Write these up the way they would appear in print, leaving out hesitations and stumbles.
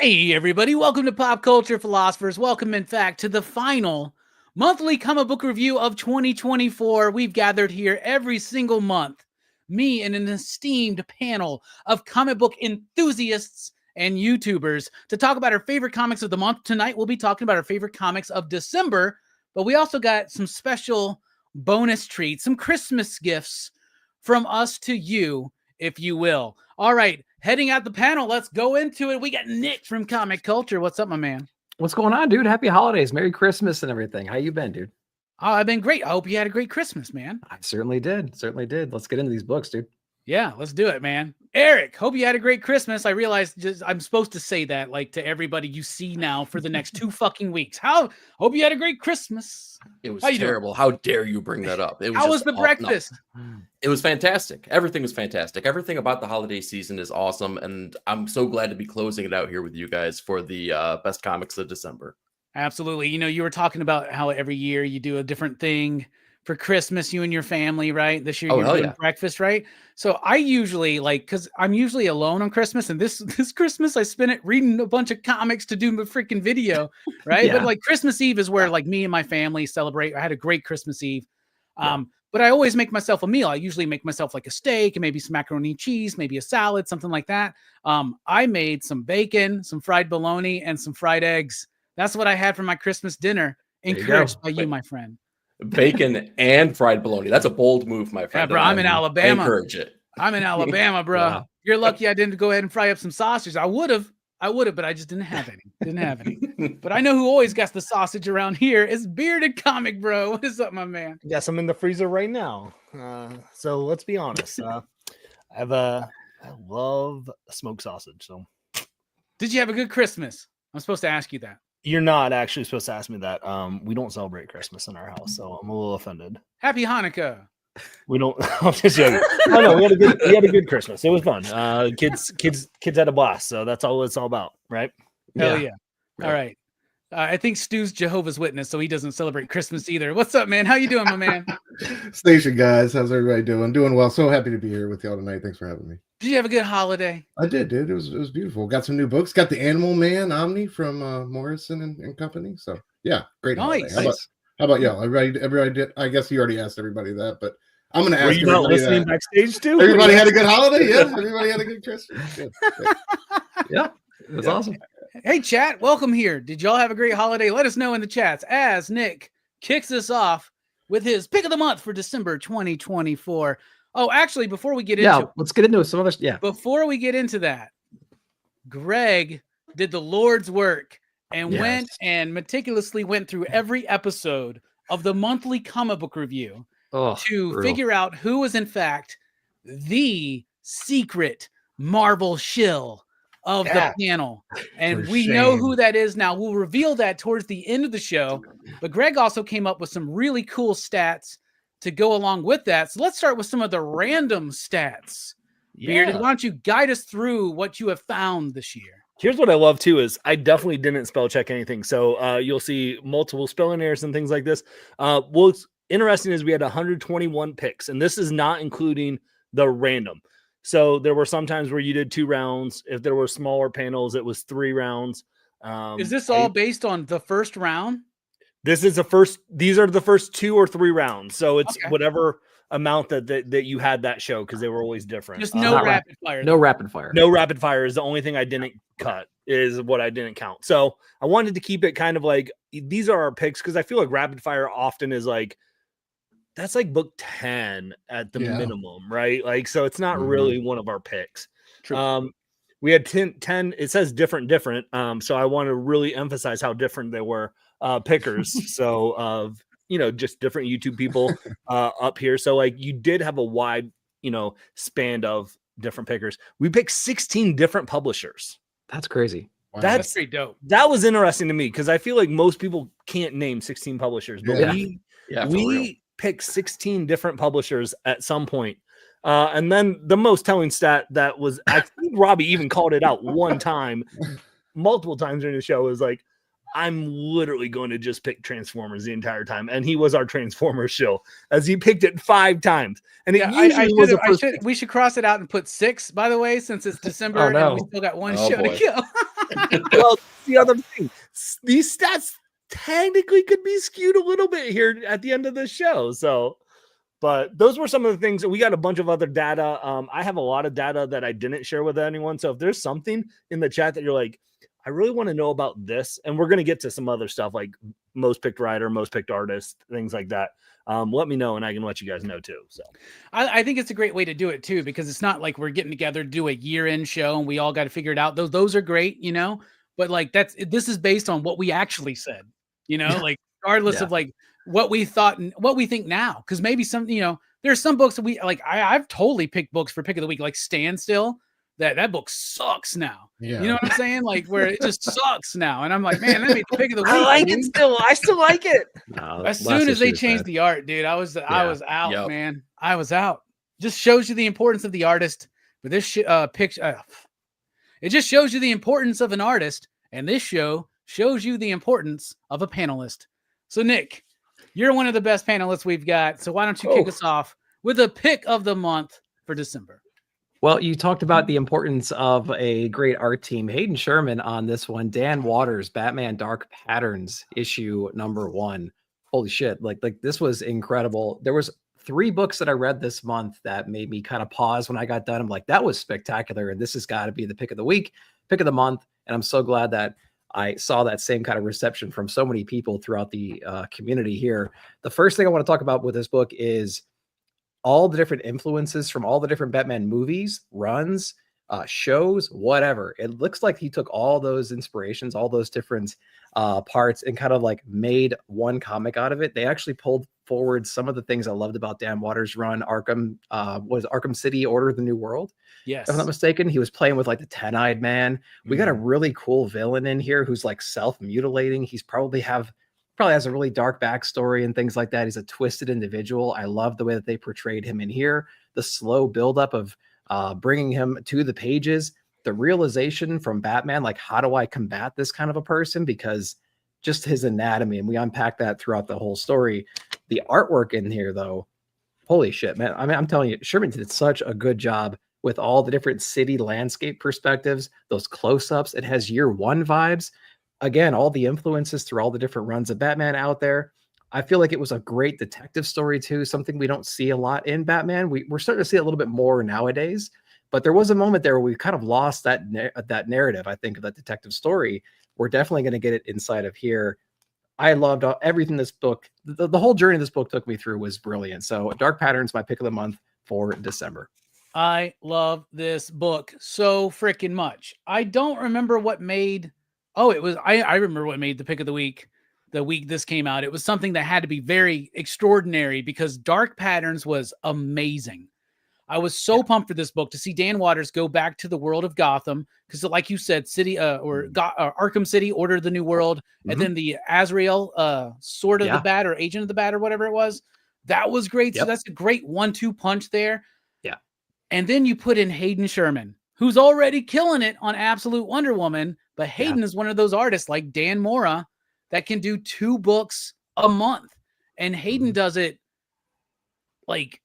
Hey, everybody. Welcome to Pop Culture Philosophers. Welcome, in fact, to the final monthly comic book review of 2024. We've gathered here every single month, me and an esteemed panel of comic book enthusiasts and YouTubers to talk about our favorite comics of the month. Tonight, we'll be talking about our favorite comics of December, but we also got some special bonus treats, some Christmas gifts from us to you, if you will. All right, heading out the panel, let's go into it. We got Nick from Comic Culture. What's up, my man? What's going on, dude? Happy holidays. Merry Christmas and everything. How you been, dude? Oh, I've been great. I hope you had a great Christmas, man. I certainly did. Certainly did. Let's get into these books, dude. Yeah, let's do it, man. Eric, hope you had a great Christmas. I realized I'm supposed to say that like to everybody you see now for the next 2 fucking weeks. Hope you had a great Christmas. It was terrible. How dare you bring that up? How was the breakfast? No. It was fantastic. Everything was fantastic. Everything about the holiday season is awesome. And I'm so glad to be closing it out here with you guys for the best comics of December. Absolutely. You know, you were talking about how every year you do a different thing for Christmas, you and your family, right? This year you're doing breakfast, right? So I usually because I'm usually alone on Christmas, and this Christmas I spent it reading a bunch of comics to do my freaking video, right? Yeah. But like Christmas Eve is where like me and my family celebrate. I had a great Christmas Eve. But I always make myself a meal. I usually make myself like a steak and maybe some macaroni and cheese, maybe a salad, something like that. I made some bacon, some fried bologna, and some fried eggs. That's what I had for my Christmas dinner, encouraged by you, my friend. Bacon and fried bologna. That's a bold move, my friend. Yeah, bro, I'm in Alabama. I encourage it. I'm in Alabama, bro. Wow. You're lucky I didn't go ahead and fry up some sausage. I would have, but I just didn't have any. But I know who always got the sausage around here. It's Bearded Comic, bro. What is up, my man? Yes, I'm in the freezer right now. So let's be honest. I love smoked sausage. So, did you have a good Christmas? I'm supposed to ask you that. You're not actually supposed to ask me that. We don't celebrate Christmas in our house, so I'm a little offended. Happy Hanukkah. We don't. I'm just joking. Oh no, we had a good Christmas. It was fun. Kids had a blast. So that's all it's all about, right? Hell yeah. All right. I think Stu's Jehovah's Witness, so he doesn't celebrate Christmas either. What's up, man? How you doing, my man? Station guys, how's everybody doing? Doing well. So happy to be here with y'all tonight. Thanks for having me. Did you have a good holiday? I did, dude. It was beautiful. Got some new books. Got the Animal Man Omni from Morrison and Company. So yeah, great. Nice. How about y'all? Everybody did. I guess you already asked everybody that, but I'm going to ask. Were you not listening backstage too? Everybody had a good holiday. Yeah, everybody had a good Christmas. Good. Yeah, it was awesome. Hey, chat, welcome here. Did y'all have a great holiday? Let us know in the chats as Nick kicks us off with his pick of the month for December 2024. Oh, actually, before we get into let's get into some other. Yeah, before we get into that, Greg did the Lord's work and went and meticulously went through every episode of the monthly comic book review to figure out who was in fact the secret Marvel shill of the panel. And we know who that is now. We'll reveal that towards the end of the show. But Greg also came up with some really cool stats to go along with that. So let's start with some of the random stats. Bearded, why don't you guide us through what you have found this year? Here's what I love too is I definitely didn't spell check anything. So you'll see multiple spelling errors and things like this. What's interesting is we had 121 picks, and this is not including the random. So there were some times where you did 2 rounds. If there were smaller panels, it was 3 rounds. Is this all based on the first round? This is the first. These are the first 2 or 3 rounds. So it's whatever amount that you had that show, because they were always different. Just no rapid fire. No rapid fire. No rapid fire is the only thing I didn't cut, is what I didn't count. So I wanted to keep it kind of like these are our picks, because I feel like rapid fire often is like, that's like book 10 at the minimum, right? Like, so it's not really one of our picks. True. We had 10, it says different. So I want to really emphasize how different they were pickers. So of, just different YouTube people up here. So like you did have a wide, span of different pickers. We picked 16 different publishers. That's crazy. Wow, that's pretty dope. That was interesting to me, because I feel like most people can't name 16 publishers, but we picked 16 different publishers at some point. And then the most telling stat that was, I think Robbie even called it out one time, multiple times during the show, is like, I'm literally going to just pick Transformers the entire time. And he was our Transformers shill, as he picked it 5 times. And it we should cross it out and put 6, by the way, since it's December and we still got one show to go. Well, that's the other thing. These stats technically could be skewed a little bit here at the end of the show. So, but those were some of the things that we got a bunch of other data. I have a lot of data that I didn't share with anyone. So if there's something in the chat that you're like, I really want to know about this, and we're going to get to some other stuff like most picked writer, most picked artist, things like that. Let me know and I can let you guys know too. So I think it's a great way to do it too, because it's not like we're getting together to do a year-end show and we all got to figure it out. Those are great, you know, but like this is based on what we actually said, you know, like regardless of like what we thought and what we think now. Cause maybe some, you know, there's some books that we like, I've totally picked books for pick of the week, like Standstill. That book sucks now. Yeah. You know what I'm saying? Like where it just sucks now. And I'm like, man, that made the pick of the week. I like it still. I still like it. No, as soon as they changed the art, dude, I was out, man. I was out. Just shows you the importance of the artist. But this picture, it just shows you the importance of an artist. And this show shows you the importance of a panelist. So Nick, you're one of the best panelists we've got. So why don't you kick us off with a pick of the month for December? Well, you talked about the importance of a great art team. Hayden Sherman on this one. Dan Waters, Batman Dark Patterns, issue #1. Holy shit. Like this was incredible. There was 3 books that I read this month that made me kind of pause when I got done. I'm like, that was spectacular. And this has got to be the pick of the week, pick of the month. And I'm so glad that I saw that same kind of reception from so many people throughout the community here. The first thing I want to talk about with this book is all the different influences from all the different Batman movies, runs, shows, whatever. It looks like he took all those inspirations, all those different parts, and kind of like made one comic out of it. They actually pulled forward some of the things I loved about Dan Waters' run. Arkham City, Order of the New World. Yes. If I'm not mistaken, he was playing with like the 10-eyed man. We got a really cool villain in here who's like self-mutilating. He's probably has a really dark backstory and things like that. He's a twisted individual. I love the way that they portrayed him in here. The slow buildup of bringing him to the pages, the realization from Batman, like, how do I combat this kind of a person? Because just his anatomy, and we unpack that throughout the whole story. The artwork in here, though, holy shit, man. I mean, I'm telling you, Sherman did such a good job with all the different city landscape perspectives, those close-ups. It has year 1 vibes. Again, all the influences through all the different runs of Batman out there. I feel like it was a great detective story too, something we don't see a lot in Batman. We're starting to see a little bit more nowadays, but there was a moment there where we kind of lost that narrative, I think, of that detective story. We're definitely going to get it inside of here. I loved everything this book, the whole journey this book took me through was brilliant. So Dark Patterns, my pick of the month for December. I love this book so freaking much. I don't remember what made... Oh, it was, I remember what made the pick of the week this came out. It was something that had to be very extraordinary because Dark Patterns was amazing. I was so pumped for this book to see Dan Waters go back to the world of Gotham. Cause like you said, Arkham City, Order of the New World. And then the Azrael, Sword of the Bat or Agent of the Bat or whatever it was. That was great. So that's a great 1-2 punch there. Yeah. And then you put in Hayden Sherman, who's already killing it on Absolute Wonder Woman. But Hayden is one of those artists like Dan Mora that can do 2 books a month. And Hayden does it like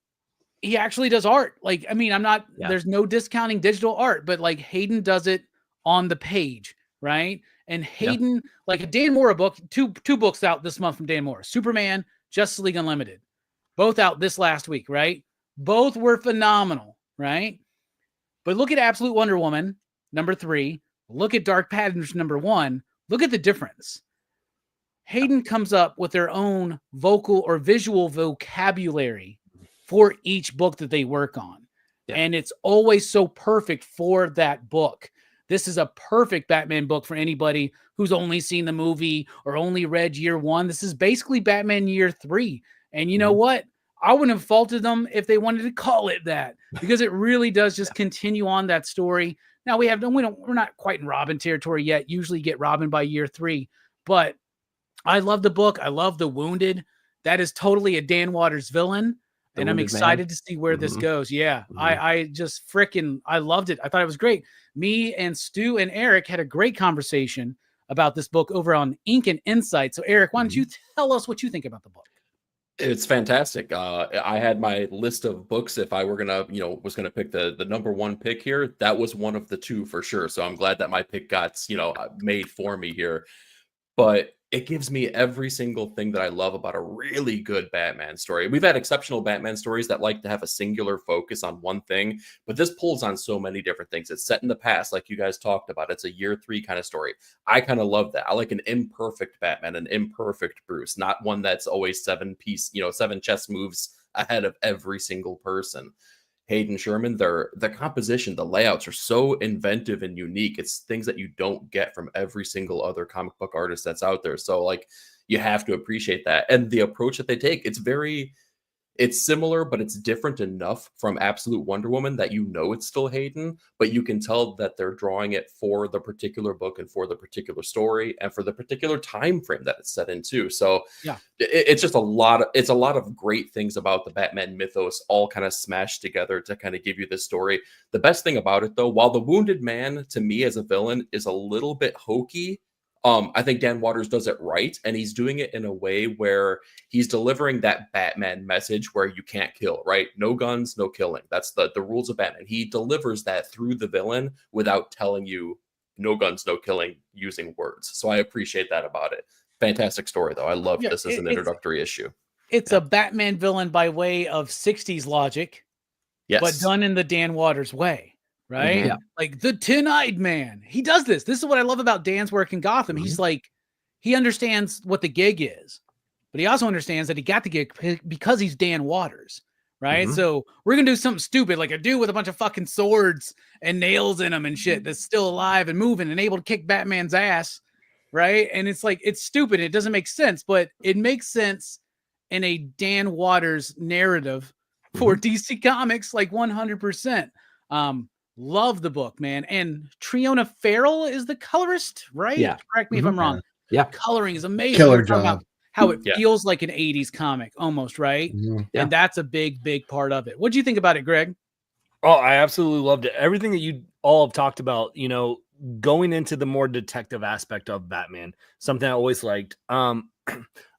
he actually does art. Like, I mean, there's no discounting digital art, but like Hayden does it on the page, right? And Hayden, like a Dan Mora book, two books out this month from Dan Mora, Superman, Justice League Unlimited, both out this last week, right? Both were phenomenal, right? But look at Absolute Wonder Woman, #3. Look at Dark Patterns, #1. Look at the difference. Hayden comes up with their own vocal or visual vocabulary for each book that they work on. Yeah. And it's always so perfect for that book. This is a perfect Batman book for anybody who's only seen the movie or only read year 1. This is basically Batman year 3. And you know what? I wouldn't have faulted them if they wanted to call it that, because it really does just continue on that story. Now we're not quite in Robin territory yet. Usually get Robin by year 3, but I love the book. I love The Wounded. That is totally a Dan Waters villain. And I'm excited to see where this goes. Yeah. I just I loved it. I thought it was great. Me and Stu and Eric had a great conversation about this book over on Ink and Insight. So Eric, why don't you tell us what you think about the book? It's fantastic. I had my list of books. If I were gonna, was gonna pick the number one pick here, that was one of the two for sure. So I'm glad that my pick got, made for me here. But it gives me every single thing that I love about a really good Batman story. We've had exceptional Batman stories that like to have a singular focus on one thing, but this pulls on so many different things. It's set in the past, like you guys talked about. It's a year 3 kind of story. I kind of love that. I like an imperfect Batman, an imperfect Bruce, not one that's always 7 chess moves ahead of every single person. Hayden Sherman, the composition, the layouts are so inventive and unique. It's things that you don't get from every single other comic book artist that's out there. So like you have to appreciate that. And the approach that they take, it's similar, but it's different enough from Absolute Wonder Woman that it's still Hayden, but you can tell that they're drawing it for the particular book and for the particular story and for the particular time frame that it's set into. So yeah, it's just a lot of great things about the Batman mythos all kind of smashed together to kind of give you this story. The best thing about it, though, while the Wounded Man to me as a villain is a little bit hokey, I think Dan Watters does it right, and he's doing it in a way where he's delivering that Batman message where you can't kill, right? No guns, no killing. That's the rules of Batman. He delivers that through the villain without telling you no guns, no killing using words. So I appreciate that about it. Fantastic story, though. I love this as an introductory issue. It's a Batman villain by way of 60s logic, but done in the Dan Watters way. Right? Yeah. Like the Tin-Eyed Man. He does this. This is what I love about Dan's work in Gotham. He's like, he understands what the gig is, but he also understands that he got the gig because he's Dan Watters. Right? So we're going to do something stupid, like a dude with a bunch of fucking swords and nails in him and shit that's still alive and moving and able to kick Batman's ass. Right? And it's like, it's stupid. It doesn't make sense, but it makes sense in a Dan Watters narrative for DC Comics, like 100%. Love the book, man. And Triona Farrell is the colorist, right? Yeah. Correct me if I'm wrong. Yeah. Coloring is amazing. Killer job. How it feels like an 80s comic almost, right? Yeah. And that's a big, big part of it. What do you think about it, Greg? Oh, I absolutely loved it. Everything that you all have talked about, going into the more detective aspect of Batman, something I always liked.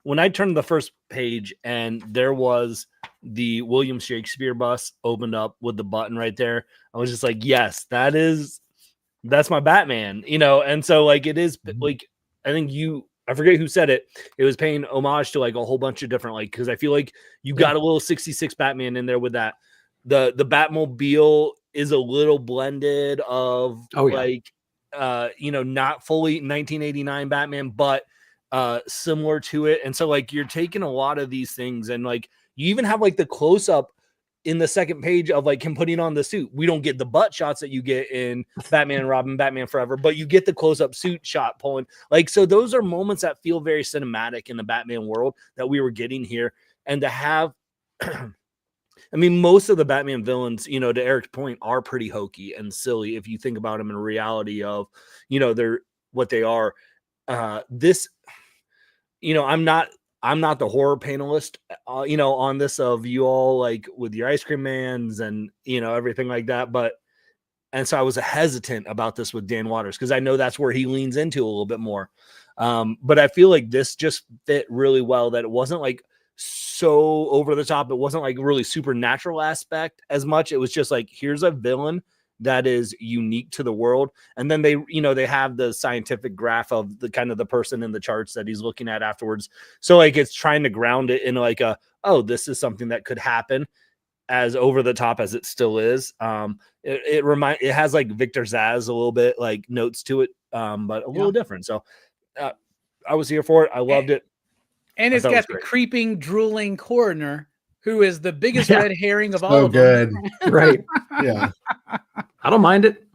When I turned the first page and there was the William Shakespeare bus opened up with the button right there, I was just like, yes, that's my Batman, and so like it is like, I think I forget who said it. It was paying homage to like a whole bunch of different, like, because I feel like you got a little 66 Batman in there with that. The Batmobile is a little blended of not fully 1989 Batman, but similar to it. And so like you're taking a lot of these things, and like you even have like the close-up in the second page of like him putting on the suit. We don't get the butt shots that you get in Batman and Robin, Batman Forever, but you get the close-up suit shot pulling. Like, so those are moments that feel very cinematic in the Batman world that we were getting here. And to have, I mean, most of the Batman villains, to Eric's point, are pretty hokey and silly if you think about them in reality of, they're what they are. This, I'm not the horror panelist, on this of you all like with your ice cream mans and, everything like that. And so I was hesitant about this with Dan Watters because I know that's where he leans into a little bit more. But I feel like this just fit really well, that it wasn't like so over the top. It wasn't like really supernatural aspect as much. It was just like, here's a villain that is unique to the world. And then they have the scientific graph of the kind of the person in the charts that he's looking at afterwards. So like, it's trying to ground it in like this is something that could happen, as over the top as it still is. It has like Victor Zsasz a little bit like notes to it, but a little different. So I was here for it. I loved it. And it's got the creeping, drooling coroner who is the biggest red herring of all of them. Right. Yeah. I don't mind it.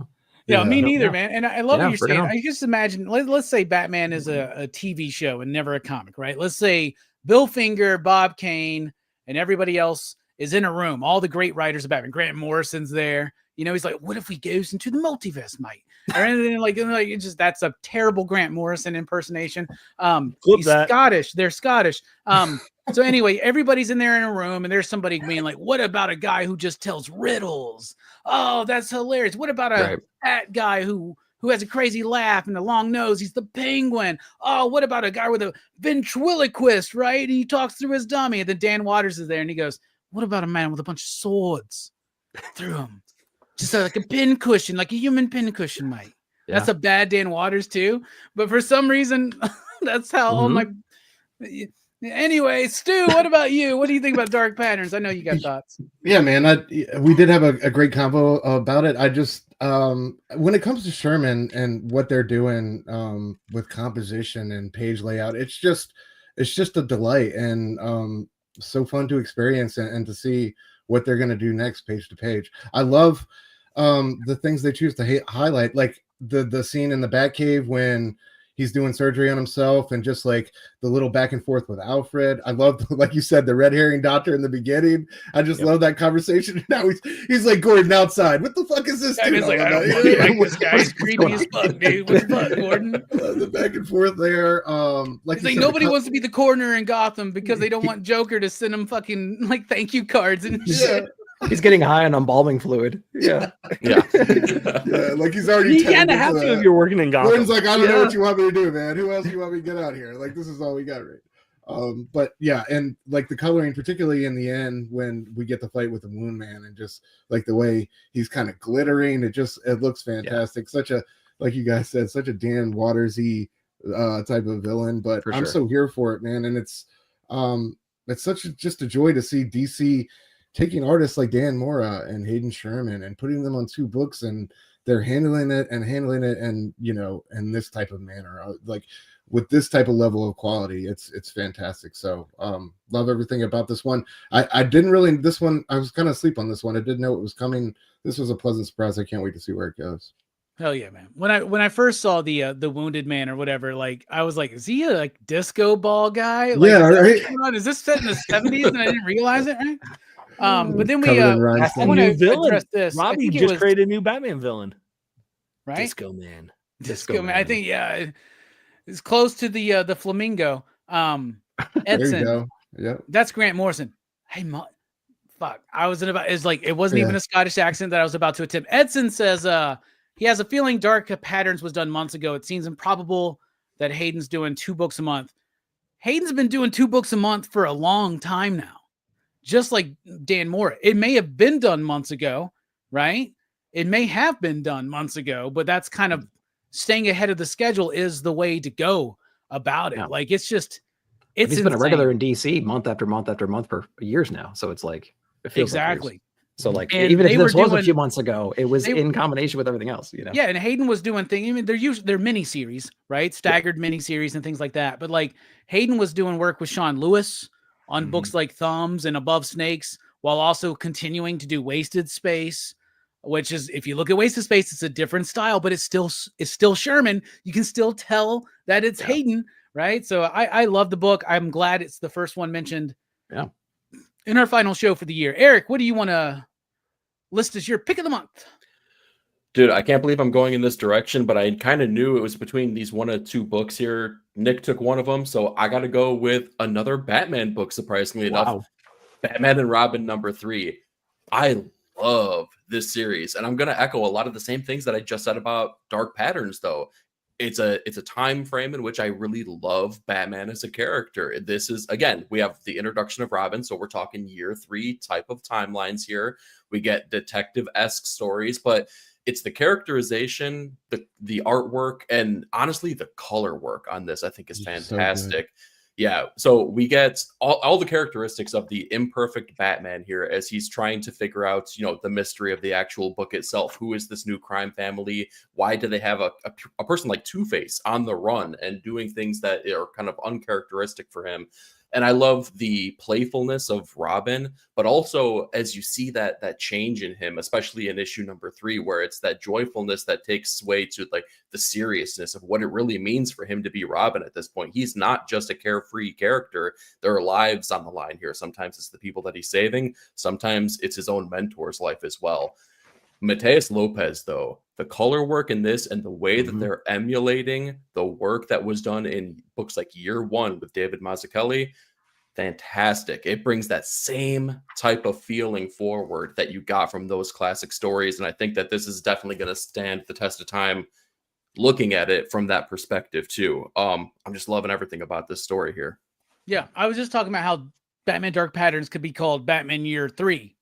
Yeah, me neither, man. And I love what you're saying. I just imagine, let's say Batman is a TV show and never a comic, right? Let's say Bill Finger, Bob Kane, and everybody else is in a room. All the great writers of Batman. Grant Morrison's there. He's like, what if we goes into the multiverse, mate? Or anything like it's just, that's a terrible Grant Morrison impersonation. He's Scottish. They're Scottish. So anyway, everybody's in there in a room, and there's somebody being like, what about a guy who just tells riddles? Oh, that's hilarious. What about that guy who who has a crazy laugh and a long nose. He's the Penguin. Oh, what about a guy with a ventriloquist, right? He talks through his dummy. And then Dan Waters is there and he goes, what about a man with a bunch of swords through him? Just like a pin cushion, like a human pin cushion, Mike. Yeah. That's a bad Dan Waters too. But for some reason, that's how all my... Anyway, Stu, what about you? What do you think about Dark Patterns? I know you got thoughts. Yeah, man. We did have a great convo about it. I just when it comes to Sherman and what they're doing with composition and page layout, it's just a delight and so fun to experience and to see what they're going to do next page to page. I love the things they choose to highlight, like the scene in the Batcave when he's doing surgery on himself and just like the little back and forth with Alfred. I love, like you said, the red herring doctor in the beginning. I just love that conversation. Now he's like Gordon outside. What the fuck is this? He's like, I don't like this guy. He's creepy as fuck, dude. What the fuck, Gordon? The back and forth there. Like nobody wants to be the coroner in Gotham because they don't want Joker to send them fucking like thank you cards and shit. He's getting high on embalming fluid. Yeah. Like he's already. You kind of have to if you're working in Gotham. Gordon's like, I don't know what you want me to do, man. Who else do you want me to get out here? Like, this is all we got, right? But yeah, and like the coloring, particularly in the end when we get the fight with the Moon Man, and just like the way he's kind of glittering, it looks fantastic. Such a, like you guys said, such a Dan Watersy type of villain. But I'm so here for it, man. And it's just a joy to see DC taking artists like Dan Mora and Hayden Sherman and putting them on 2 books, and they're handling it and in this type of manner, like with this type of level of quality. It's fantastic. So love everything about this one. I didn't really, this one, I was kind of asleep on this one. I didn't know it was coming. This was a pleasant surprise. I can't wait to see where it goes. Hell yeah, man. When I first saw the Wounded Man or whatever, like I was like, is he a like disco ball guy? Like, right. Is this set in the 70s and I didn't realize it, right? But then we I want to address this. Robbie just created a new Batman villain, right? Disco Man. I think it's close to the Flamingo. Edson. There you go. Yeah, that's Grant Morrison. Hey, fuck! I was it wasn't even a Scottish accent that I was about to attempt. Edson says he has a feeling Dark Patterns was done months ago. It seems improbable that Hayden's doing 2 books a month. Hayden's been doing 2 books a month for a long time now. Just like Dan Mora. It may have been done months ago, right? It may have been done months ago, but that's kind of staying ahead of the schedule is the way to go about it. Yeah. Like, it's he's been a regular in DC month after month after month for years now. So it's like, it feels exactly. Like so like, and even if this was a few months ago, it was in combination with everything else, Yeah, and Hayden was doing things. I mean, they're mini series, right? Staggered mini series and things like that. But like Hayden was doing work with Sean Lewis on books like Thumbs and Above Snakes, while also continuing to do Wasted Space, which is, if you look at Wasted Space, it's a different style, but it's still Sherman. You can still tell that it's Hayden, right? So I love the book. I'm glad it's the first one mentioned in our final show for the year. Eric, what do you want to list as your pick of the month? Dude, I can't believe I'm going in this direction, but I kind of knew it was between these 1 or 2 books here. Nick took one of them, so I got to go with another Batman book, surprisingly enough. Batman and Robin #3. I love this series, and I'm going to echo a lot of the same things that I just said about Dark Patterns, though. It's a time frame in which I really love Batman as a character. This is, again, we have the introduction of Robin, so we're talking year 3 type of timelines here. We get detective-esque stories, but it's the characterization, the artwork, and honestly, the color work on this, I think, is fantastic. So we get all the characteristics of the imperfect Batman here as he's trying to figure out, the mystery of the actual book itself. Who is this new crime family? Why do they have a person like Two-Face on the run and doing things that are kind of uncharacteristic for him? And I love the playfulness of Robin, but also as you see that change in him, especially in issue #3, where it's that joyfulness that takes way to like the seriousness of what it really means for him to be Robin at this point. He's not just a carefree character. There are lives on the line here. Sometimes it's the people that he's saving. Sometimes it's his own mentor's life as well. Mateus Lopez, though, the color work in this and the way that they're emulating the work that was done in books like Year One with David Mazzucchelli, fantastic. It brings that same type of feeling forward that you got from those classic stories. And I think that this is definitely going to stand the test of time looking at it from that perspective too. I'm just loving everything about this story here. Yeah, I was just talking about how Batman Dark Patterns could be called Batman Year 3.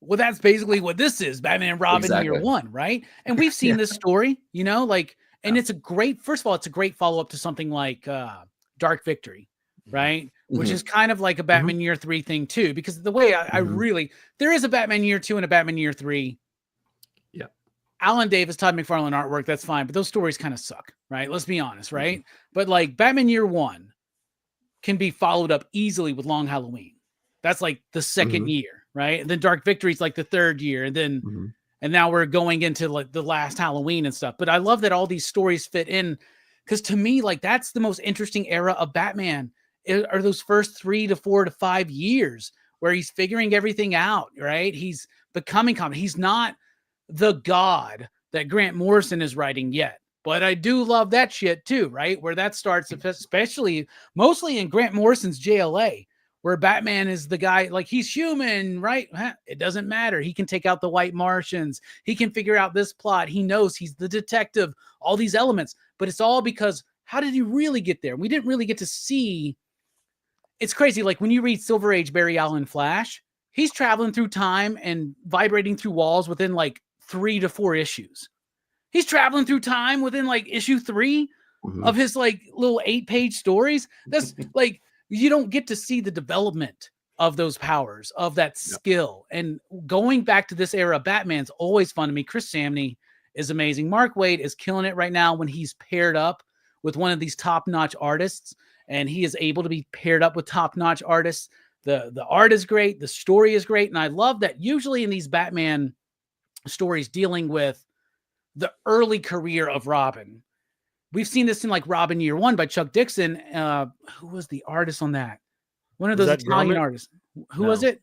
Well, that's basically what this is, Batman and Robin Year 1, right? And we've seen this story, you know, like, and it's a great, first of all, it's a great follow-up to something like Dark Victory, right? Which is kind of like a Batman Year 3 thing too, because the way I really, there is a Batman Year 2 and a Batman Year 3. Yeah. Alan Davis, Todd McFarlane artwork, that's fine, but those stories kind of suck, right? Let's be honest, right? But like Batman Year 1 can be followed up easily with Long Halloween. That's like the second year, right? And then Dark Victory is like the third year, and then and now we're going into like the last Halloween and stuff. But I love that all these stories fit in, because to me, like, that's the most interesting era of Batman, are those first 3 to 4 to 5 years where he's figuring everything out, right? He's becoming confident. He's not the god that Grant Morrison is writing yet. But I do love that shit too, right? Where that starts, especially mostly in Grant Morrison's JLA, where Batman is the guy, like, he's human, right? It doesn't matter. He can take out the White Martians. He can figure out this plot. He knows he's the detective, all these elements. But it's all because, how did he really get there? We didn't really get to see. It's crazy. Like when you read Silver Age Barry Allen Flash, he's traveling through time and vibrating through walls within like 3 to 4 issues. He's traveling through time within like issue 3 of his like little 8-page stories. That's like, you don't get to see the development of those powers, of that skill. And going back to this era of Batman's always fun to me. Chris Samney is amazing. Mark Waid is killing it right now when he's paired up with one of these top-notch artists, and he is able to be paired up with top-notch artists. The art is great. The story is great. And I love that usually in these Batman stories dealing with the early career of Robin, we've seen this in like Robin Year 1 by Chuck Dixon. Who was the artist on that? One of those Italian artists. Who was it?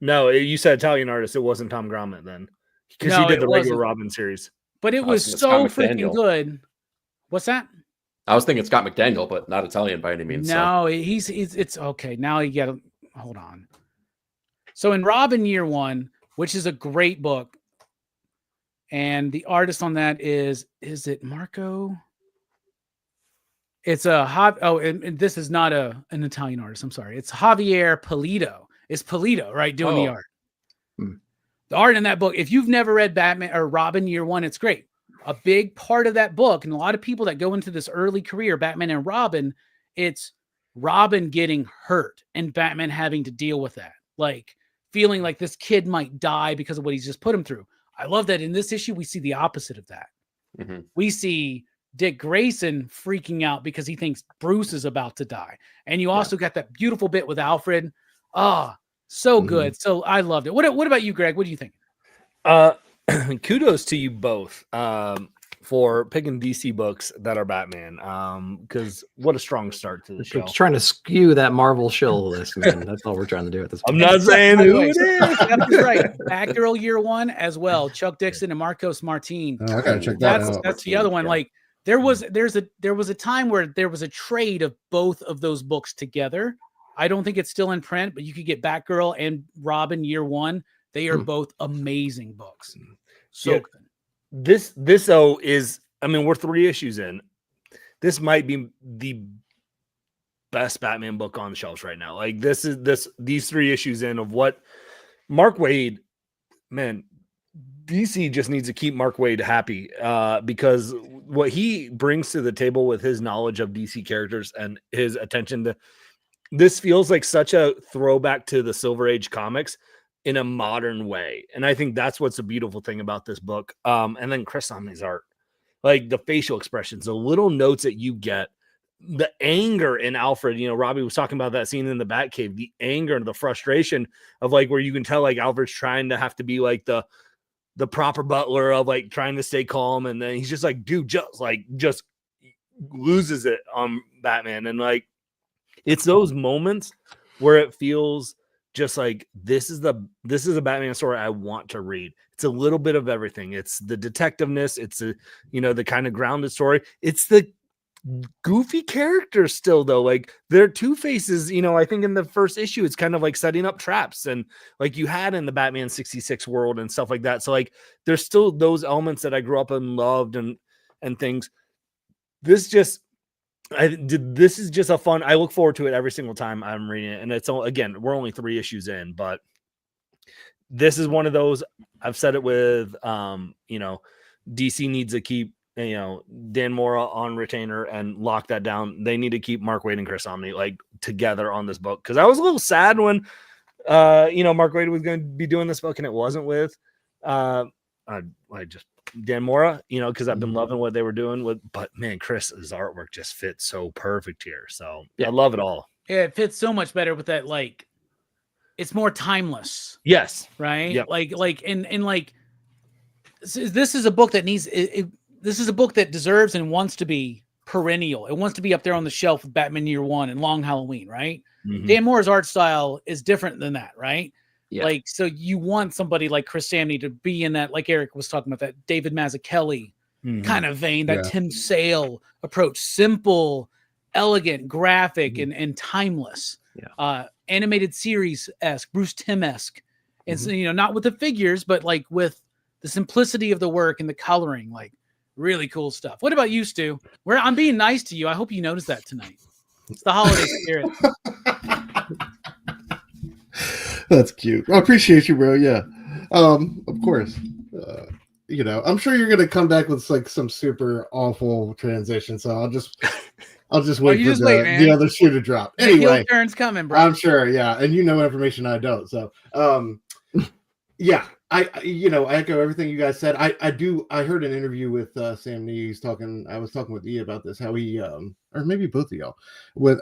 No, you said Italian artist. It wasn't Tom Gromit then, because he did the regular Robin series. But it was so freaking good. What's that? I was thinking Scott McDaniel, but not Italian by any means. No, it's okay. Now you got to hold on. So in Robin Year 1, which is a great book, and the artist on that is it Marco? It's and this is not an Italian artist. I'm sorry. It's Javier Polito. It's Polito, right? Doing the art. The art in that book, if you've never read Batman or Robin Year 1, it's great. A big part of that book, and a lot of people that go into this early career, Batman and Robin, it's Robin getting hurt and Batman having to deal with that. Like feeling like this kid might die because of what he's just put him through. I love that in this issue, we see the opposite of that. We see Dick Grayson freaking out because he thinks Bruce is about to die. And you also got that beautiful bit with Alfred. So good. So I loved it. What about you, Greg? What do you think? Kudos to you both for picking DC books that are Batman. Because what a strong start to the show. We're trying to skew that Marvel shill list, man. That's all we're trying to do at this point. I'm not saying who it is. That's right. Batgirl Year 1 as well. Chuck Dixon and Marcos Martin. I gotta check that out. That's the other one. Like there was a time where there was a trade of both of those books together. I don't think it's still in print, but you could get Batgirl and Robin Year 1. They are both amazing books. So this is, I mean, we're 3 issues in. This might be the best Batman book on the shelves right now. Like these 3 issues in of what Mark Waid, man, DC just needs to keep Mark Waid happy because what he brings to the table with his knowledge of DC characters and his attention to this feels like such a throwback to the Silver Age comics in a modern way. And I think that's what's a beautiful thing about this book. And then Chris Samney's art, like the facial expressions, the little notes that you get, the anger in Alfred, you know, Robbie was talking about that scene in the Batcave, the anger and the frustration of like, where you can tell like Alfred's trying to have to be like the proper butler of like trying to stay calm. And then he's just like, dude, just loses it on Batman. And like, it's those moments where it feels just like this is a Batman story I want to read. It's a little bit of everything. It's the detectiveness. It's the kind of grounded story. It's the goofy characters still though. Like their Two-Faces, I think in the first issue, it's kind of like setting up traps and like you had in the Batman 66 world and stuff like that. So like there's still those elements that I grew up and loved. And and things. This is just a fun. I look forward to it every single time I'm reading it, and it's again, we're only 3 issues in, but this is one of those. I've said it with, DC needs to keep, Dan Mora on retainer and lock that down. They need to keep Mark Waid and Chris Omni like together on this book, because I was a little sad when, Mark Waid was going to be doing this book and it wasn't with, Dan Mora, because I've been loving what they were doing with, but man, Chris's artwork just fits so perfect here. So I love it all. Yeah, it fits so much better with that, like, it's more timeless. Yes. Right. Yep. This is a book that needs this is a book that deserves and wants to be perennial. It wants to be up there on the shelf with Batman Year One and Long Halloween, right? Mm-hmm. Dan Mora's art style is different than that, right? Yeah. Like, so you want somebody like Chris Samney to be in that, like Eric was talking about, that David Mazzucchelli kind of vein, that Tim Sale approach, simple, elegant, graphic, and timeless. Yeah. Animated series-esque, Bruce Timm-esque. And so, not with the figures, but like with the simplicity of the work and the coloring, like really cool stuff. What about you, Stu? I'm being nice to you. I hope you noticed that tonight. It's the holiday spirit. That's cute. I appreciate you, bro. Yeah. Of course. I'm sure you're gonna come back with like some super awful transition. So I'll just wait for the other shoe to drop. Anyway, turn's coming, bro. I'm sure. Yeah, and information I don't. So, yeah. I echo everything you guys said. I heard an interview with Sam Nee. I was talking with E about this, how he or maybe both of y'all, with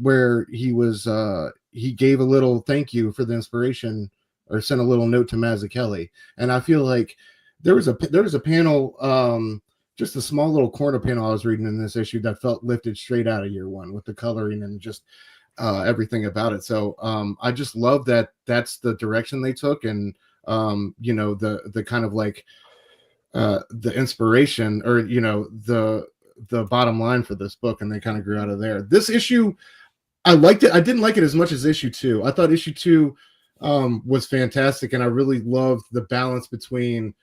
where he gave a little thank you for the inspiration, or sent a little note to Mazzucchelli. And I feel like there was a panel, just a small little corner panel I was reading in this issue that felt lifted straight out of Year One with the coloring and just everything about it. So I just love that that's the direction they took, and the kind of like the inspiration, or the bottom line for this book, and they kind of grew out of there. This issue, I liked it. I didn't like it as much as issue 2. I thought issue 2 was fantastic, and I really loved the balance between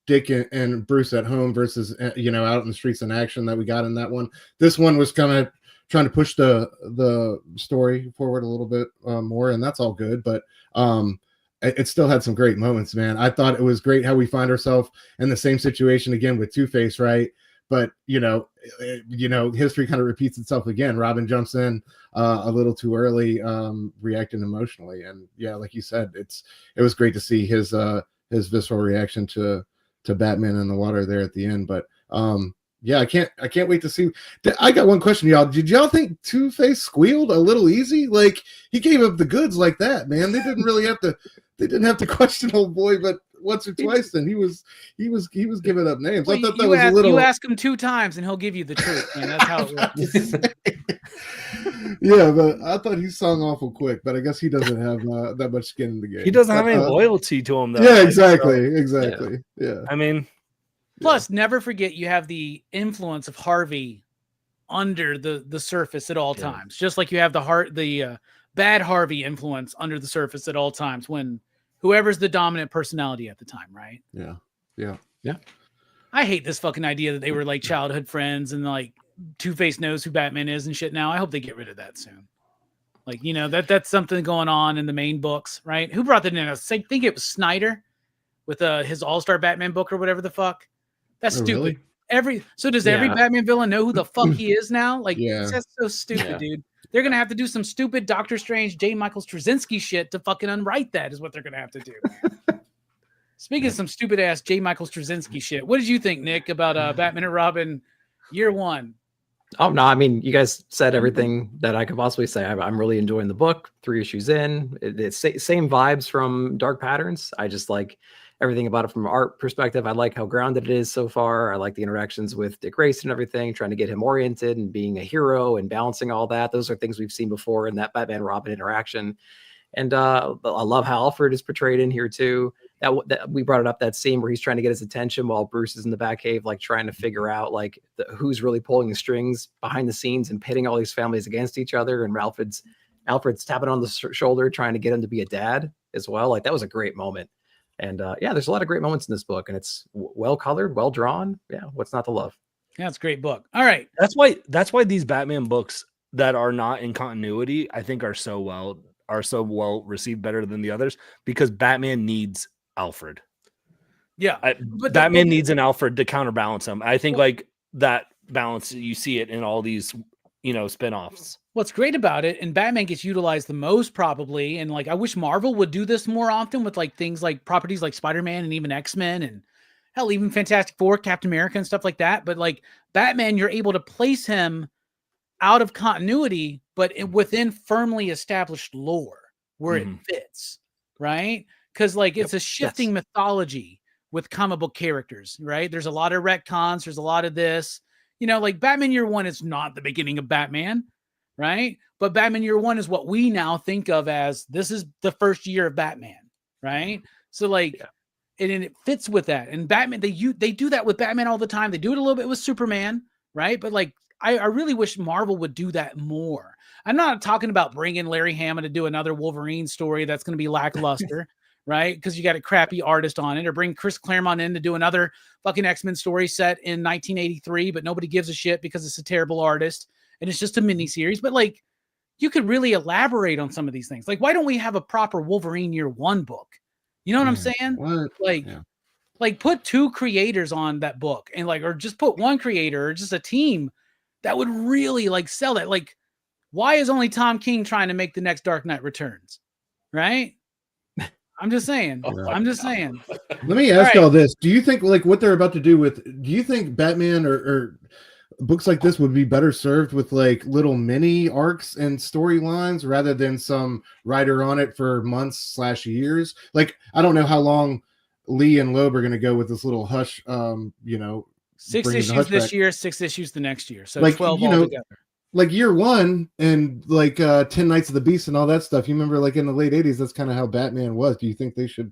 Dick and Bruce at home versus out in the streets in action that we got in that one. This one was kind of trying to push the story forward a little bit more, and that's all good, but it still had some great moments, man. I thought it was great how we find ourselves in the same situation again with Two-Face, right? But history kind of repeats itself again. Robin jumps in a little too early, reacting emotionally, and like you said, it was great to see his visceral reaction to Batman in the water there at the end. But I can't wait to see. I got one question, y'all. Did y'all think Two-Face squealed a little easy? Like, he gave up the goods like that, man. They didn't have to question old boy, but once or twice, then he was giving up names. Well, I thought that was a little. You ask him 2 times, and he'll give you the truth, man. That's how it works. Yeah, but I thought he sung awful quick. But I guess he doesn't have that much skin in the game. He doesn't have any loyalty to him, though. Yeah, exactly. Yeah. I mean, plus, never forget you have the influence of Harvey under the surface at all times. Just like you have the bad Harvey influence under the surface at all times when whoever's the dominant personality at the time, right? Yeah. I hate this fucking idea that they were like childhood friends and like Two-Face knows who Batman is and shit now. I hope they get rid of that soon. Like, that's something going on in the main books, right? Who brought that in? I think it was Snyder with his All-Star Batman book or whatever the fuck. That's stupid. Really? Does every Batman villain know who the fuck he is now? Like, that's so stupid, dude. They're going to have to do some stupid Doctor Strange, J. Michael Straczynski shit to fucking unwrite that is what they're going to have to do. Speaking of some stupid ass J. Michael Straczynski shit, what did you think, Nick, about Batman and Robin Year One? Oh, no, I mean, you guys said everything that I could possibly say. I'm really enjoying the book. 3 issues in. It's same vibes from Dark Patterns. I just like everything about it from an art perspective. I like how grounded it is so far. I like the interactions with Dick Grayson and everything, trying to get him oriented and being a hero and balancing all that. Those are things we've seen before in that Batman-Robin interaction. And I love how Alfred is portrayed in here too. That we brought it up, that scene where he's trying to get his attention while Bruce is in the Batcave, like trying to figure out like who's really pulling the strings behind the scenes and pitting all these families against each other. And Alfred's tapping on the shoulder, trying to get him to be a dad as well. Like, that was a great moment. And yeah, there's a lot of great moments in this book, and it's well colored, well drawn. Yeah, what's not to love? Yeah, it's a great book. All right. That's why these Batman books that are not in continuity, I think are so well received, better than the others, because Batman needs Alfred. Yeah. But Batman needs an Alfred to counterbalance him. I think like that balance, you see it in all these, spinoffs. What's great about it, and Batman gets utilized the most probably, and like I wish Marvel would do this more often with like things like properties like Spider-Man and even X-Men and hell, even Fantastic Four, Captain America and stuff like that. But like Batman, you're able to place him out of continuity, but within firmly established lore where it fits, right? Because like it's a shifting mythology with comic book characters, right? There's a lot of retcons, there's a lot of this, like Batman Year One is not the beginning of Batman, right? But Batman Year One is what we now think of as this is the first year of Batman, right? So like, and it fits with that. And Batman, they do that with Batman all the time. They do it a little bit with Superman, right? But like, I really wish Marvel would do that more. I'm not talking about bringing Larry Hama to do another Wolverine story that's going to be lackluster, right? Because you got a crappy artist on it, or bring Chris Claremont in to do another fucking X-Men story set in 1983, but nobody gives a shit because it's a terrible artist and it's just a miniseries. But like, you could really elaborate on some of these things. Like, why don't we have a proper Wolverine Year One book? You know what I'm saying? What? Like put 2 creators on that book, and like, or just put 1 creator, or just a team that would really like sell it. Like, why is only Tom King trying to make the next Dark Knight Returns? Right? I'm just saying. I'm just saying. Let me ask y'all this. Do you think like what they're about to do do you think Batman or books like this would be better served with like little mini arcs and storylines rather than some writer on it for months/years? Like, I don't know how long Lee and Loeb are going to go with this little hush, 6 issues this year, 6 issues the next year. So like, 12 altogether. Like Year One and like 10 Nights of the Beast and all that stuff. You remember like in the late 80s, that's kind of how Batman was. Do y'all think they should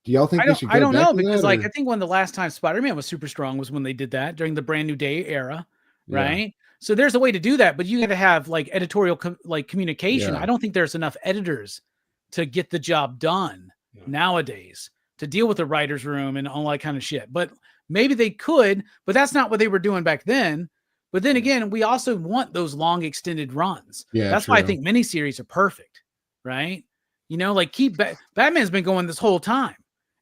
go I don't back know, to because that, like I think one of the last times Spider-Man was super strong was when they did that during the Brand New Day era, right? Yeah. So there's a way to do that, but you got to have like editorial communication. Yeah. I don't think there's enough editors to get the job done nowadays to deal with the writer's room and all that kind of shit. But maybe they could, but that's not what they were doing back then. But then again, we also want those long extended runs. Yeah, that's why I think miniseries are perfect, right? Like Batman's been going this whole time.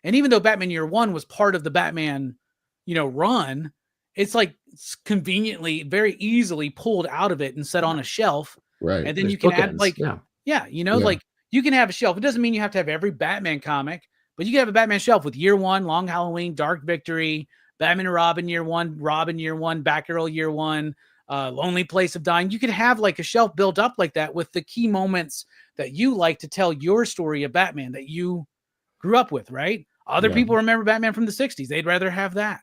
And even though Batman Year One was part of the Batman, run, it's like it's conveniently, very easily pulled out of it and set on a shelf. Right. And then you can add like, like you can have a shelf. It doesn't mean you have to have every Batman comic, but you can have a Batman shelf with Year One, Long Halloween, Dark Victory, Batman and Robin Year One, Batgirl Year One, Lonely Place of Dying. You could have like a shelf built up like that with the key moments that you like to tell your story of Batman that you grew up with, right? Other people remember Batman from the 60s. They'd rather have that,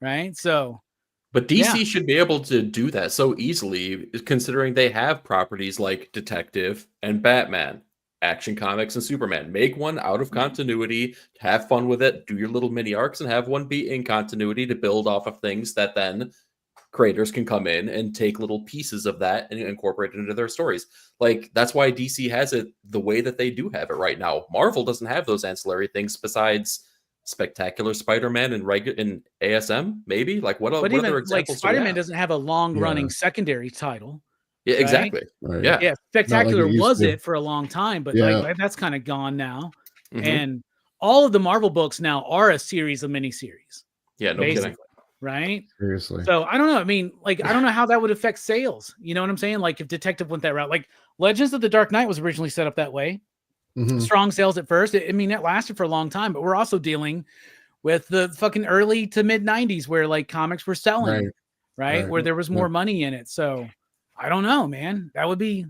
right? So, but DC should be able to do that so easily, considering they have properties like Detective and Batman, Action Comics and Superman. Make one out of continuity, have fun with it, do your little mini arcs, and have one be in continuity to build off of things that then creators can come in and take little pieces of that and incorporate it into their stories. Like, that's why DC has it the way that they do have it right now. Marvel doesn't have those ancillary things besides Spectacular Spider-Man and ASM, maybe. Like, what other examples? Like Spider-Man doesn't have a long-running secondary title. Yeah, exactly. Right? Yeah. Spectacular was it for a long time, but like that's kind of gone now. And all of the Marvel books now are a series of miniseries. Yeah, no kidding. Right? Seriously. So I don't know. I mean, like, I don't know how that would affect sales. You know what I'm saying? Like, if Detective went that route, like Legends of the Dark Knight was originally set up that way. Strong sales at first. I mean, it lasted for a long time, but we're also dealing with the fucking early to mid 90s where like comics were selling, right? Where there was more money in it. So I don't know, man. That would be,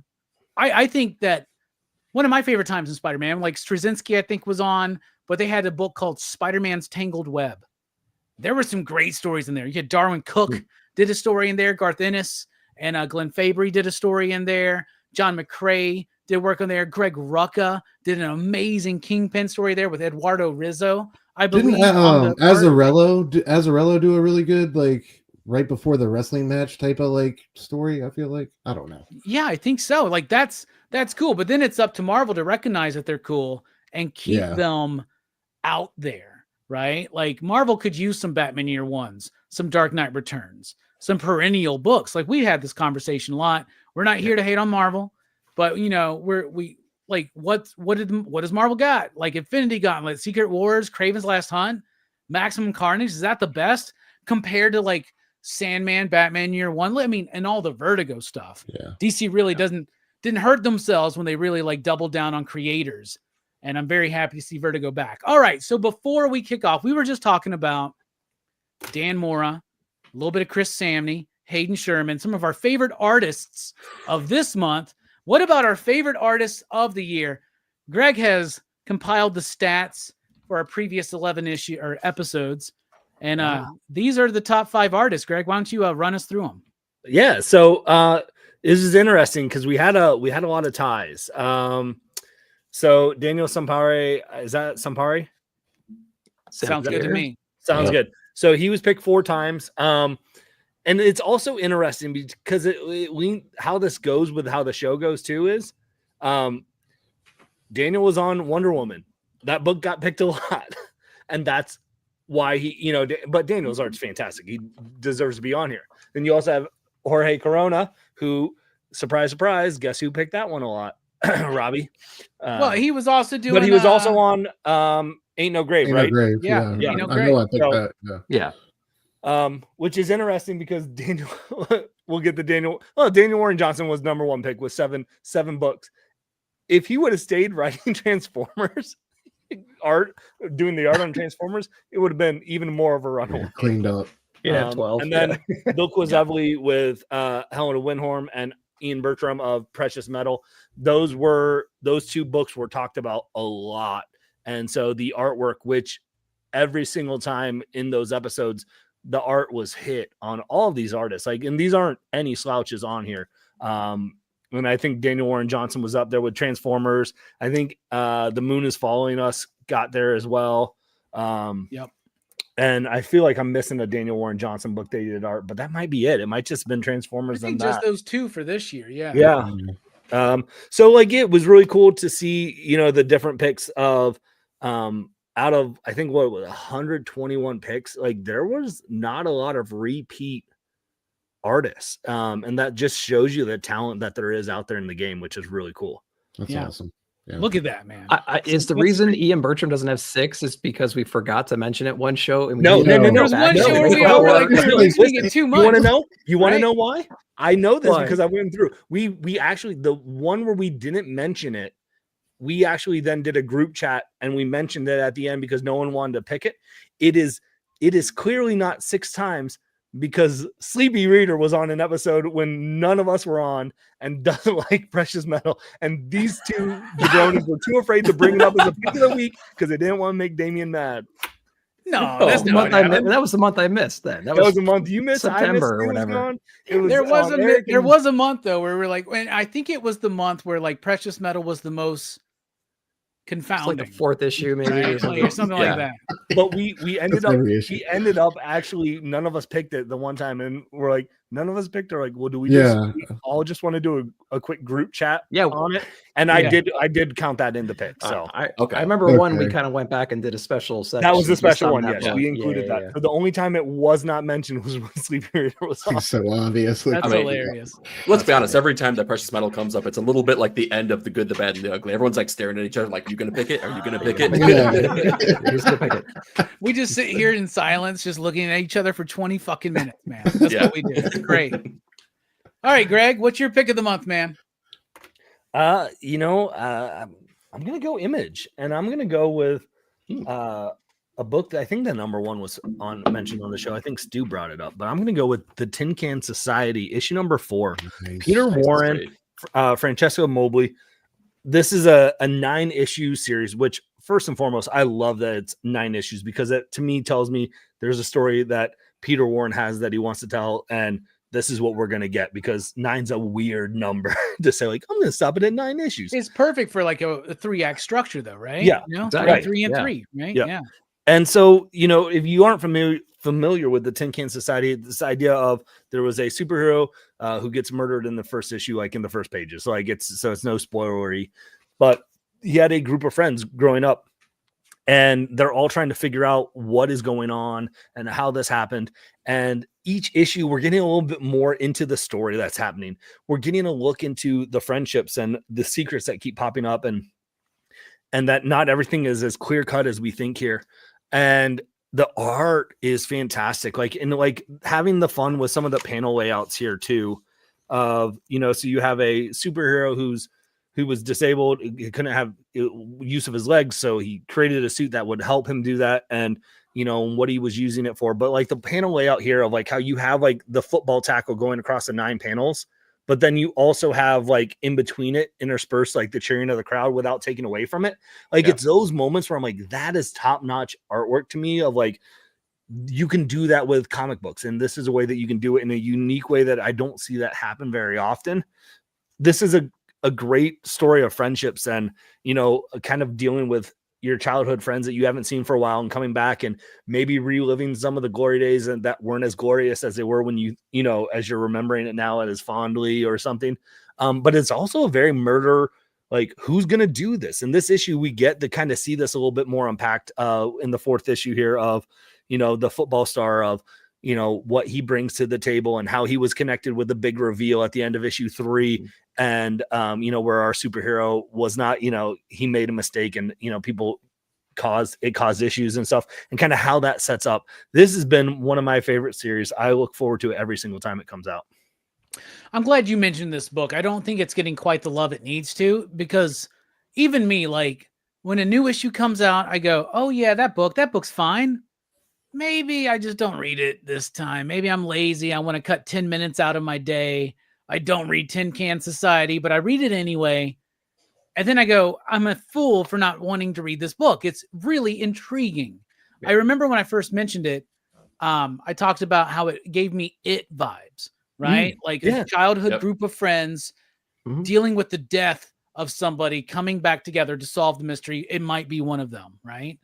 I think that one of my favorite times in Spider-Man, like Straczynski, I think was on, but they had a book called Spider-Man's Tangled Web. There were some great stories in there. You had Darwin Cook did a story in there. Garth Ennis and Glenn Fabry did a story in there. John McCrae did work on there. Greg Rucka did an amazing Kingpin story there with Eduardo Rizzo. I believe Azzarello do a really good, like, right before the wrestling match type of like story. I feel like, I don't know. Yeah, I think so. Like that's cool. But then it's up to Marvel to recognize that they're cool and keep them out there, right? Like Marvel could use some Batman Year Ones, some Dark Knight Returns, some perennial books. Like we had this conversation a lot. We're not here to hate on Marvel, but you know, we like what does Marvel got? Like Infinity Gauntlet, Secret Wars, Kraven's Last Hunt, Maximum Carnage. Is that the best compared to like Sandman, Batman Year One? I mean, and all the Vertigo stuff. Yeah. DC really didn't hurt themselves when they really like doubled down on creators. And I'm very happy to see Vertigo back. All right. So before we kick off, we were just talking about Dan Mora, a little bit of Chris Samney, Hayden Sherman, some of our favorite artists of this month. What about our favorite artists of the year? Greg has compiled the stats for our previous 11 episodes. And these are the top 5 artists. Greg, why don't you run us through them? Yeah. So this is interesting because we had a lot of ties. So Daniel Sampari, is that Sampari? Sounds good to me. Sounds good. So he was picked 4 times. And it's also interesting because how this goes with how the show goes too is Daniel was on Wonder Woman. That book got picked a lot. And that's why he, but Daniel's art's fantastic. He deserves to be on here. Then you also have Jorge Corona, who, surprise, surprise, guess who picked that one a lot? Robbie. Well, he was also doing, but he was also on Ain't No Grave, right? No Grave, yeah. I No know I picked that. Yeah. Which is interesting because Daniel, we'll get to Daniel. Well, Daniel Warren Johnson was number 1 pick with seven books. If he would have stayed writing Transformers doing the art on Transformers, it would have been even more of a runaway. Cleaned up. 12. And then Bill Quizevely with Helena Winhorn and Ian Bertram of Precious Metal. Those 2 books were talked about a lot. And so the artwork, which every single time in those episodes, the art was hit on all of these artists. Like, and these aren't any slouches on here. And I think Daniel Warren Johnson was up there with Transformers. I think The Moon Is Following Us got there as well. Yep. And I feel like I'm missing a Daniel Warren Johnson book that he did art, but that might be it. It might just have been Transformers. I think just those 2 for this year. Yeah. Yeah. So like it was really cool to see, the different picks of out of, I think 121 picks, like there was not a lot of repeat artists. And that just shows you the talent that there is out there in the game, which is really cool. That's awesome. Yeah. Look at that, man. Is the reason Ian Bertram doesn't have 6 is because we forgot to mention it one show? And No. There's one show where we all were like, it too much. You want to know? You want to know why? I know this Why? because I went through. We actually, the one where we didn't mention it, we actually then did a group chat and we mentioned it at the end because no one wanted to pick it. It is clearly not 6 times because Sleepy Reader was on an episode when none of us were on and doesn't like Precious Metal. And these 2 jabronis were too afraid to bring it up as a pick of the week because they didn't want to make Damien mad. No, that's the not month that was the month I missed. Then that was the month you missed. September I missed, or whatever. There was a month though where we're like, and I think it was the month where like Precious Metal was the most confounding. It's like the 4th issue, maybe, right? or something, like that. But we ended up actually none of us picked it the one time, and we're like, none of us picked it. Like, well, do we all just want to do a quick group chat on it? And I did count that in the pick. So I remember one we kind of went back and did a special session. That was the special one. Yes, one. we included that. Yeah. But the only time it was not mentioned was when Sleepy Reader was on. So obvious. That's hilarious. Let's be honest. Every time that Precious Metal comes up, it's a little bit like the end of The Good, the Bad, and the Ugly. Everyone's like staring at each other, like, "You gonna pick it? Are you gonna pick it?" Who's gonna pick it? We just sit here in silence, just looking at each other for 20 fucking minutes, man. That's what we do. It's great. All right, Greg, what's your pick of the month, man? I'm gonna go Image, and I'm gonna go with a book that I think the number 1 was mentioned on the show. I think Stu brought it up, but I'm gonna go with The Tin Can Society, issue number 4. Nice. Peter Warren, Francesco Mobley. This is a 9-issue series, which first and foremost, I love that it's 9 issues because it to me tells me there's a story that Peter Warren has that he wants to tell, and this is what we're going to get because 9's a weird number to say, like, I'm going to stop it at 9 issues. It's perfect for like a 3-act structure though, right? Yeah. Exactly. 3 and 3, right? Yeah. And so, if you aren't familiar with the Tin Can Society, this idea of there was a superhero who gets murdered in the first issue, like in the first pages. So it's no spoilery, but he had a group of friends growing up. and they're all trying to figure out what is going on and how this happened. And each issue, we're getting a little bit more into the story that's happening. We're getting a look into the friendships and the secrets that keep popping up, and that not everything is as clear cut as we think here. And the art is fantastic. Like, and like having the fun with some of the panel layouts here too, of, you know, so you have a superhero who was disabled, he couldn't have use of his legs, so he created a suit that would help him do that, and you know what he was using it for. But like the panel layout here of like how you have like the football tackle going across the 9 panels, but then you also have like in between it interspersed like the cheering of the crowd without taking away from it. Like it's those moments where I'm like, that is top-notch artwork to me, of like, you can do that with comic books, and this is a way that you can do it in a unique way that I don't see that happen very often. This is a great story of friendships, and you know, kind of dealing with your childhood friends that you haven't seen for a while and coming back and maybe reliving some of the glory days and that weren't as glorious as they were when you know, as you're remembering it now as fondly or something. But it's also a very murder, like, who's going to do this? In this issue, we get to kind of see this a little bit more unpacked in the 4th issue here of, you know, the football star, of, you know, what he brings to the table and how he was connected with the big reveal at the end of issue 3. And, you know, where our superhero was not, you know, he made a mistake, and, you know, people caused issues and stuff, and kind of how that sets up. This has been one of my favorite series. I look forward to it every single time it comes out. I'm glad you mentioned this book. I don't think it's getting quite the love it needs to, because even me, like, when a new issue comes out, I go, oh yeah, that book's fine. Maybe I just don't read it this time. Maybe I'm lazy. I want to cut 10 minutes out of my day. I don't read Tin Can Society, but I read it anyway. And then I go, I'm a fool for not wanting to read this book. It's really intriguing. Yeah. I remember when I first mentioned it, I talked about how it gave me It vibes, right? Like a childhood group of friends dealing with the death of somebody, coming back together to solve the mystery. It might be one of them, right?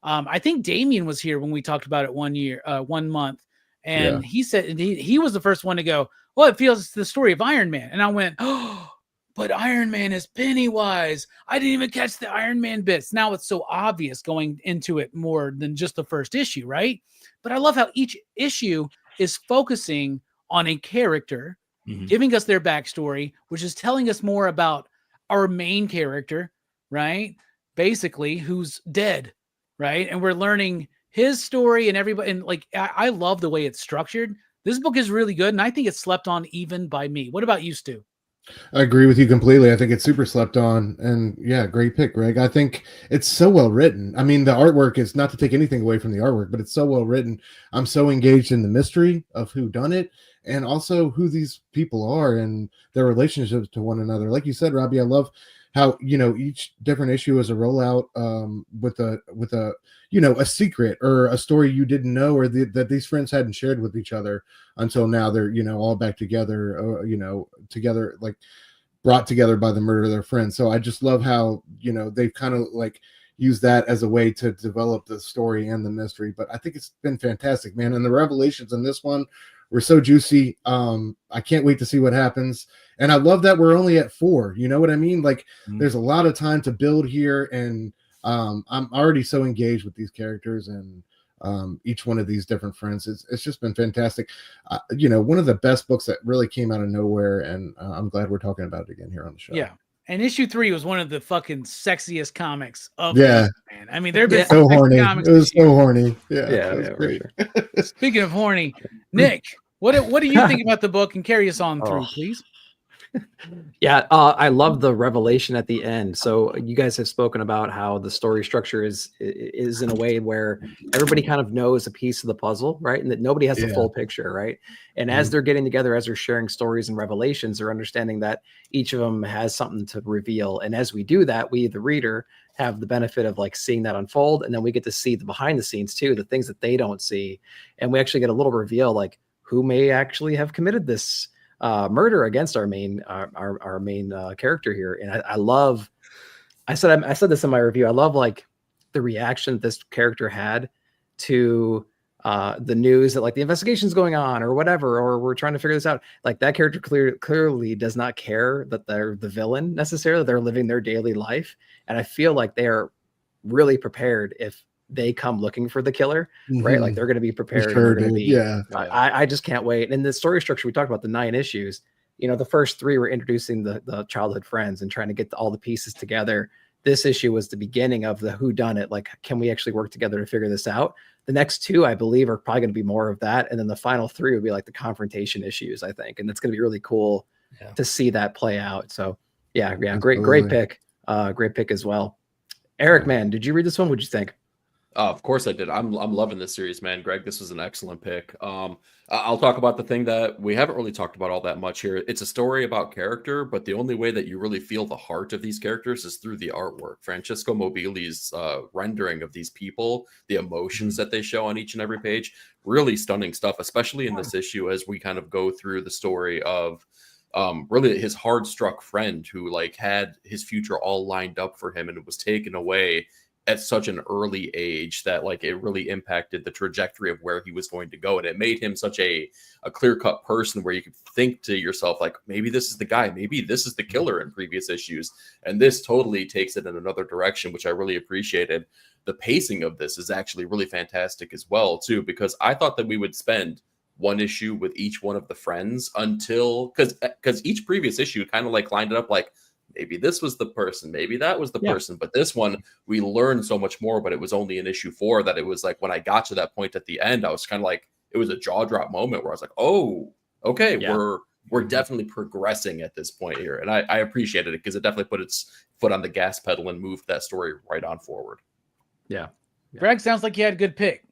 I think Damien was here when we talked about it 1 month. And he said he was the first one to go, well, it feels the story of Iron Man. And I went, oh, but Iron Man is Pennywise. I didn't even catch the Iron Man bits. Now it's so obvious going into it more than just the first issue, right? But I love how each issue is focusing on a character, giving us their backstory, which is telling us more about our main character, right? Basically, who's dead, right? And we're learning his story and everybody. And like, I love the way it's structured. This book is really good, and I think it's slept on even by me. What about you, Stu? I agree with you completely. I think it's super slept on, and yeah, great pick, Greg. I think it's so well written. I mean, the artwork is, not to take anything away from the artwork, but it's so well written. I'm so engaged in the mystery of who done it, and also who these people are and their relationships to one another. Like you said, Robbie, I love how, you know, each different issue is a rollout with a you know, a secret or a story you didn't know, or that these friends hadn't shared with each other until now. They're, you know, all back together, you know, together, like brought together by the murder of their friends. So I just love how, you know, they've kind of like used that as a way to develop the story and the mystery. But I think it's been fantastic, man. And the revelations in this one were so juicy. I can't wait to see what happens. And I love that we're only at 4. You know what I mean? Like there's a lot of time to build here, and I'm already so engaged with these characters and each one of these different friends. It's just been fantastic. You know, one of the best books that really came out of nowhere, and I'm glad we're talking about it again here on the show. Yeah. And issue 3 was one of the fucking sexiest comics of man. I mean, there've been so horny. It was so horny. Yeah, great. Sure. Speaking of horny, Nick, what do you think about the book, and carry us on through, please? Yeah, I love the revelation at the end. So you guys have spoken about how the story structure is in a way where everybody kind of knows a piece of the puzzle, right? And that nobody has the full picture, right? And as they're getting together, as they're sharing stories and revelations, they're understanding that each of them has something to reveal. And as we do that, we, the reader, have the benefit of like seeing that unfold. And then we get to see the behind the scenes too, the things that they don't see. And we actually get a little reveal, like who may actually have committed this murder against our main character here. And I love, I said this in my review, I love like the reaction this character had to the news that like the investigation's going on or whatever, or we're trying to figure this out. Like that character clearly does not care that they're the villain necessarily. They're living their daily life. And I feel like they're really prepared if they come looking for the killer, right? Like they're going to be prepared. Sure, they're going to be, yeah. I just can't wait. And the story structure, we talked about the 9 issues, you know, the first 3 were introducing the childhood friends and trying to get all the pieces together. This issue was the beginning of the whodunit. Like, can we actually work together to figure this out? The next 2, I believe, are probably going to be more of that. And then the final 3 would be like the confrontation issues, I think. And it's going to be really cool to see that play out. So yeah. Great pick. Great pick as well. Eric, man, did you read this one? What'd you think? Of course I did. I'm loving this series, man. Greg, this was an excellent pick. I'll talk about the thing that we haven't really talked about all that much here. It's a story about character, but the only way that you really feel the heart of these characters is through the artwork. Francesco Mobili's rendering of these people, the emotions that they show on each and every page, really stunning stuff, especially in this issue as we kind of go through the story of really his hard-struck friend who like had his future all lined up for him and it was taken away at such an early age that like it really impacted the trajectory of where he was going to go. And it made him such a clear-cut person where you could think to yourself, like, maybe this is the guy, maybe this is the killer in previous issues. And this totally takes it in another direction, which I really appreciated. The pacing of this is actually really fantastic as well, too, because I thought that we would spend 1 issue with each one of the friends until, because each previous issue kind of like lined it up like, maybe this was the person, maybe that was the person. But this one, we learned so much more, but it was only in issue 4 that it was like, when I got to that point at the end, I was kind of like, it was a jaw drop moment where I was like, oh, okay, we're definitely progressing at this point here. And I appreciated it because it definitely put its foot on the gas pedal and moved that story right on forward. Yeah. Greg, sounds like you had a good pick.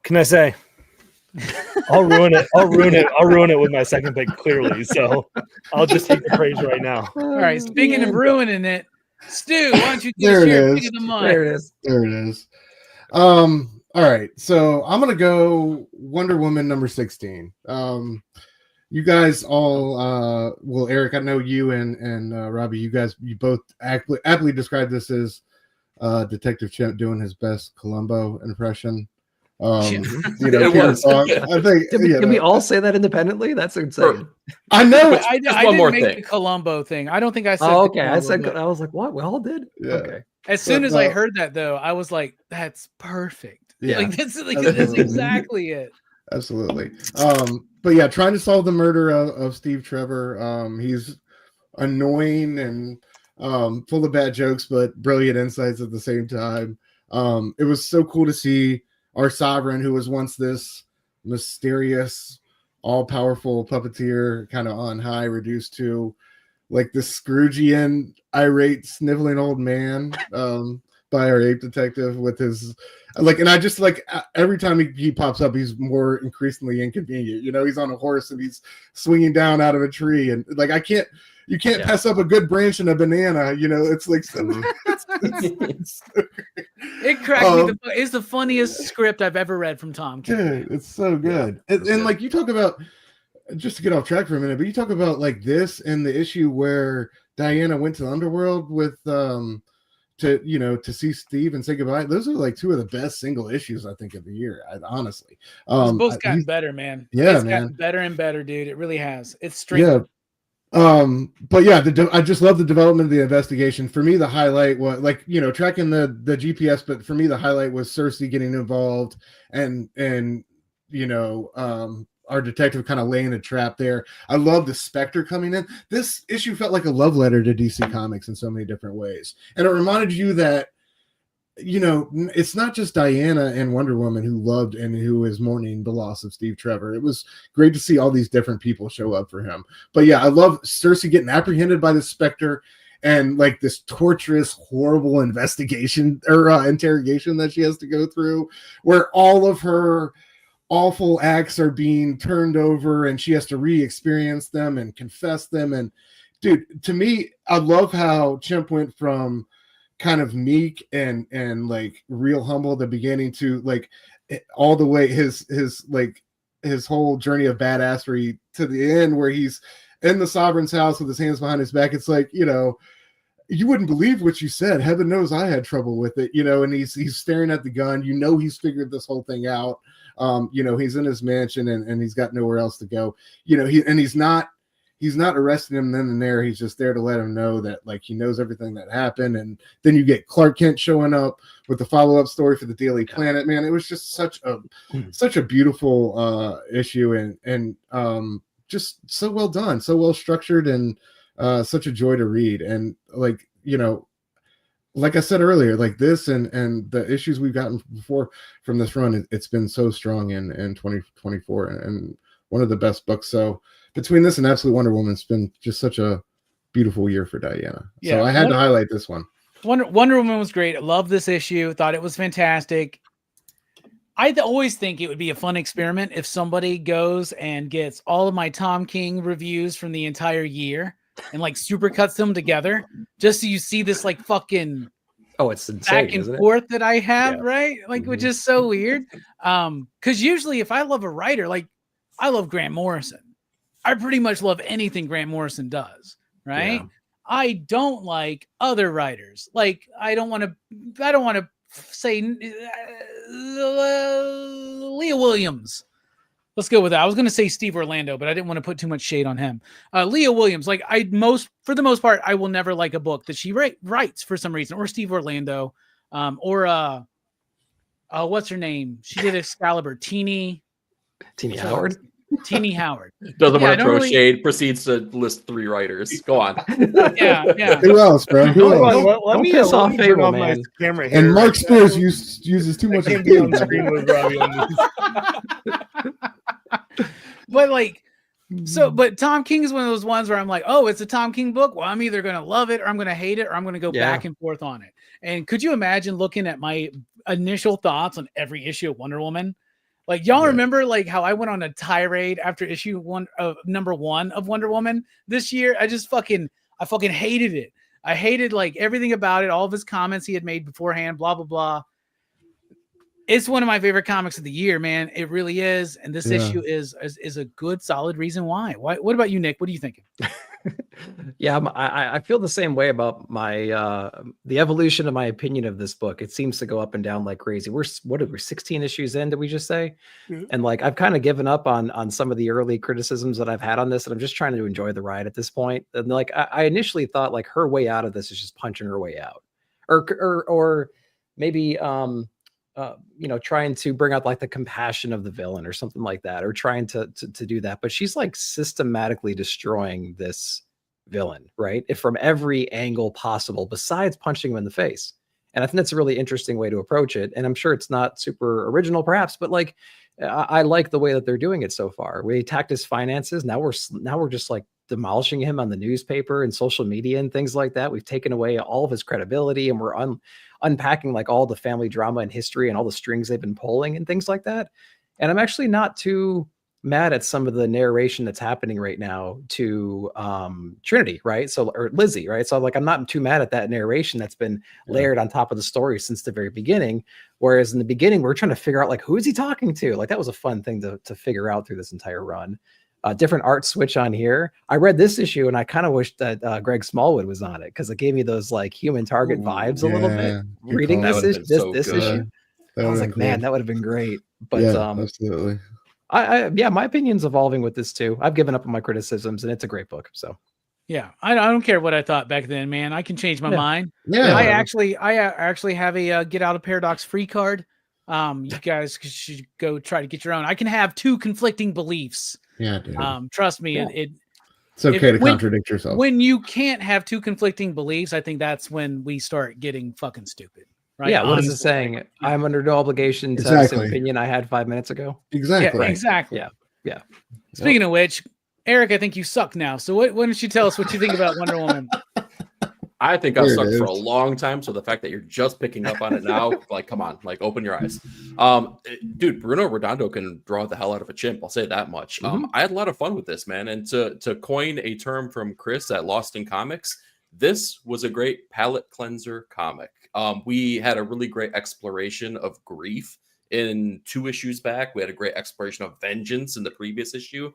Can I say? I'll ruin it. I'll ruin it with my second pick, clearly. So I'll just take the praise right now. All right. Speaking of ruining it, Stu, why don't you give us your pick of the month? There it is. There it is. All right. So I'm gonna go Wonder Woman number 16. You guys all well, Eric, I know you and Robbie, you both aptly described this as Detective Chimp doing his best Columbo impression. It was. I think can we all say that independently? That's insane. I know. I didn't make the Columbo thing. I don't think I said. Oh, okay. Columbo, I was like, what? We all did. Yeah. Okay. As soon as I heard that, though, I was like, "That's perfect." Yeah. Like this is exactly it. Absolutely. But yeah, trying to solve the murder of Steve Trevor. He's annoying and full of bad jokes, but brilliant insights at the same time. It was so cool to see our sovereign, who was once this mysterious, all-powerful puppeteer, kind of on high, reduced to like this Scroogian, irate, sniveling old man by our ape detective with his like. And I just like every time he pops up, he's more increasingly inconvenient. You know, he's on a horse and he's swinging down out of a tree, and like you can't pass up a good branch and a banana. You know, it's like it cracked me. It's the funniest script I've ever read from Tom King. Dude, it's so good. And like you talk about, just to get off track for a minute, but you talk about like this and the issue where Diana went to the underworld with to see Steve and say goodbye. Those are like 2 of the best single issues I think of the year. Honestly, both gotten better, man. Yeah, it's man, gotten better and better, dude. It really has. It's straight. Yeah. But yeah, I just love the development of the investigation. For me, the highlight was like, you know, tracking the GPS, but for me, the highlight was Cersei getting involved and you know, our detective kind of laying a trap there. I love the Spectre coming in. This issue felt like a love letter to DC Comics in so many different ways. And it reminded you that, you know, it's not just Diana and Wonder Woman who loved and who is mourning the loss of Steve Trevor. It was great to see all these different people show up for him. But yeah, I love Cersei getting apprehended by the Spectre and like this torturous, horrible investigation or interrogation that she has to go through, where all of her awful acts are being turned over and she has to re-experience them and confess them. And dude, to me, I love how Chimp went from kind of meek and like real humble at the beginning to like all the way his whole journey of badassery to the end where he's in the sovereign's house with his hands behind his back. It's like, you know, you wouldn't believe what you said. Heaven knows I had trouble with it, you know, and he's staring at the gun. You know, he's figured this whole thing out. You know, he's in his mansion and he's got nowhere else to go. You know, he's he's not arresting him then and there. He's just there to let him know that like he knows everything that happened. And then you get Clark Kent showing up with the follow-up story for the Daily Planet. Man, it was just such a beautiful issue and just so well done, so well structured, and such a joy to read. And like, you know, like I said earlier, like this and the issues we've gotten before from this run, it's been so strong in 2024 and one of the best books. So between this and Absolute Wonder Woman, it's been just such a beautiful year for Diana. Yeah, so I had to highlight this one. Wonder Woman was great. I love this issue. Thought it was fantastic. I always think it would be a fun experiment if somebody goes and gets all of my Tom King reviews from the entire year and like super cuts them together, just so you see this like fucking it's insane, back and forth that I have, right? Like, which is so weird. Because usually if I love a writer, like I love Grant Morrison. I pretty much love anything Grant Morrison does, right? Yeah. I don't like other writers. Like I don't want to say Leah Williams. Let's go with that. I was going to say Steve Orlando, but I didn't want to put too much shade on him. Leah Williams, like for the most part, I will never like a book that she writes for some reason, or Steve Orlando, or what's her name? She did Excalibur. Teeny Howard. Teeny Howard doesn't want to throw shade. Proceeds to list 3 writers. Go on. yeah. Who else, bro? Who else? Let me piss off Fable, man. Camera here. And Mark Spears uses too much. Can't be on screen with Robbie on these. But like, but Tom King is one of those ones where I'm like, oh, it's a Tom King book. Well, I'm either going to love it or I'm going to hate it, or I'm going to go back and forth on it. And could you imagine looking at my initial thoughts on every issue of Wonder Woman? Like y'all remember like how I went on a tirade after issue 1 of number 1 of Wonder Woman this year? I fucking hated it. I hated like everything about it, all of his comments he had made beforehand, blah, blah, blah. It's one of my favorite comics of the year, man. It really is. And this issue is a good, solid reason why. What about you, Nick? What are you thinking? Yeah, I feel the same way about my the evolution of my opinion of this book. It seems to go up and down like crazy. We're 16 issues in, did we just say? Mm-hmm. And like I've kind of given up on some of the early criticisms that I've had on this, and I'm just trying to enjoy the ride at this point. And like I initially thought like her way out of this is just punching her way out, or maybe trying to bring out like the compassion of the villain or something like that, or trying to do that. But she's like systematically destroying this villain, right? If from every angle possible, besides punching him in the face. And I think that's a really interesting way to approach it. And I'm sure it's not super original perhaps, but like, I like the way that they're doing it so far. We attacked his finances. Now we're just like demolishing him on the newspaper and social media and things like that. We've taken away all of his credibility, and we're unpacking like all the family drama and history and all the strings they've been pulling and things like that. And I'm actually not too mad at some of the narration that's happening right now to Trinity, right? Or Lizzie, right? So like, I'm not too mad at that narration that's been layered on top of the story since the very beginning. Whereas in the beginning, we're trying to figure out like, who is he talking to? Like that was a fun thing to figure out through this entire run. Different art switch on here. I read this issue and I kind of wish that Greg Smallwood was on it, because it gave me those like Human Target vibes a little bit. Reading this issue, I was like, man, that would have been great. But absolutely. My opinion's evolving with this too. I've given up on my criticisms, and it's a great book. So yeah, I don't care what I thought back then, man. I can change my mind. Yeah, I actually have a Get Out of Paradox free card. You guys should go try to get your own. I can have 2 conflicting beliefs. Yeah, dude. Trust me, it's okay to contradict yourself. When you can't have 2 conflicting beliefs, I think that's when we start getting fucking stupid. Right? Yeah, what is it saying? I'm under no obligation to have an opinion I had 5 minutes ago. Exactly. Yeah, exactly. Yeah. Speaking of which, Eric, I think you suck now. So why don't you tell us what you think about Wonder Woman? I think I've sucked for a long time. So the fact that you're just picking up on it now, like, come on, like, open your eyes. Dude, Bruno Redondo can draw the hell out of a chimp. I'll say that much. I had a lot of fun with this, man. And to coin a term from Chris at Lost in Comics, this was a great palate cleanser comic. We had a really great exploration of grief in 2 issues back. We had a great exploration of vengeance in the previous issue.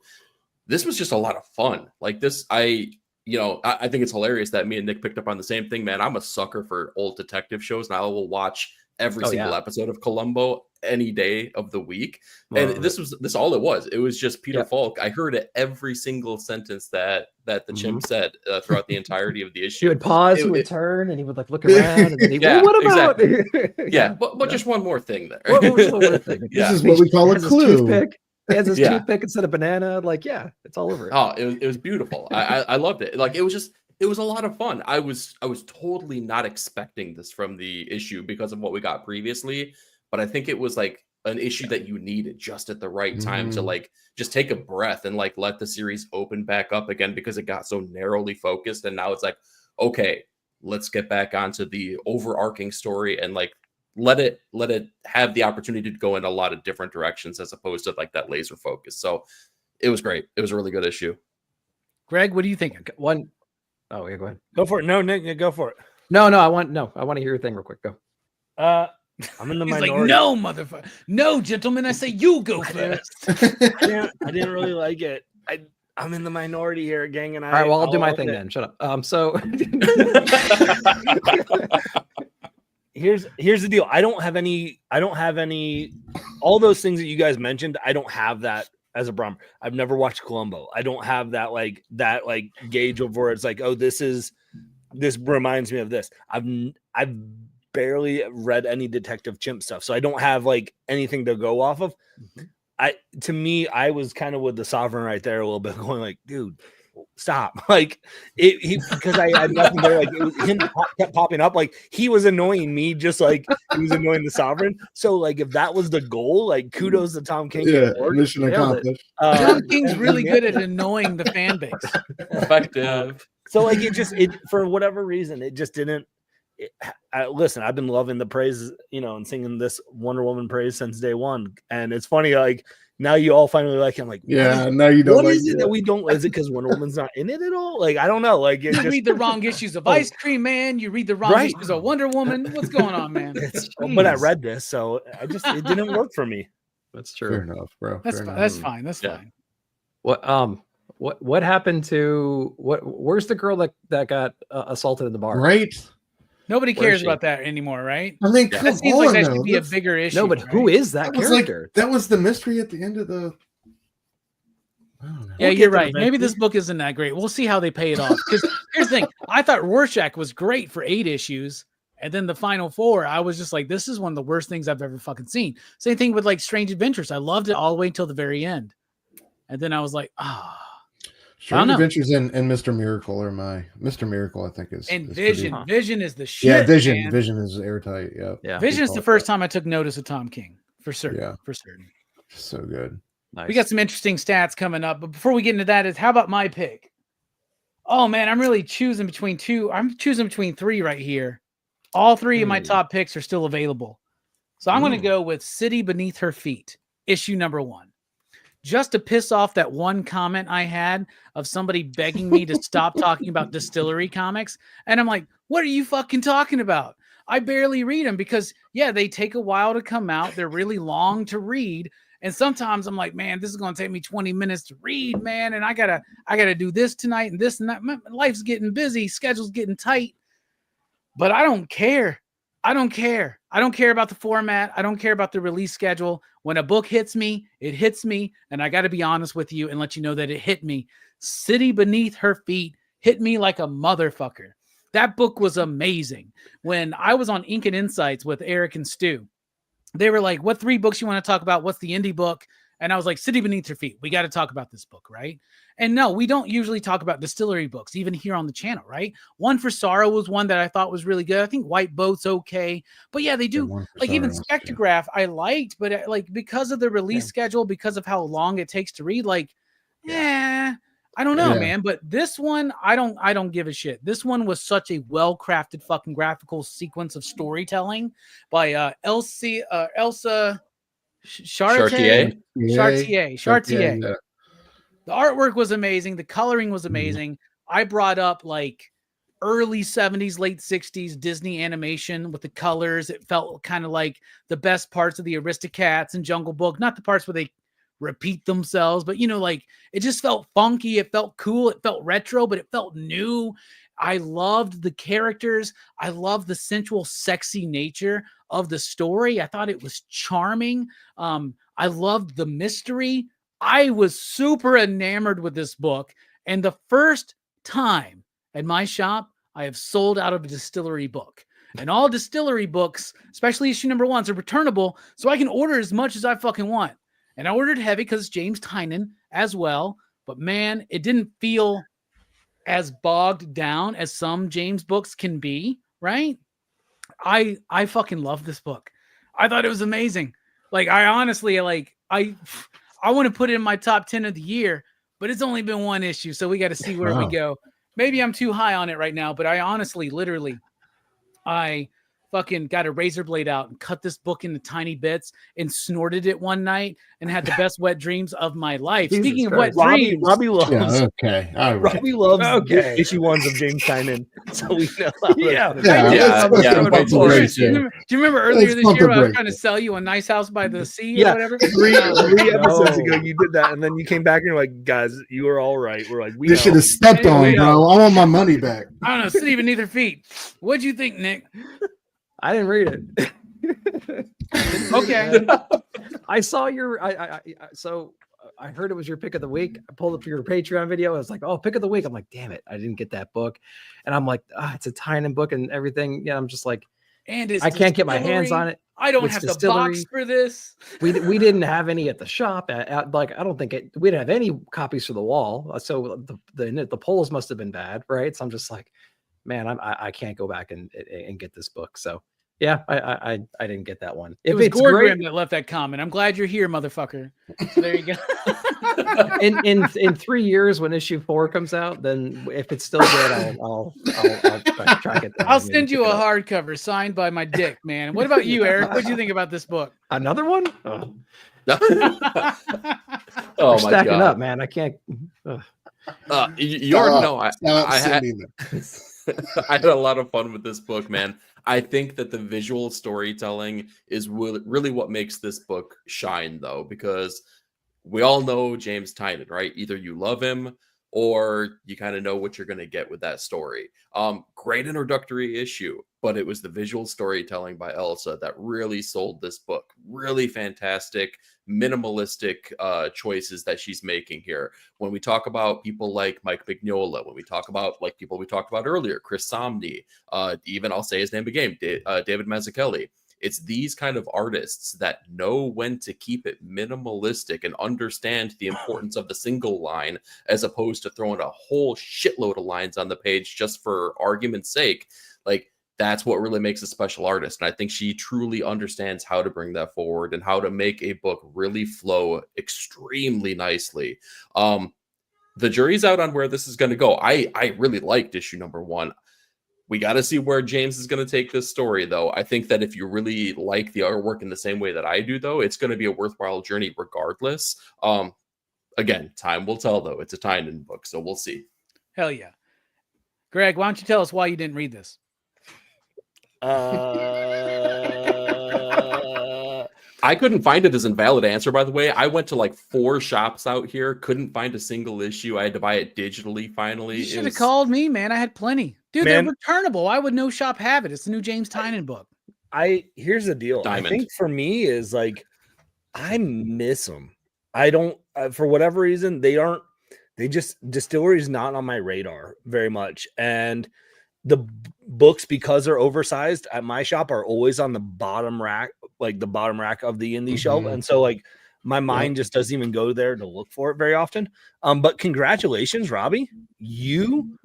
This was just a lot of fun. Like this, I think it's hilarious that me and Nick picked up on the same thing, man. I'm a sucker for old detective shows, and I will watch every single episode of Columbo any day of the week. And this all it was. It was just Peter Falk. I heard it every single sentence that the chimp said throughout the entirety of the issue. He would pause, he would turn, and he would like look around, and then he would, what about? Exactly. but just one more thing there. What was one more thing? This is what we call a clue. He has his toothpick instead of banana. Like, it's all over it. Oh, it was beautiful. I loved it. Like, it was a lot of fun. I was totally not expecting this from the issue because of what we got previously, but I think it was like an issue that you needed just at the right time to like just take a breath and like let the series open back up again, because it got so narrowly focused, and now it's like, okay, let's get back onto the overarching story and like let it have the opportunity to go in a lot of different directions as opposed to like that laser focus. So it was great. It was a really good issue. Greg, what do you think? Oh yeah, go ahead. Go for it. No, Nick, go for it. No, I want to hear your thing real quick. Go. I'm in the He's minority. like, no, motherfucker. No, gentlemen, I say you go first. I didn't really like it. I'm in the minority here, gang, and all right, well, I'll do my thing then. Shut up. So here's the deal. I don't have any all those things that you guys mentioned. I don't have that as a Brahmin. I've never watched Columbo. I don't have that gauge of where it's like, oh, this reminds me of this. I've barely read any Detective Chimp stuff, so I don't have like anything to go off of. I was kind of with the Sovereign right there a little bit, going like, dude, stop. Like because I had nothing there. Like, it was him kept popping up. Like, he was annoying me just like he was annoying the Sovereign. So like, if that was the goal, like, kudos to Tom King. Mission accomplished. Tom King's really good at annoying the fan base. Effective. So like, it for whatever reason, it just didn't. Listen, I've been loving the praise, and singing this Wonder Woman praise since day one. And it's funny, like, now you all finally like him. Like, now you don't. What is it that we don't? Is it because Wonder Woman's not in it at all? Like, I don't know. Like, you read the wrong issues of Ice Cream Man. You read the wrong issues of Wonder Woman. What's going on, man? But I read this, so it didn't work for me. That's true. Fair enough, bro. That's fine. That's fine. What happened to where's the girl that got assaulted in the bar? Right. Nobody cares about that anymore, right? I mean, that seems like that should be a bigger issue. No, but who is that character? That was the mystery at the end of the. I don't know. Yeah, you're right. Maybe this book isn't that great. We'll see how they pay it off. Because here's the thing: I thought Rorschach was great for 8 issues, and then the final 4, I was just like, this is one of the worst things I've ever fucking seen. Same thing with like Strange Adventures. I loved it all the way until the very end, and then I was like, Strange Adventures and Mr. Miracle are Mr. Miracle, I think is. And Vision. Vision is the shit. Yeah, Vision. Man. Vision is airtight. Yeah. Vision is the first time I took notice of Tom King, for certain. Yeah. For certain. So good. Nice. We got some interesting stats coming up, but before we get into that, how about my pick? Oh man, I'm really choosing between 2. I'm choosing between 3 right here. All 3 of my top picks are still available. So I'm going to go with City Beneath Her Feet, issue number 1. Just to piss off that one comment I had of somebody begging me to stop talking about distillery comics. And I'm like, what are you fucking talking about? I barely read them because, they take a while to come out. They're really long to read. And sometimes I'm like, man, this is going to take me 20 minutes to read, man. And I gotta do this tonight and this and that. My life's getting busy. Schedule's getting tight. But I don't care. I don't care about the format. I don't care about the release schedule. When a book hits me, it hits me. And I got to be honest with you and let you know that it hit me. City Beneath Her Feet hit me like a motherfucker. That book was amazing. When I was on Ink and Insights with Eric and Stu, they were like, what 3 books you want to talk about? What's the indie book? And I was like, City Beneath Her Feet. We got to talk about this book, right? And no, we don't usually talk about distillery books, even here on the channel, right? One for Sorrow was one that I thought was really good. I think White Boat's okay. But they do, like, even Spectrograph I liked, but like, because of the release schedule, because of how long it takes to read, like, I don't know, man. But this one, I don't give a shit. This one was such a well-crafted fucking graphical sequence of storytelling by Elsa Chartier. Yeah. The artwork was amazing. The coloring was amazing. I brought up like early 70s, late 60s Disney animation with the colors. It felt kind of like the best parts of the Aristocats and Jungle Book, not the parts where they repeat themselves, but like it just felt funky. It felt cool. It felt retro, but it felt new. I loved the characters. I loved the sensual, sexy nature of the story. I thought it was charming. I loved the mystery. I was super enamored with this book. And the first time at my shop, I have sold out of a distillery book. And all distillery books, especially issue number 1s, are returnable, so I can order as much as I fucking want. And I ordered heavy because it's James Tynion as well. But man, it didn't feel as bogged down as some James books can be, right? I fucking love this book. I thought it was amazing. Like, I honestly, like, I want to put it in my top 10 of the year, but it's only been 1 issue, so we got to see where we go. Maybe I'm too high on it right now, but I honestly, literally, I fucking got a razor blade out and cut this book into tiny bits and snorted it one night and had the best wet dreams of my life. Jesus Speaking of Christ. wet dreams, Robbie loves Robbie loves issue 1s of James Tynion, so we know. Do you remember earlier this year I was trying to sell you a nice house by the sea or whatever? Three episodes ago you did that, and then you came back and you're like, guys, you were all right. We're like, we should have stepped on, bro. I want my money back. I don't know, sit even neither feet. What'd you think, Nick? I didn't read it. Okay. I saw your. So I heard it was your pick of the week. I pulled up your Patreon video. I was like, "Oh, pick of the week." I'm like, "Damn it, I didn't get that book." And I'm like, "It's a Tynion book and everything." Yeah, I'm just like, and I can't get my hands on it. I don't have the box for this. We didn't have any at the shop. Like, I don't think we didn't have any copies for the wall. So the polls must have been bad, right? So I'm just like, man, I can't go back and get this book. So yeah, I didn't get that one. It was Gordon that left that comment. I'm glad you're here, motherfucker. So there you go. in 3 years when issue 4 comes out, then if it's still good, I'll track it down. I'll send you a hardcover signed by my dick, man. What about you, Eric? What do you think about this book? Another one? Oh We're stacking up, man. I can't. You already know I had a lot of fun with this book, man. I think that the visual storytelling is really what makes this book shine, though, because we all know James Tynion, right? Either you love him or you kind of know what you're going to get with that story. Great introductory issue, but it was the visual storytelling by Elsa that really sold this book. Really fantastic, minimalistic choices that she's making here. When we talk about people like Mike Mignola, when we talk about like people we talked about earlier, Chris Samnee, even I'll say his name again, David Mazzucchelli. It's these kind of artists that know when to keep it minimalistic and understand the importance of the single line, as opposed to throwing a whole shitload of lines on the page just for argument's sake. Like, that's what really makes a special artist. And I think she truly understands how to bring that forward and how to make a book really flow extremely nicely. The jury's out on where this is going to go. I really liked issue number 1. We got to see where James is going to take this story, though. I think that if you really like the artwork in the same way that I do, though, it's going to be a worthwhile journey regardless. Again, time will tell, though. It's a Tynion book, so we'll see. Hell yeah. Greg, why don't you tell us why you didn't read this? I couldn't find it as an invalid answer, by the way. I went to like 4 shops out here, couldn't find a single issue. I had to buy it digitally finally. You should have called me, man. I had plenty. Dude, they're returnable. Why would no shop have it? It's the new James Tynion book. Here's the deal. Diamond. I think for me is like, I miss them. I don't, for whatever reason, distillery is not on my radar very much. And the books, because they're oversized at my shop, are always on the bottom rack, like the bottom rack of the indie shelf. And so like my mind just doesn't even go there to look for it very often. But congratulations, Robbie. You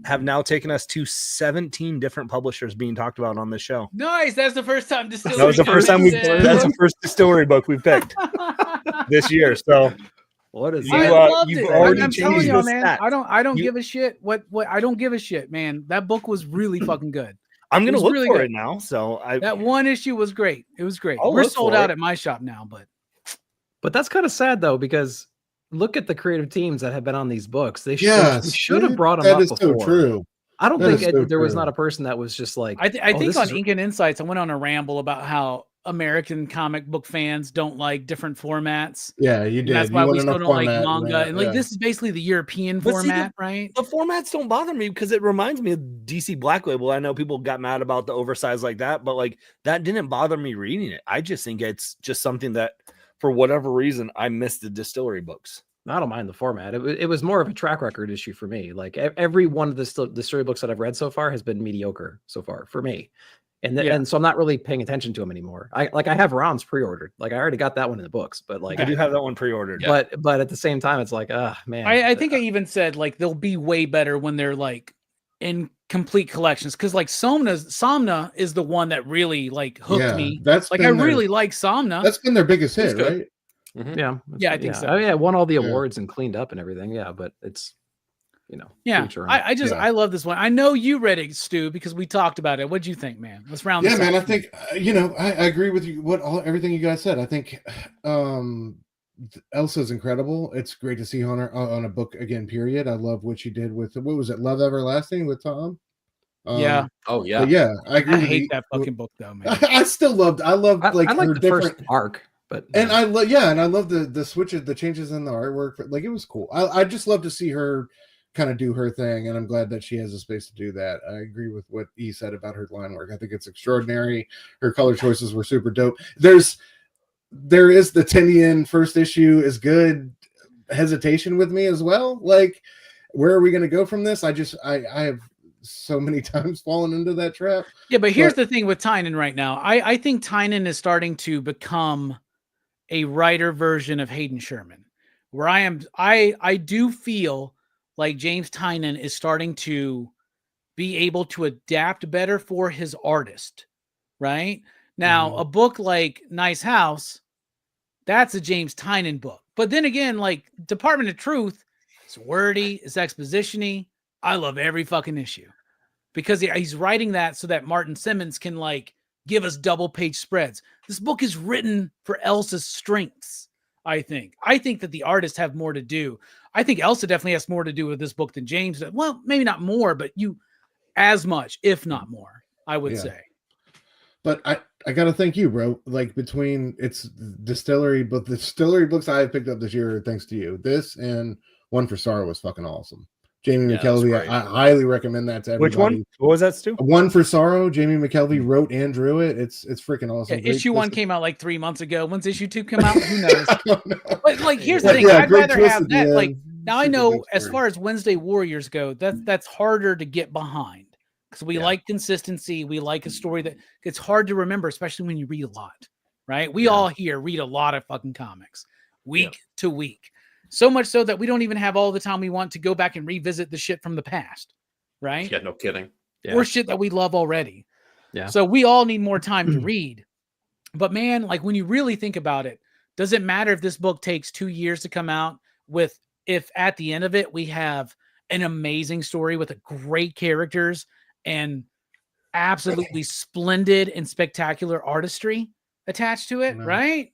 have now taken us to 17 different publishers being talked about on this show. Nice. That's the first time distillery. That's the first distillery book we picked this year. So what is I loved it. I'm telling y'all, man. Stat. I don't give a shit. What I don't give a shit, man. That book was really fucking good. I'm gonna look for it now. So that one issue was great. It was great. We're sold out at my shop now, but that's kind of sad though, because look at the creative teams that have been on these books. They should have brought them up before. So true. I don't think there was not a person that was just like, I think on Ink and Insights, I went on a ramble about how American comic book fans don't like different formats. Yeah, you did. That's why we still don't like format, manga. And like this is basically the European format, right? The formats don't bother me because it reminds me of DC Black Label. I know people got mad about the oversized like that, but like that didn't bother me reading it. I just think it's just something that, for whatever reason, I missed the distillery books. I don't mind the format. It was more of a track record issue for me. Like every one of the story books that I've read so far has been mediocre so far for me. And so I'm not really paying attention to them anymore. I have Rom's pre-ordered. Like I already got that one in the books, but like I do have that one pre-ordered. But at the same time, it's like, man. I think I even said like they'll be way better when they're like in complete collections. Cause like Somna is the one that really like hooked me. That's like I really like Somna. That's been their biggest hit, right? Mm-hmm. Yeah, I think so. Oh yeah, it won all the awards and cleaned up and everything. Yeah, but it's I love this one. I know you read it, Stu, because we talked about it. What'd you think, man? Let's round this up. Yeah, man, I think I agree with you everything you guys said. I think Elsa's incredible. It's great to see her on a book again, period. I love what she did with what was it, Love Everlasting with Tom? Yeah. Oh yeah. Yeah, I agree. I hate that fucking book though, man. I loved like her the different first arc. But and I love the switches, the changes in the artwork. Like it was cool. I just love to see her kind of do her thing, and I'm glad that she has a space to do that. I agree with what he said about her line work. I think it's extraordinary. Her color choices were super dope. There is the Tinian first issue is good hesitation with me as well. Like, where are we going to go from this? I have so many times fallen into that trap. Yeah, but here's the thing with Tynan right now. I think Tynan is starting to become a writer version of Hayden Sherman, where I do feel like James Tynan is starting to be able to adapt better for his artist, right? Now, a book like Nice House, that's a James Tynan book. But then again, like Department of Truth, it's wordy, it's exposition-y. I love every fucking issue because he's writing that so that Martin Simmons can like give us double page spreads. This book is written for Elsa's strengths. I think that the artists have more to do. I think Elsa definitely has more to do with this book than James. Well, maybe not more, but as much, if not more, I would say. But I got to thank you, bro. Like between it's distillery, but the distillery books I have picked up this year, thanks to you. This and One for Sorrow was fucking awesome. Jamie McKelvey, I highly recommend that to everybody. Which one? What was that, Stu? One for Sorrow. Jamie McKelvey wrote and drew it. It's freaking awesome. Yeah, issue 1 came out like 3 months ago. When's issue 2 come out? Who knows? But like, here's the thing. I'd rather have that. Like now, I know as far as Wednesday Warriors go, that's harder to get behind because we like consistency. We like a story that it's hard to remember, especially when you read a lot. Right? We all here read a lot of fucking comics week to week. So much so that we don't even have all the time we want to go back and revisit the shit from the past, right? Yeah, no kidding. Yeah. Or shit that we love already. Yeah. So we all need more time to read. But man, like when you really think about it, does it matter if this book takes 2 years to come out if at the end of it we have an amazing story with great characters and absolutely splendid and spectacular artistry attached to it, right?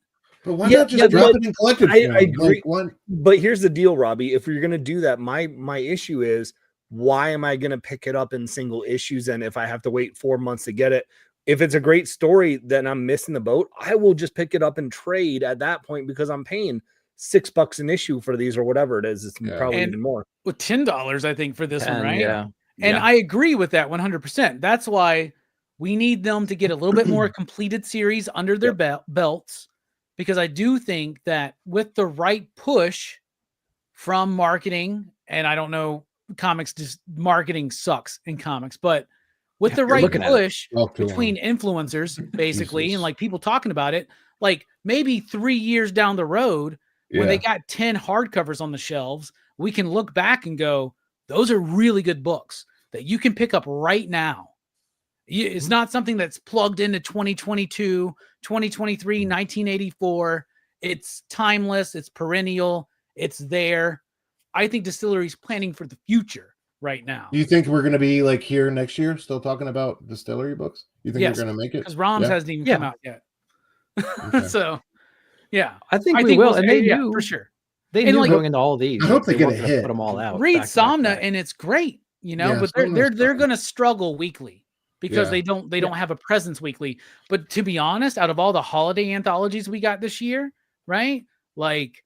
But why not just drop it in collected form? I agree. But here's the deal, Robbie. If you're going to do that, my issue is, why am I going to pick it up in single issues? And if I have to wait 4 months to get it, if it's a great story, then I'm missing the boat. I will just pick it up and trade at that point because I'm paying $6 an issue for these or whatever it is. It's probably even more. With $10, I think, for this one, right? Yeah. And I agree with that 100%. That's why we need them to get a little bit more completed series under their belts. Because I do think that with the right push from marketing, and I don't know, comics, just marketing sucks in comics, but with the right push between influencers, basically, and like people talking about it, like maybe 3 years down the road, when they got 10 hardcovers on the shelves, we can look back and go, those are really good books that you can pick up right now. It's not something that's plugged into 2022, 2023, 1984. It's timeless. It's perennial. It's there. I think Distillery's planning for the future right now. Do you think we're going to be like here next year still talking about Distillery books? You think we're going to make it? Because Roms hasn't even come out yet. Okay. So, yeah. I think we will. And they knew for sure. They knew going into all these. I hope they get a hit. Put them all out. Read Somna and it's great, but they're going to struggle weekly. because they don't have a presence weekly. But to be honest, out of all the holiday anthologies we got this year, right? Like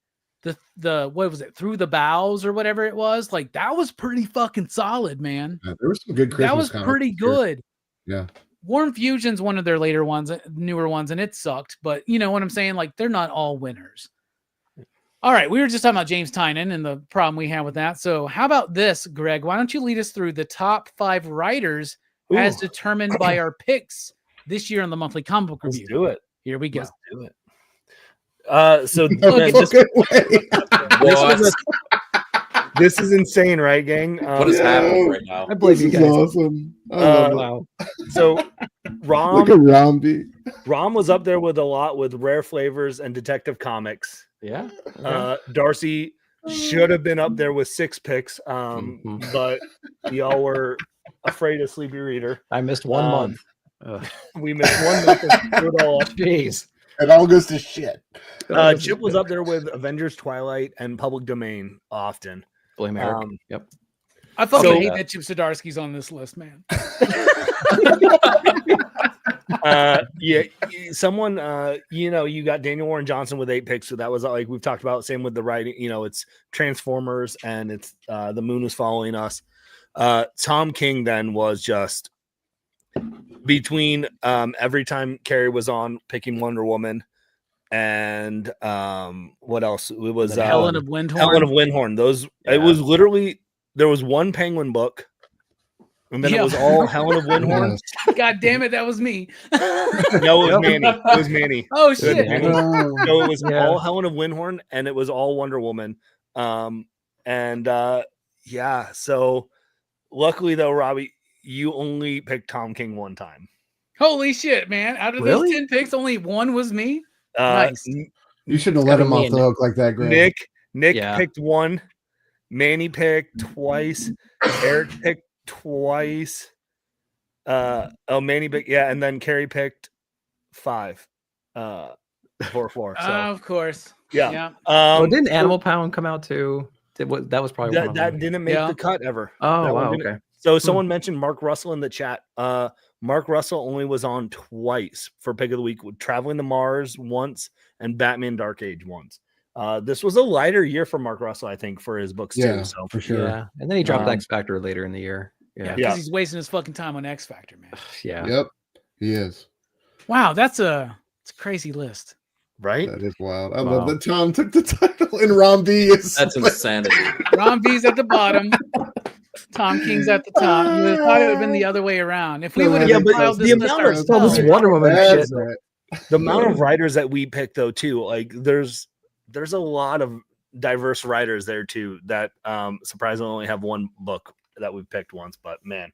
the what was it, Through the Boughs or whatever it was, like that was pretty fucking solid, man. Yeah, there was some good Christmas. That was pretty good. Yeah. Warm Fusion's one of their later ones, newer ones, and it sucked. But you know what I'm saying? Like they're not all winners. All right, we were just talking about James Tynion and the problem we had with that. So how about this, Greg? Why don't you lead us through the top 5 writers as determined by our picks this year on the monthly comic book review? Let's do it. Here we go. Let's do it. So this is insane, right, gang? What is happening right now? I believe you guys. Awesome. Wow. So Look at Romby. Rom was up there with a lot with Rare Flavors and Detective Comics. Yeah. Darcy should have been up there with 6 picks, but y'all were afraid of Sleepy Reader. I missed 1 month. We missed 1 month and screwed it all up. Jeez. It all goes to shit. Chip was up there with Avengers, Twilight, and Public Domain often. Blame Eric. Yep. I fucking hate that Chip Zdarsky's on this list, man. Someone you got Daniel Warren Johnson with 8 picks, so that was like we've talked about. Same with the writing, it's Transformers and it's The Moon Is Following Us. Tom King then was just between every time Carrie was on picking Wonder Woman and what else? It was Helen of Windhorn. Helen of Windhorn. It was literally there was one Penguin book. And then it was all Helen of Windhorn. God damn it, that was me. No, it was Manny. It was Manny. Oh shit! So it was all Helen of Windhorn, and it was all Wonder Woman. So luckily though, Robbie, you only picked Tom King 1 time. Holy shit, man! Out of those 10 picks, only 1 was me. Nice. You shouldn't have let him off the hook like that, Greg. Nick picked 1. Manny picked twice. Eric picked twice. Manny picked, and then Carrie picked 5. 4. So of course. Yeah. Didn't Animal Pound come out too? That was probably one of them. That didn't make the cut ever. Oh, wow, okay. So someone mentioned Mark Russell in the chat. Mark Russell only was on twice for pick of the week, with Traveling to Mars once and Batman Dark Age once. This was a lighter year for Mark Russell, I think, for his books too. So for sure. Yeah. And then he dropped X Factor later in the year. Yeah, because he's wasting his fucking time on X Factor, man. Yeah. Yep. He is. Wow, it's a crazy list. Right? That is wild. I love that Tom took the title and Rom B is. That's insanity. Rom B's at the bottom. Tom King's at the top. You would have thought it would have been the other way around. If we would have filed this list ourselves, Wonder Woman shit. The amount of writers that we picked though too, like there's a lot of diverse writers there too that surprisingly only have 1 book that we've picked once, but man,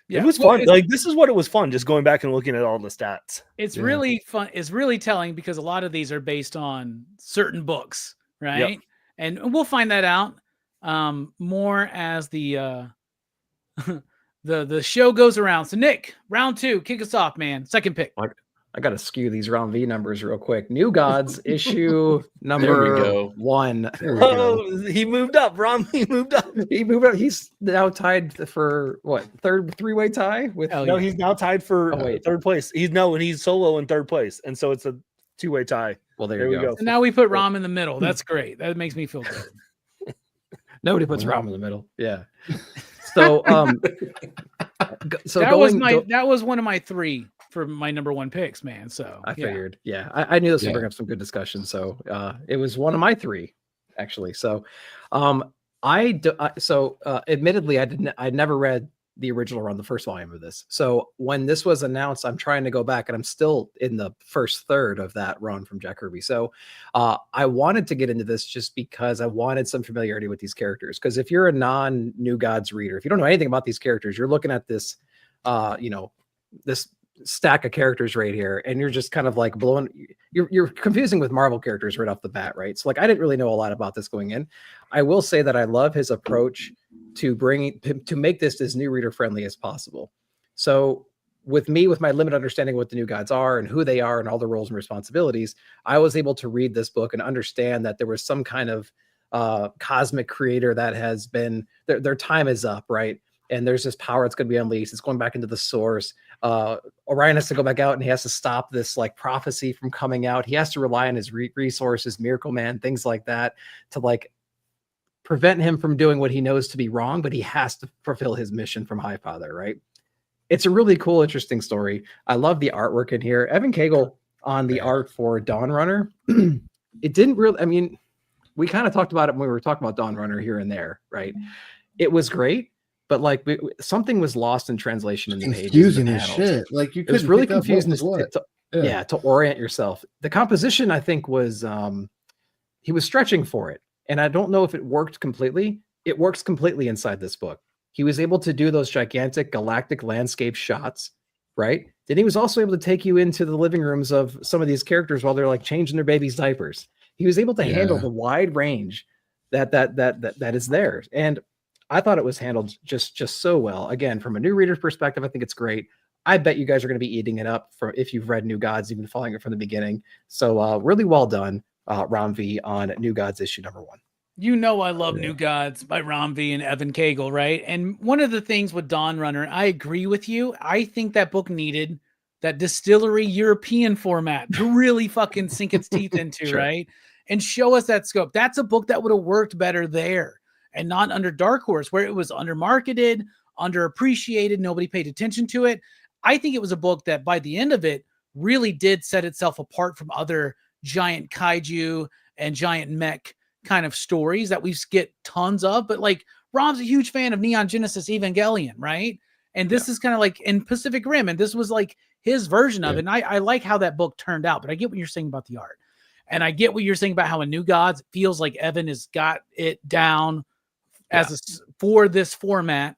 it was fun. Like this is what it was fun, just going back and looking at all the stats. It's really fun. It's really telling because a lot of these are based on certain books, right? Yep. And we'll find that out more as the the show goes around. So Nick, round 2, kick us off, man. Second pick. I got to skew these round V numbers real quick. New Gods issue number 1. Oh, he moved up. Ron, he moved up. He's now tied for what? 3rd 3-way tie with. No, he's now tied for 3rd place. He's solo in 3rd place, and so it's a 2-way tie. Well, there you go. So now we put Rom in the middle. That's great. That makes me feel good. Nobody puts Rom in the middle. Yeah. So that was one of my 3 for my number 1 picks, man. So I figured, I knew this would bring up some good discussion. So it was one of my 3, actually. So admittedly, I never read the original run, the first volume of this. So when this was announced, I'm trying to go back, and I'm still in the first third of that run from Jack Kirby. So I wanted to get into this just because I wanted some familiarity with these characters. Because if you're a non-New Gods reader, if you don't know anything about these characters, you're looking at this, this stack of characters right here, and you're just kind of like you're confusing with Marvel characters right off the bat, right? So like I didn't really know a lot about this going in. I will say that I love his approach to make this as new reader friendly as possible. So with my limited understanding of what the New Gods are and who they are and all the roles and responsibilities, I was able to read this book and understand that there was some kind of cosmic creator that has been their time is up, right? and there's this power that's going to be unleashed. It's going back into the source. Orion has to go back out and he has to stop this like prophecy from coming out. He has to rely on his resources, Miracle Man, things like that, to like prevent him from doing what he knows to be wrong, but he has to fulfill his mission from Highfather, right? It's a really cool, interesting story. I love the artwork in here. Evan Cagle on the art for Dawn Runner. It didn't really, I mean, we kind of talked about it when we were talking about Dawn Runner here and there, right? It was great, but like something was lost in translation in the pages. Confusing as shit. Like you could. It was really confusing to orient yourself. The composition, I think, was he was stretching for it, and I don't know if it worked completely. It works completely inside this book. He was able to do those gigantic galactic landscape shots, right? Then he was also able to take you into the living rooms of some of these characters while they're like changing their baby's diapers. He was able to handle the wide range that is there. And I thought it was handled just so well. Again, from a new reader's perspective, I think it's great. I bet you guys are going to be eating it up for if you've read New Gods, even following it from the beginning. So really well done, Ram V on New Gods issue number 1. You know I love New Gods by Ram V and Evan Cagle, right? And one of the things with Dawn Runner, I agree with you. I think that book needed that distillery European format to really fucking sink its teeth into, right? And show us that scope. That's a book that would have worked better there and not under Dark Horse, where it was undermarketed, underappreciated, nobody paid attention to it. I think it was a book that by the end of it really did set itself apart from other giant kaiju and giant mech kind of stories that we get tons of. But like Rom's a huge fan of Neon Genesis Evangelion, right? And this is kind of like in Pacific Rim, and this was like his version of it. And I like how that book turned out, but I get what you're saying about the art. And I get what you're saying about how in New Gods it feels like Evan has got it down for this format.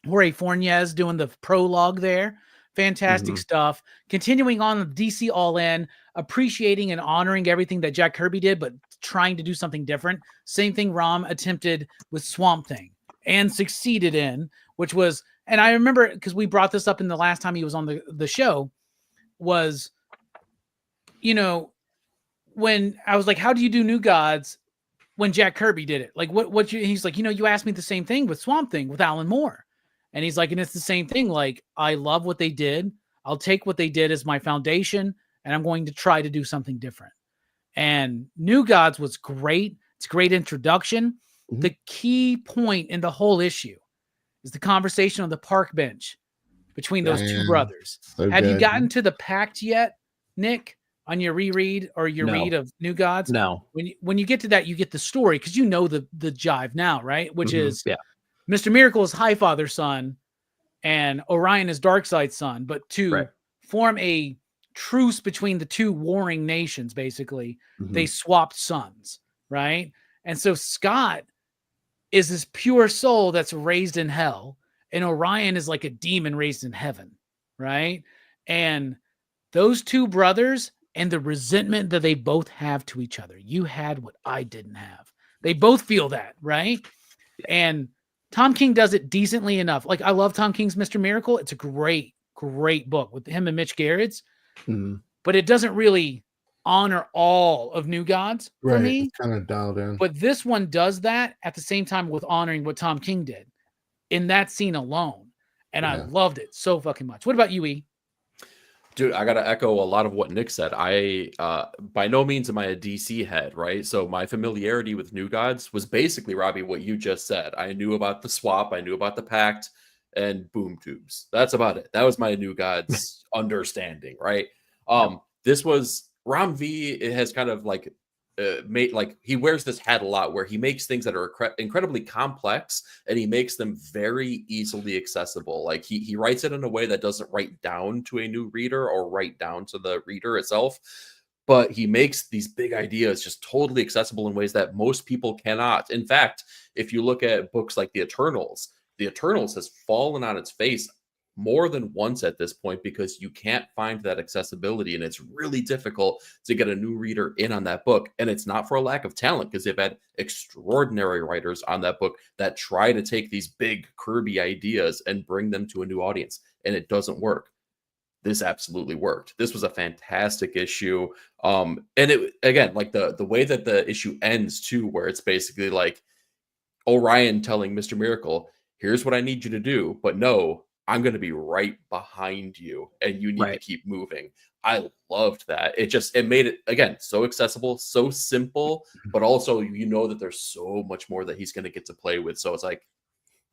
Jorge Fornes doing the prologue there. Fantastic stuff. Continuing on with DC All In, appreciating and honoring everything that Jack Kirby did, but trying to do something different. Same thing Ram attempted with Swamp Thing and succeeded in, which was, and I remember because we brought this up in the last time he was on the show, was, you know, when I was like, how do you do New Gods when Jack Kirby did it? Like he's like, you know, you asked me the same thing with Swamp Thing with Alan Moore. And he's like, and it's the same thing. Like, I love what they did. I'll take what they did as my foundation, and I'm going to try to do something different. And New Gods was great. It's a great introduction. The key point in the whole issue is the conversation on the park bench between those two brothers. So Have you gotten to the pact yet, Nick, on your reread or your read of New Gods? No. When you get to that, you get the story because you know the jive now, right? Which is Mr. Miracle is Highfather's son and Orion is Darkseid's son, but to form a truce between the two warring nations, basically, they swapped sons, right? And so Scott is this pure soul that's raised in hell, and Orion is like a demon raised in heaven, right? And those two brothers and the resentment that they both have to each other. You had what I didn't have. They both feel that, right? And Tom King does it decently enough. Like, I love Tom King's Mr. Miracle. It's a great, great book with him and Mitch Gerrits, but it doesn't really honor all of New Gods for me. It's kind of dialed in. But this one does that at the same time with honoring what Tom King did in that scene alone. And I loved it so fucking much. What about you, E? Dude, I got to echo a lot of what Nick said. I, by no means am I a DC head, right? So my familiarity with New Gods was basically, Robbie, what you just said. I knew about the swap, I knew about the pact, and boom tubes. That's about it. That was my New Gods understanding, right? This was, Ram V, it has kind of like, made, like, he wears this hat a lot where he makes things that are incredibly complex and he makes them very easily accessible. Like he writes it in a way that doesn't write down to a new reader or write down to the reader itself, but he makes these big ideas just totally accessible in ways that most people cannot. In fact, if you look at books like The Eternals has fallen on its face more than once at this point because you can't find that accessibility, and it's really difficult to get a new reader in on that book. And it's not for a lack of talent, because they've had extraordinary writers on that book that try to take these big Kirby ideas and bring them to a new audience, and it doesn't work. This absolutely worked. This was a fantastic issue. And it, again, like the way that the issue ends too, where it's basically like Orion telling Mr. Miracle, here's what I need you to do, but no, I'm going to be right behind you and you need to keep moving. I loved that. It made it, again, so accessible, so simple, but also, you know, that there's so much more that he's going to get to play with. So it's like,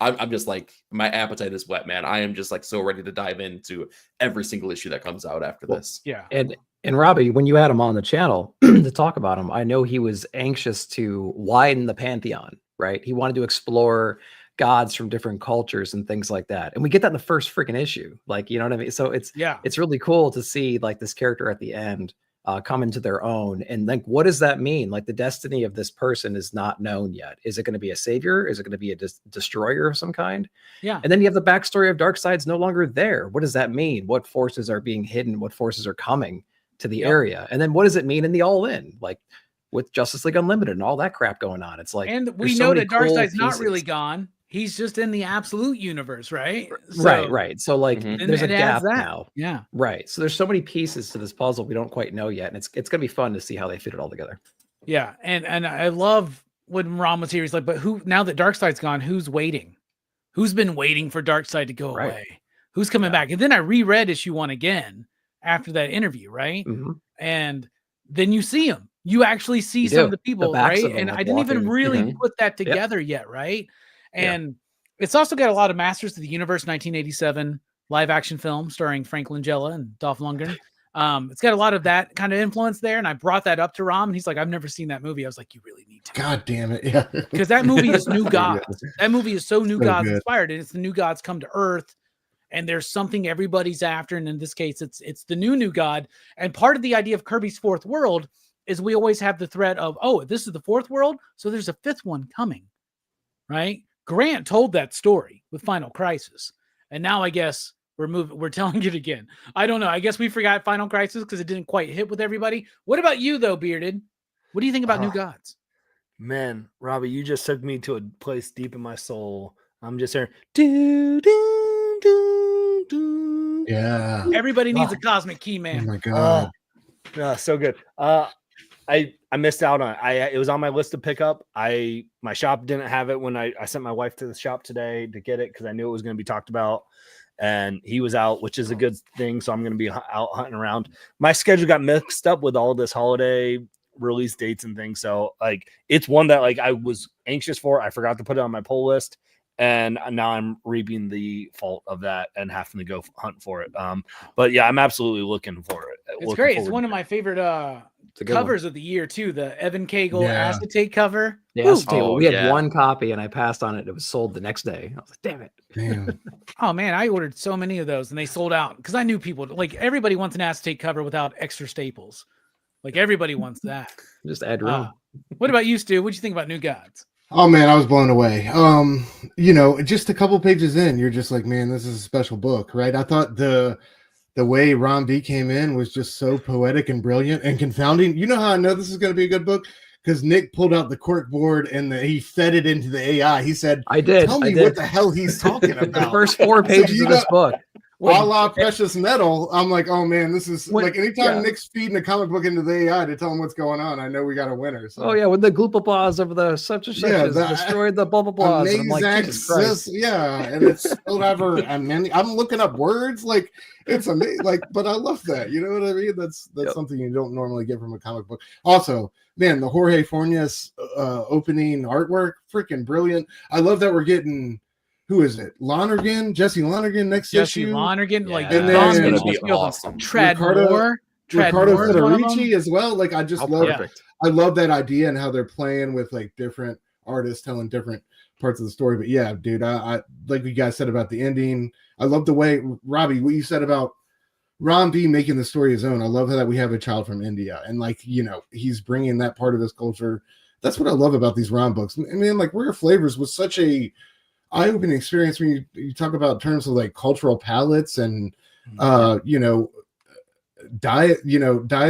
I'm just like, my appetite is wet, man. I am just like so ready to dive into every single issue that comes out after this. Yeah. And Robbie, when you had him on the channel to talk about him, I know he was anxious to widen the pantheon, right? He wanted to explore gods from different cultures and things like that. And we get that in the first freaking issue. Like, you know what I mean? So it's really cool to see like this character at the end come into their own. And like, what does that mean? Like the destiny of this person is not known yet. Is it going to be a savior? Is it going to be a destroyer of some kind? Yeah. And then you have the backstory of Darkseid's no longer there. What does that mean? What forces are being hidden? What forces are coming to the area? And then what does it mean in the All In? Like with Justice League Unlimited and all that crap going on. It's like, and we know that Darkseid's not really gone. He's just in the absolute universe, right? So, right. So like there's a gap now. Yeah. Right. So there's so many pieces to this puzzle we don't quite know yet. And it's gonna be fun to see how they fit it all together. Yeah. And I love when Ron was here, he's like, but who, now that Darkseid's gone, who's waiting? Who's been waiting for Darkseid to go away? Who's coming back? And then I reread issue 1 again after that interview, right? And then you see him. You actually see some of the people, right? And I didn't even really put that together yet, right? And it's also got a lot of Masters of the Universe 1987 live action film starring Frank Langella and Dolph Lundgren. It's got a lot of that kind of influence there. And I brought that up to Rom and he's like, I've never seen that movie. I was like, you really need to. God damn it. Yeah. Because that movie is New Gods. That movie is so New Gods inspired. And it's the New Gods come to Earth. And there's something everybody's after. And in this case, it's the new God. And part of the idea of Kirby's Fourth World is we always have the threat of, oh, this is the fourth world. So there's a fifth one coming, right? Grant told that story with Final Crisis. And now I guess we're telling it again. I don't know. I guess we forgot Final Crisis because it didn't quite hit with everybody. What about you though, Bearded? What do you think about New Gods? Man, Robbie, you just took me to a place deep in my soul. I'm just hearing do, do, do, do. Yeah. Everybody needs a cosmic key, man. Oh my God. So good. I missed out on it. It was on my list to pick up. My shop didn't have it when I sent my wife to the shop today to get it because I knew it was going to be talked about. And he was out, which is a good thing. So I'm going to be out hunting around. My schedule got mixed up with all this holiday release dates and things. So like it's one that like I was anxious for. I forgot to put it on my pull list. And now I'm reaping the fault of that and having to go hunt for it. But yeah, I'm absolutely looking for it. It's great. It's one of my favorite covers of the year too. The Evan Cagle acetate cover. Yeah, acetate. We had one copy and I passed on it. It was sold the next day. I was like, damn it. Damn. Oh man, I ordered so many of those and they sold out because I knew people like everybody wants an acetate cover without extra staples. Like everybody wants that. Just add room. What about you, Stu? What'd you think about New Gods? Oh man, I was blown away. Just a couple pages in, you're just like, man, this is a special book, right? I thought the way Ron B came in was just so poetic and brilliant and confounding. You know how I know this is going to be a good book? Because Nick pulled out the cork board and he fed it into the AI. He said, I did. Tell me what the hell he's talking about. The first 4 pages of this book. A la Precious Metal, I'm like, oh man, this is like anytime Nick's feeding a comic book into the AI to tell him what's going on, I know we got a winner. So. Oh yeah, with the gloopaplas of the such and such destroyed the blah blah blahs. And I'm like, Jesus and it's still ever. I'm looking up words like it's amazing. Like, but I love that. You know what I mean? That's something you don't normally get from a comic book. Also, man, the Jorge Fornes opening artwork, freaking brilliant. I love that we're getting. Who is it? Lonergan, Jesse Lonergan next issue. Jesse Lonergan, like and then it's gonna be awesome. Ricardo Federici as well. Like I just love perfect. I love that idea and how they're playing with like different artists telling different parts of the story. But yeah, dude, I like you guys said about the ending. I love the way Robbie, what you said about Ron B making the story his own. I love that we have a child from India and like he's bringing that part of his culture. That's what I love about these Ron books. I mean, like Rare Flavors was such a eye-opening experience when you talk about terms of like cultural palettes and diets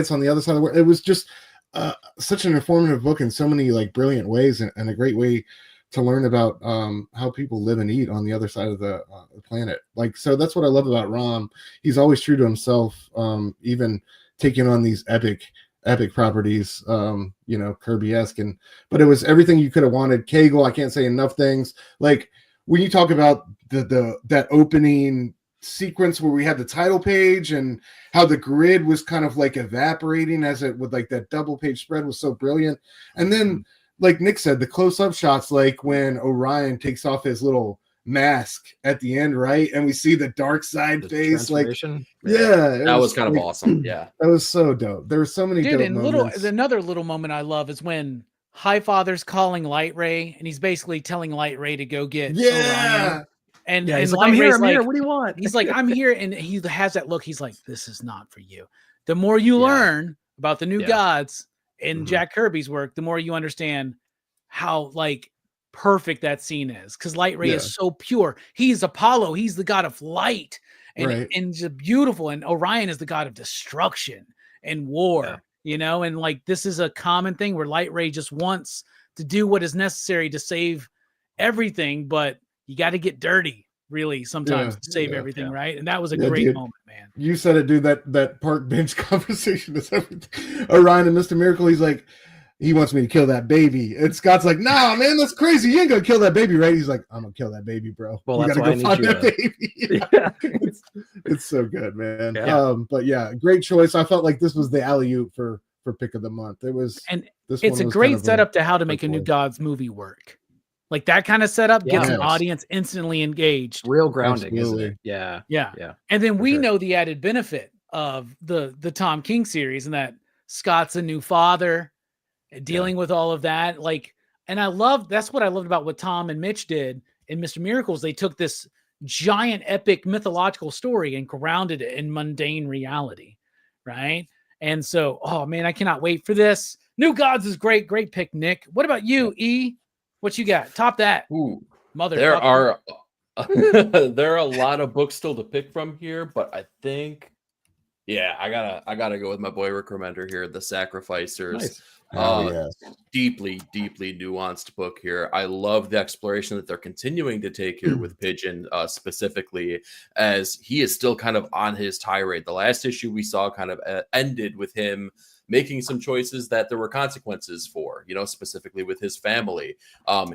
on the other side of the world. It was just such an informative book in so many like brilliant ways and a great way to learn about how people live and eat on the other side of the planet. Like, so that's what I love about Rom. He's always true to himself, even taking on these epic properties, Kirby-esque, but it was everything you could have wanted. Cagle, I can't say enough things. Like when you talk about that opening sequence where we had the title page and how the grid was kind of like evaporating as it with like that double page spread was so brilliant. And then, like Nick said, the close-up shots, like when Orion takes off his little mask at the end, right? And we see the dark side face, like that was kind of awesome. Yeah, that was so dope. There were so many dope moments. Another little moment I love is when Highfather's calling Light Ray, and he's basically telling Light Ray to go get Orion. And he's like, I'm here. What do you want? He's like, I'm here. And he has that look. He's like, this is not for you. The more you learn about the new gods in Jack Kirby's work, the more you understand how like perfect that scene is. Because Light Ray is so pure. He's Apollo. He's the god of light and just beautiful. And Orion is the god of destruction and war, you know? And like, this is a common thing where Light Ray just wants to do what is necessary to save everything, but you got to get dirty really sometimes to save everything, right? And that was a great moment, man. You said it, dude. That park bench conversation is everything. Orion and Mr. Miracle, he's like, he wants me to kill that baby. And Scott's like, nah, man, that's crazy. You ain't gonna kill that baby, right? He's like, I'm gonna kill that baby, bro. Well, you that's gotta why go I need find that baby. It's so good, man. But yeah, great choice. I felt like this was the alley-oop for pick of the month. It was, and it's a great setup to how to make a New Gods movie work. Like that kind of setup gets an audience instantly engaged. Real grounding, isn't it? Yeah. And then we know the added benefit of the Tom King series and that Scott's a new father, dealing with all of that. Like, and that's what I loved about what Tom and Mitch did in Mr. Miracles. They took this giant epic mythological story and grounded it in mundane reality. Right. And so, oh man, I cannot wait for this. New Gods is great. Great pick, Nick. What about you, E? What you got? Top that. Ooh, mother. There are a lot of books still to pick from here, but I think, I gotta go with my boy Rick Remender here, The Sacrificers. Nice. Deeply nuanced book here. I love the exploration that they're continuing to take here with Pigeon, specifically as he is still kind of on his tirade. The last issue we saw kind of ended with him making some choices that there were consequences for, specifically with his family.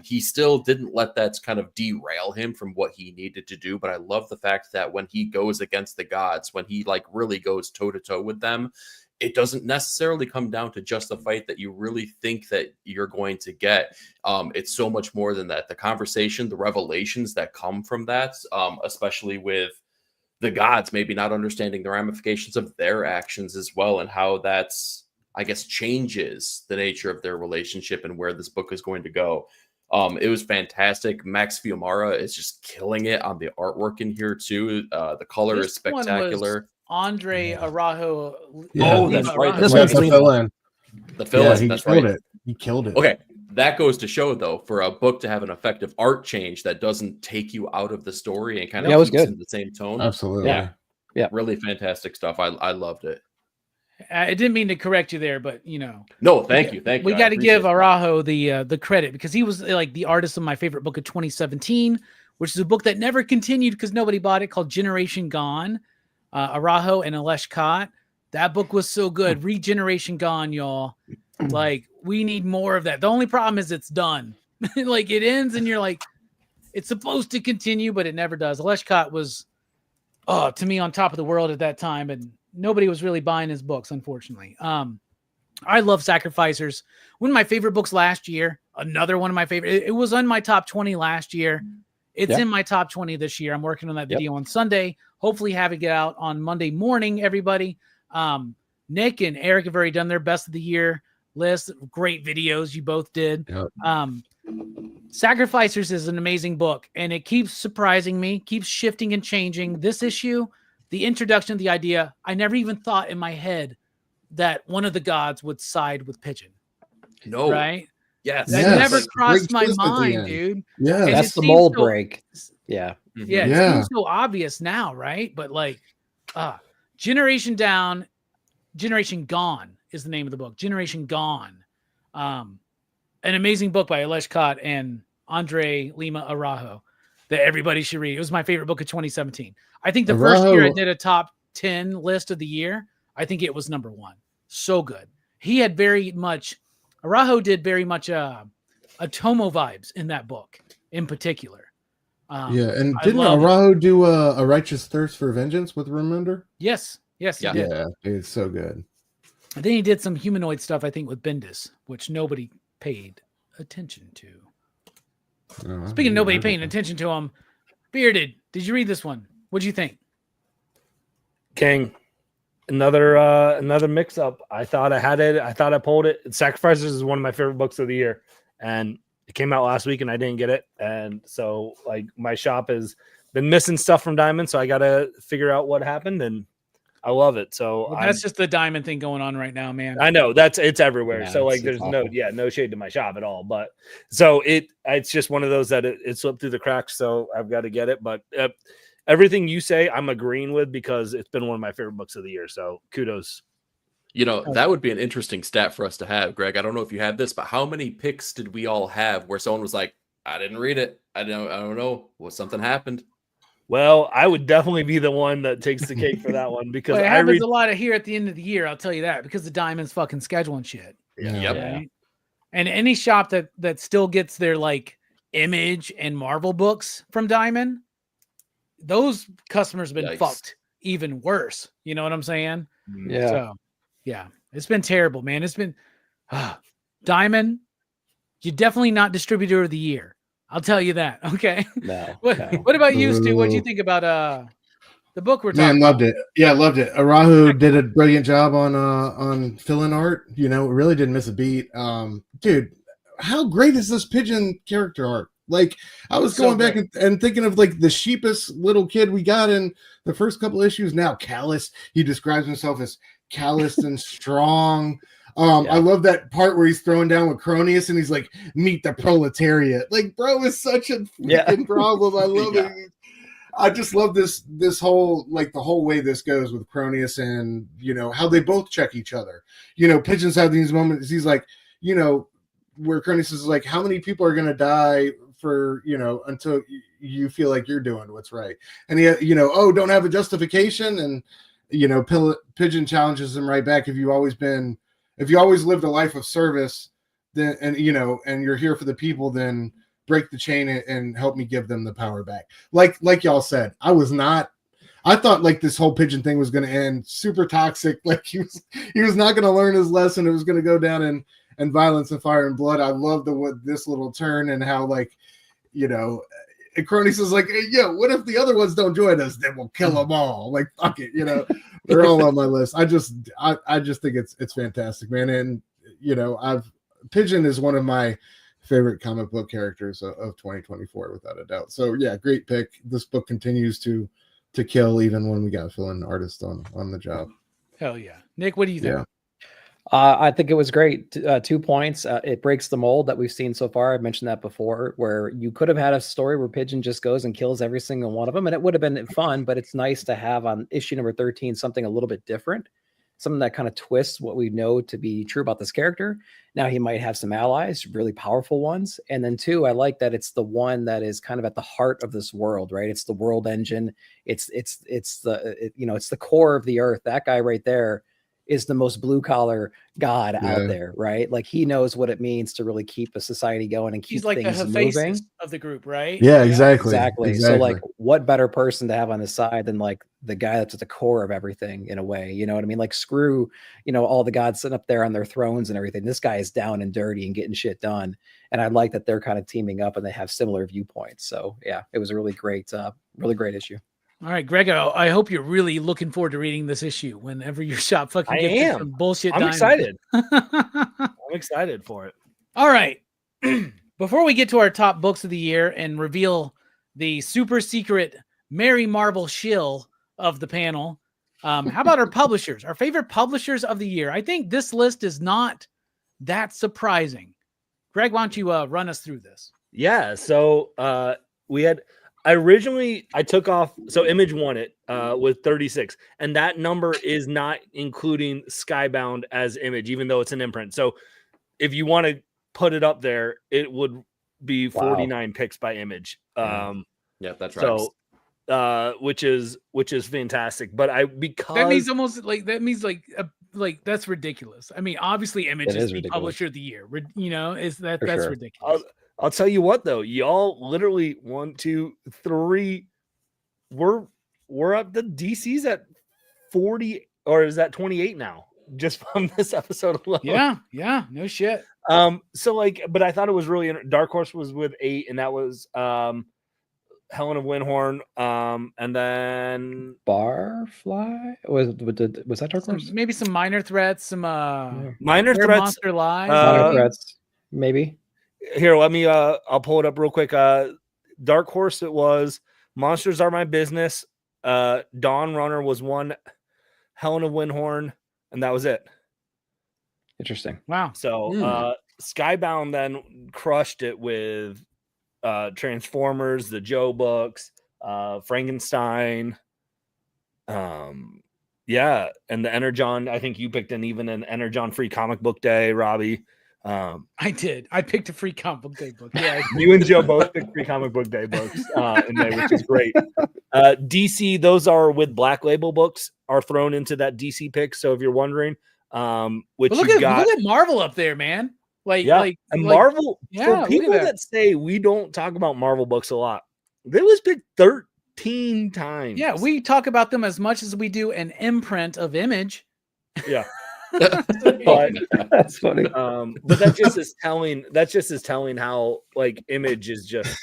He still didn't let that kind of derail him from what he needed to do. But I love the fact that when he goes against the gods, when he like really goes toe to toe with them, it doesn't necessarily come down to just the fight that you really think that you're going to get. It's so much more than that. The conversation, the revelations that come from that, especially with the gods maybe not understanding the ramifications of their actions as well, and how that's, I guess, changes the nature of their relationship and where this book is going to go. It was fantastic. Max Fiumara is just killing it on the artwork in here too. The color is spectacular. Andre Araujo. That's right. That's the fill-in. The fill-in. That's right. He killed it. Okay. That goes to show, though, for a book to have an effective art change that doesn't take you out of the story and kind of keeps in the same tone. Absolutely. Yeah. Really fantastic stuff. I loved it. I didn't mean to correct you there, but No, thank you. We got to give Araujo the credit because he was like the artist of my favorite book of 2017, which is a book that never continued because nobody bought it, called Generation Gone. Araujo and Alesh Kott. That book was so good. Regeneration Gone, y'all. Like, we need more of that. The only problem is it's done. Like, it ends and you're like, it's supposed to continue, but it never does. Alesh Kott was, to me, on top of the world at that time, and nobody was really buying his books, unfortunately. I love Sacrificers. One of my favorite books last year. Another one of my favorite. It was on my top 20 last year. It's in my top 20 this year. I'm working on that video on Sunday. Hopefully having it out on Monday morning, everybody. Nick and Eric have already done their best of the year list. Great videos you both did. Sacrificers is an amazing book, and it keeps surprising me, keeps shifting and changing. This issue, the introduction of the idea, I never even thought in my head that one of the gods would side with Pigeon. No. Right? Yes. That never crossed my mind, dude. Yeah. And that's the mold break. Yeah. Yeah. It seems so obvious now, right? But like, Generation Gone is the name of the book. Generation Gone. An amazing book by Alesh Kott and Andre Lima Araujo that everybody should read. It was my favorite book of 2017. I think the first year I did a top 10 list of the year, I think it was number 1. So good. He had Araujo did very much a Tomo vibes in that book in particular. And didn't Araujo do a Righteous Thirst for Vengeance with Remender? Yes, he did. Yeah, it's so good. And then he did some humanoid stuff, I think, with Bendis, which nobody paid attention to. Speaking of nobody paying attention to him, Bearded, did you read this one? What'd you think? King, another mix-up. I thought I had it. I thought I pulled it. Sacrifices is one of my favorite books of the year, and it came out last week, and I didn't get it. And so, like, my shop has been missing stuff from Diamond, so I got to figure out what happened, and I love it. So that's just the Diamond thing going on right now, man. I know it's everywhere. Yeah, so like, there's no shade to my shop at all. But so it's just one of those that it slipped through the cracks. So I've got to get it. But everything you say, I'm agreeing with because it's been one of my favorite books of the year. So kudos. That would be an interesting stat for us to have, Greg. I don't know if you have this, but how many picks did we all have where someone was like, I didn't read it. I don't know. Well, something happened. Well, I would definitely be the one that takes the cake for that one because it happens a lot of here at the end of the year. I'll tell you that because the Diamond's fucking scheduling shit. Yep. Right? And any shop that still gets their like Image and Marvel books from Diamond, those customers have been fucked even worse. You know what I'm saying? Yeah. So, yeah, it's been terrible, man. It's been Diamond. You're definitely not distributor of the year. I'll tell you that. Okay. No. What about you, Stu? What do you think about the book we're talking loved about? it. Yeah, loved it. Araujo did a brilliant job on fill-in art. Really didn't miss a beat. Dude, how great is this Pigeon character art? Like, I was going back and thinking of like the sheepest little kid we got in the first couple issues. Now callous. He describes himself as calloused and strong. I love that part where he's throwing down with Cronius and he's like, meet the proletariat. Like, bro, is such a freaking problem. I love it. I just love this whole, like, the whole way this goes with Cronius and, how they both check each other. Pigeons have these moments. He's like, where Cronius is like, how many people are going to die for, until you feel like you're doing what's right. And he, don't have a justification. And, Pigeon challenges him right back. If you always lived a life of service, then, and you're here for the people, then break the chain and help me give them the power back. Like y'all said, I thought like this whole Pigeon thing was going to end super toxic. Like he was not going to learn his lesson. It was going to go down in violence and fire and blood. I love this little turn and how, like, and Cronius is like, hey, what if the other ones don't join us? Then we'll kill them all. Like, fuck it, they're all on my list. I just think it's fantastic, man. And Pigeon is one of my favorite comic book characters of 2024, without a doubt. So yeah, great pick. This book continues to kill even when we got fill-in artists on the job. Hell yeah. Nick, what do you think? Yeah. I think it was great. 2 points. It breaks the mold that we've seen so far. I've mentioned that before, where you could have had a story where Pigeon just goes and kills every single one of them, and it would have been fun, but it's nice to have on issue number 13 something a little bit different, something that kind of twists what we know to be true about this character. Now he might have some allies, really powerful ones. And then 2, I like that it's the one that is kind of at the heart of this world, right? It's the world engine. It's the core of the earth. That guy right there is the most blue collar god out there, right? Like, he knows what it means to really keep a society going and keep things moving. Of the group, right? Yeah, exactly. So like, what better person to have on his side than like the guy that's at the core of everything, in a way, you know what I mean? Like, screw, all the gods sitting up there on their thrones and everything. This guy is down and dirty and getting shit done. And I like that they're kind of teaming up and they have similar viewpoints. So yeah, it was a really great issue. All right, Greg, I hope you're really looking forward to reading this issue whenever your shop fucking gets some bullshit. I'm excited. I'm excited for it. All right. Before we get to our top books of the year and reveal the super secret Mary Marvel shill of the panel, how about our publishers, our favorite publishers of the year? I think this list is not that surprising. Greg, why don't you run us through this? Yeah, so we had... I took off, so Image won it with 36, and that number is not including Skybound as Image, even though it's an imprint. So if you want to put it up there, it would be 49 picks by Image. Yeah, that's right. So, which is fantastic. But because that means almost like that's ridiculous. I mean, obviously, Image is the publisher of the year. That's ridiculous. I'll tell you what though, y'all literally 1, 2, 3. We're up to DC's at 40, or is that 28 now? Just from this episode alone. Yeah, no shit. So like, but I thought it was really Dark Horse was with 8, and that was Helen of Windhorn, and then Barfly was that Dark Horse? Maybe some Minor Threats, some Minor Threats, Monster Lies, Minor Threats, maybe. Here, let me I'll pull it up real quick. Dark Horse, it was Monsters Are My Business. Dawn Runner was one, Helen of Windhorn, and that was it. Interesting. Wow. So Skybound then crushed it with Transformers, the Joe books, Frankenstein. Yeah, and the Energon. I think you picked even an Energon free comic book day, Robbie. I did. I picked a free comic book day book. Yeah, you and Joe both picked free comic book day books in May, which is great. DC, those are with Black Label books, are thrown into that DC pick. So if you're wondering, which look at Marvel up there, man. Marvel. For people that say we don't talk about Marvel books a lot, they was picked 13 times. Yeah, we talk about them as much as we do an imprint of Image. Yeah. But that's funny. But that just is telling. That just is telling how like Image is just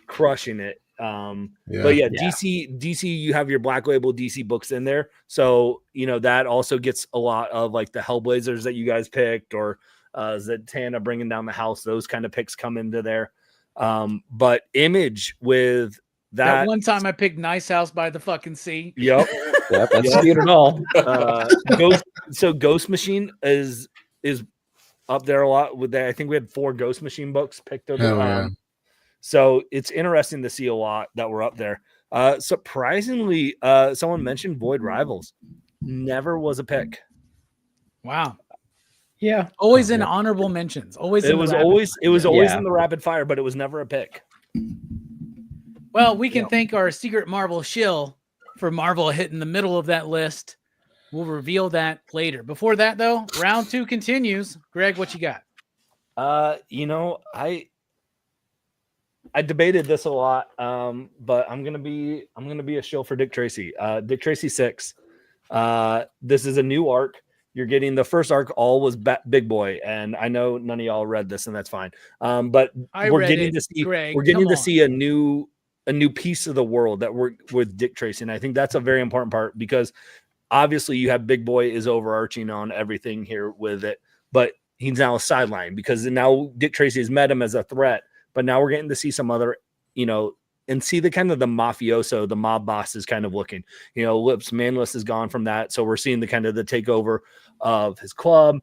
crushing it. But yeah, DC, you have your Black Label DC books in there, so you know that also gets a lot of like the Hellblazers that you guys picked, or Zatanna bringing down the house. Those kind of picks come into there. But Image with that one time I picked Nice House by the fucking Sea. Yep. Yep, that's cute at all. Ghost Machine is up there a lot with that. I think we had 4 Ghost Machine books picked up. So it's interesting to see a lot that were up there. Surprisingly, someone mentioned Void Rivals. Never was a pick. Wow. Yeah. Always in honorable mentions. Always in the rapid fire, but it was never a pick. Well, we can thank our secret Marvel shill for Marvel hitting the middle of that list. We'll reveal that later. Before that, though, round 2 continues. Greg, what you got? I debated this a lot, but I'm gonna be a shill for Dick Tracy. Dick Tracy 6. This is a new arc. You're getting the first arc. All was Big Boy, and I know none of y'all read this, and that's fine. But we're getting to see a new piece of the world that we're with Dick Tracy, and I think that's a very important part because obviously you have Big Boy is overarching on everything here with it, but he's now a sideline because now Dick Tracy has met him as a threat. But now we're getting to see some other, and see the kind of the mafioso, the mob boss is kind of looking. Lips Manless is gone from that. So we're seeing the kind of the takeover of his club.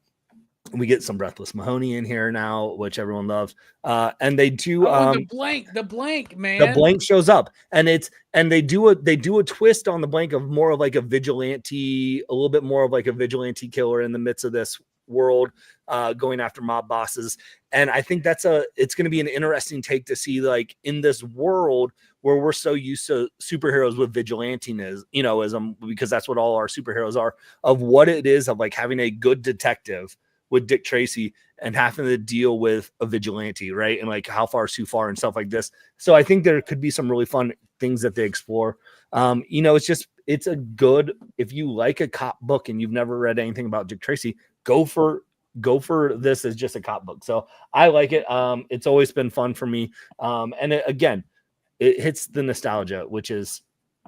We get some Breathless Mahoney in here now, which everyone loves. And they do the blank, man. The blank shows up, and they do a twist on the blank of more of like a vigilante, a little bit more of like a vigilante killer in the midst of this world, going after mob bosses. And I think it's going to be an interesting take to see, like, in this world where we're so used to superheroes with vigilantism, because that's what all our superheroes are, of what it is of like having a good detective with Dick Tracy and having to deal with a vigilante, right? And like how far is too far and stuff like this. So I think there could be some really fun things that they explore. It's a good, if you like a cop book and you've never read anything about Dick Tracy, go for this as just a cop book. So I like it. It's always been fun for me. And it hits the nostalgia, which is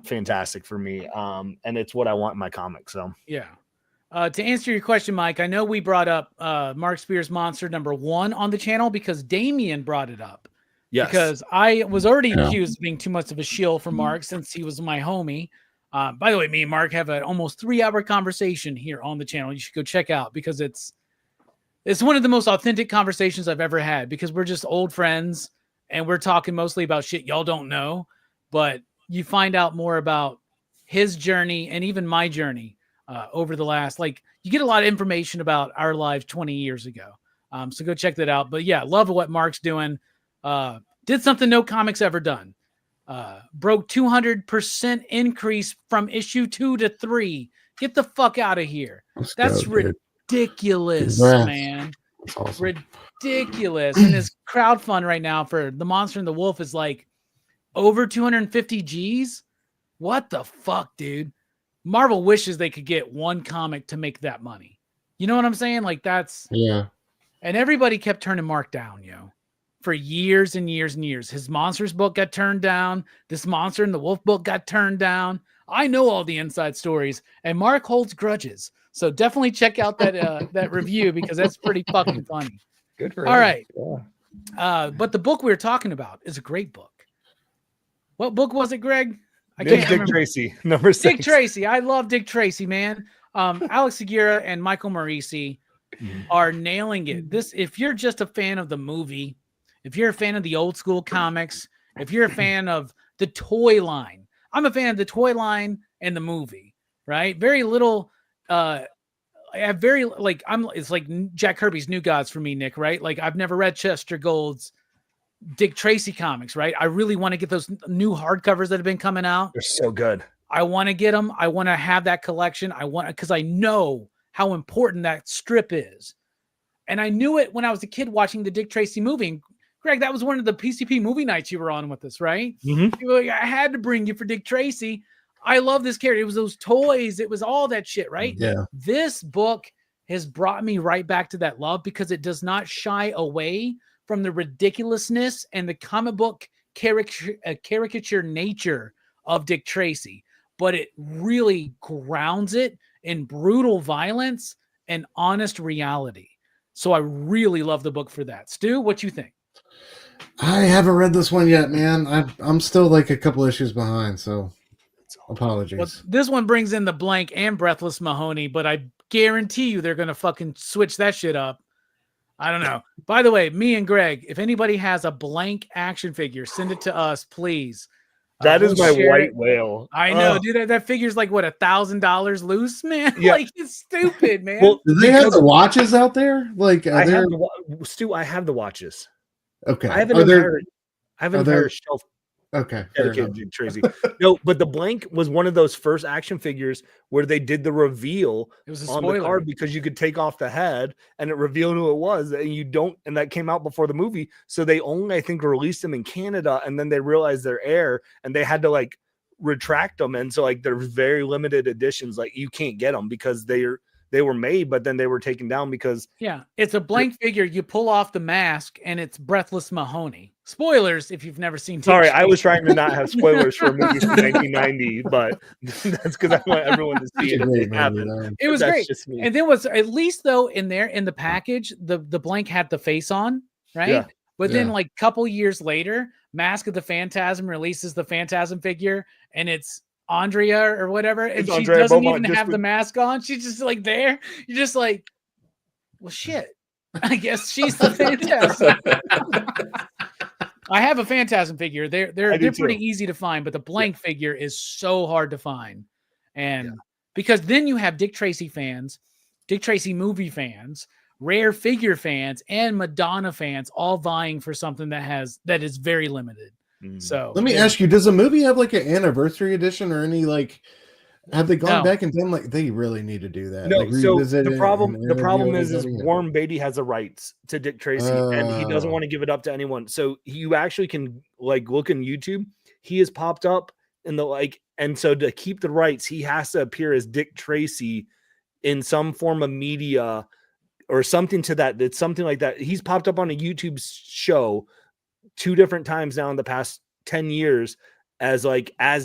fantastic for me. And it's what I want in my comics. So yeah. To answer your question, Mike, I know we brought up Mark Spears Monster #1 on the channel because Damien brought it up. Yes. Because I was already accused of being too much of a shill for Mark since he was my homie. By the way, me and Mark have an almost 3-hour conversation here on the channel. You should go check out because it's one of the most authentic conversations I've ever had because we're just old friends and we're talking mostly about shit y'all don't know, but you find out more about his journey and even my journey over the last, you get a lot of information about our lives 20 years ago. So go check that out. But yeah, love what Mark's doing. Did something no comics ever done. Broke 200% increase from issue 2 to 3. Get the fuck out of here. That's ridiculous, man. Awesome. ridiculous. And his crowdfund right now for The Monster and the Wolf is like over 250 G's. What the fuck, dude? Marvel wishes they could get one comic to make that money. You know what I'm saying? Like that's And everybody kept turning Mark down, for years and years and years. His Monsters book got turned down. This Monster and the Wolf book got turned down. I know all the inside stories, and Mark holds grudges. So definitely check out that that review because that's pretty fucking funny. Good for him. All right. Yeah. But the book we were talking about is a great book. What book was it, Greg? Dick Tracy, number 6. Dick Tracy. I love Dick Tracy, man. Alex Segura and Michael Morisi are nailing it. If you're just a fan of the movie, if you're a fan of the old school comics, if you're a fan of the toy line, I'm a fan of the toy line and the movie, right? Very little. I have very it's like Jack Kirby's New Gods for me, Nick, right? Like I've never read Chester Gold's Dick Tracy comics, right? I really want to get those new hardcovers that have been coming out. They're so good. I want to get them. I want to have that collection. Because I know how important that strip is. And I knew it when I was a kid watching the Dick Tracy movie. And Greg, that was one of the PCP movie nights you were on with us, right? You were like, I had to bring you for Dick Tracy. I love this character. It was those toys. It was all that shit, right? Yeah. This book has brought me right back to that love because it does not shy away from the ridiculousness and the comic book caricature nature of Dick Tracy, but it really grounds it in brutal violence and honest reality. So I really love the book for that. Stu, what you think? I haven't read this one yet, man. I'm still like a couple issues behind, so apologies. Well, this one brings in the Blank and Breathless Mahoney, but I guarantee you they're going to fucking switch that shit up. I don't know. By the way, me and Greg, if anybody has a Blank action figure, send it to us, please. That is my white whale. I know, dude. That figure's like what, $1,000 loose, man. Yeah. Like it's stupid, man. Well, do they have the watches out there? Like, Stu, I have the watches. Okay, I have an entire shelf. Okay, dedicated to Tracy. No, but the Blank was one of those first action figures where they did the reveal on the card because you could take off the head and it revealed who it was, and that came out before the movie. So they only, I think, released them in Canada, and then they realized their air and they had to like retract them, and so like there's very limited editions, like you can't get them because they were made, but then they were taken down because it's a Blank figure. You pull off the mask and it's Breathless Mahoney. Spoilers if you've never seen. Sorry, I was trying to not have spoilers for a movie from 1990, but that's because I want everyone to see it happen. It was great. And there was, at least though, in the package, the Blank had the face on, right? Yeah. But then like a couple years later, Mask of the Phantasm releases the Phantasm figure, and it's Andrea or whatever, and she doesn't even have the mask on. She's just like there. You're just like, well, shit. I guess she's the Phantasm. I have a Phantasm figure. They're pretty easy to find, but the Blank figure is so hard to find. And because then you have Dick Tracy fans, Dick Tracy movie fans, rare figure fans, and Madonna fans all vying for something that is very limited. So let me ask you, does the movie have like an anniversary edition or any like, have they gone back and done like, they really need to do that? No, like, so the problem is Warren Beatty has the rights to Dick Tracy and he doesn't want to give it up to anyone. So you actually can like look in YouTube. He has popped up in the and so to keep the rights, he has to appear as Dick Tracy in some form of media or something to that. It's something like that. He's popped up on a YouTube show 2 different times now in the past 10 years as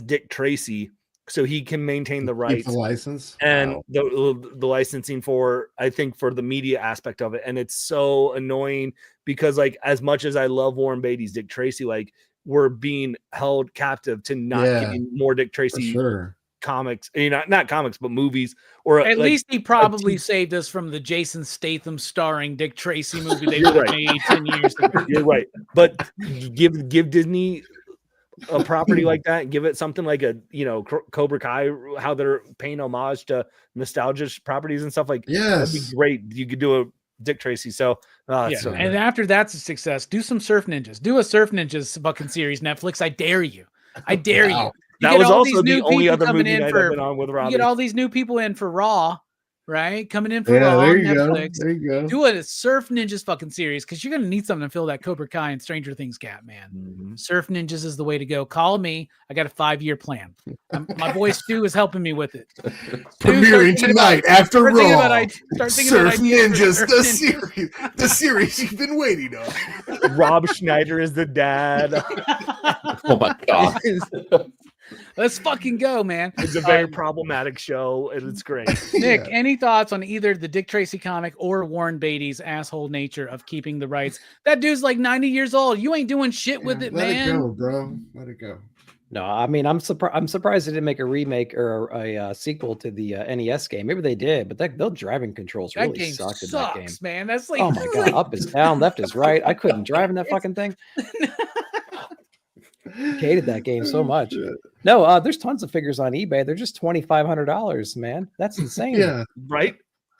Dick Tracy, so he can maintain the rights, the license, and the licensing for the media aspect of it. And it's so annoying because like as much as I love Warren Beatty's Dick Tracy, like we're being held captive to not getting more Dick Tracy comics, not comics, but movies, or at least he probably saved us from the Jason Statham starring Dick Tracy movie they made 10 years ago. You're right, but give Disney a property like that, give it something like a Cobra Kai, how they're paying homage to nostalgia properties and stuff like that'd be great. You could do a Dick Tracy. So and after that's a success, do some Surf Ninjas. Do a Surf Ninjas fucking series, Netflix. I dare you. I dare you. That was also the only other movie I've been on with Robbie. You get all these new people in for Raw. right? Coming in for Raw on Netflix. There you go. Do a Surf Ninjas fucking series because you're gonna need something to fill that Cobra Kai and Stranger Things gap, man. Mm-hmm. Surf Ninjas is the way to go. Call me. I got a 5-year plan. My boy Stu is helping me with it. Premiering tonight after Raw. Surf Ninjas, the series you've been waiting on. Rob Schneider is the dad. Oh my god. Let's fucking go, man. It's a very problematic show, and it's great. Nick, any thoughts on either the Dick Tracy comic or Warren Beatty's asshole nature of keeping the rights? That dude's like 90 years old. You ain't doing shit with it, man. Let it go, bro. Let it go. No, I mean, I'm surprised they didn't make a remake or a sequel to the NES game. Maybe they did, but those driving controls really game sucked in sucks, that game. Man. That's like, oh my god, like... up is down, left is right. I couldn't drive in that fucking thing. Hated that game so much. No, there's tons of figures on eBay. They're just $2,500, man. That's insane. Yeah, right.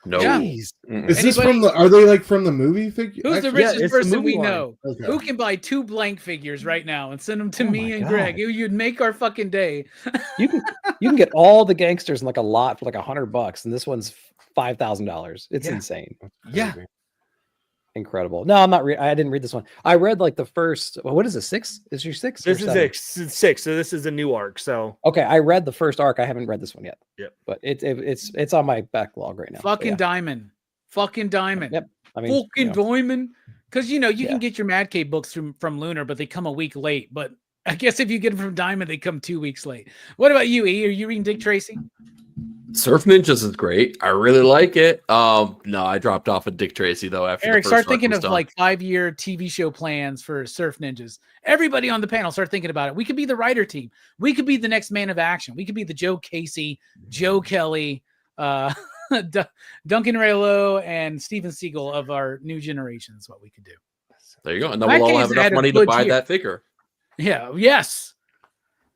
No, is this from the? Are they like from the movie figure? Who's the richest person we line. know? Okay. Who can buy 2 blank figures right now and send them to me and Greg? You'd make our fucking day. You can get all the gangsters in like a lot for like $100, and this one's $5,000. It's insane. Yeah. Incredible. No, I'm not. I didn't read this one. I read like the first. Well, what is it? 6? Is your 6? This is 6. So this is a new arc. So okay, I read the first arc. I haven't read this one yet. Yep. But it's on my backlog right now. Fucking Diamond. Fucking Diamond. Yep. I mean, fucking Diamond. Because you can get your Mad Cave books from Lunar, but they come a week late. But I guess if you get them from Diamond, they come 2 weeks late. What about you, E? Are you reading Dick Tracy? Surf Ninjas is great. I really like it. No, I dropped off of Dick Tracy though. After Eric, the first start thinking of done. like 5-year TV show plans for Surf Ninjas. Everybody on the panel, start thinking about it. We could be the writer team. We could be the next man of action. We could be the Joe Casey, Joe Kelly, Duncan Raylo, and Steven Seagal of our new generation. Is what we could do. There you go, and then we'll all have enough money to buy that figure. Yeah. Yes.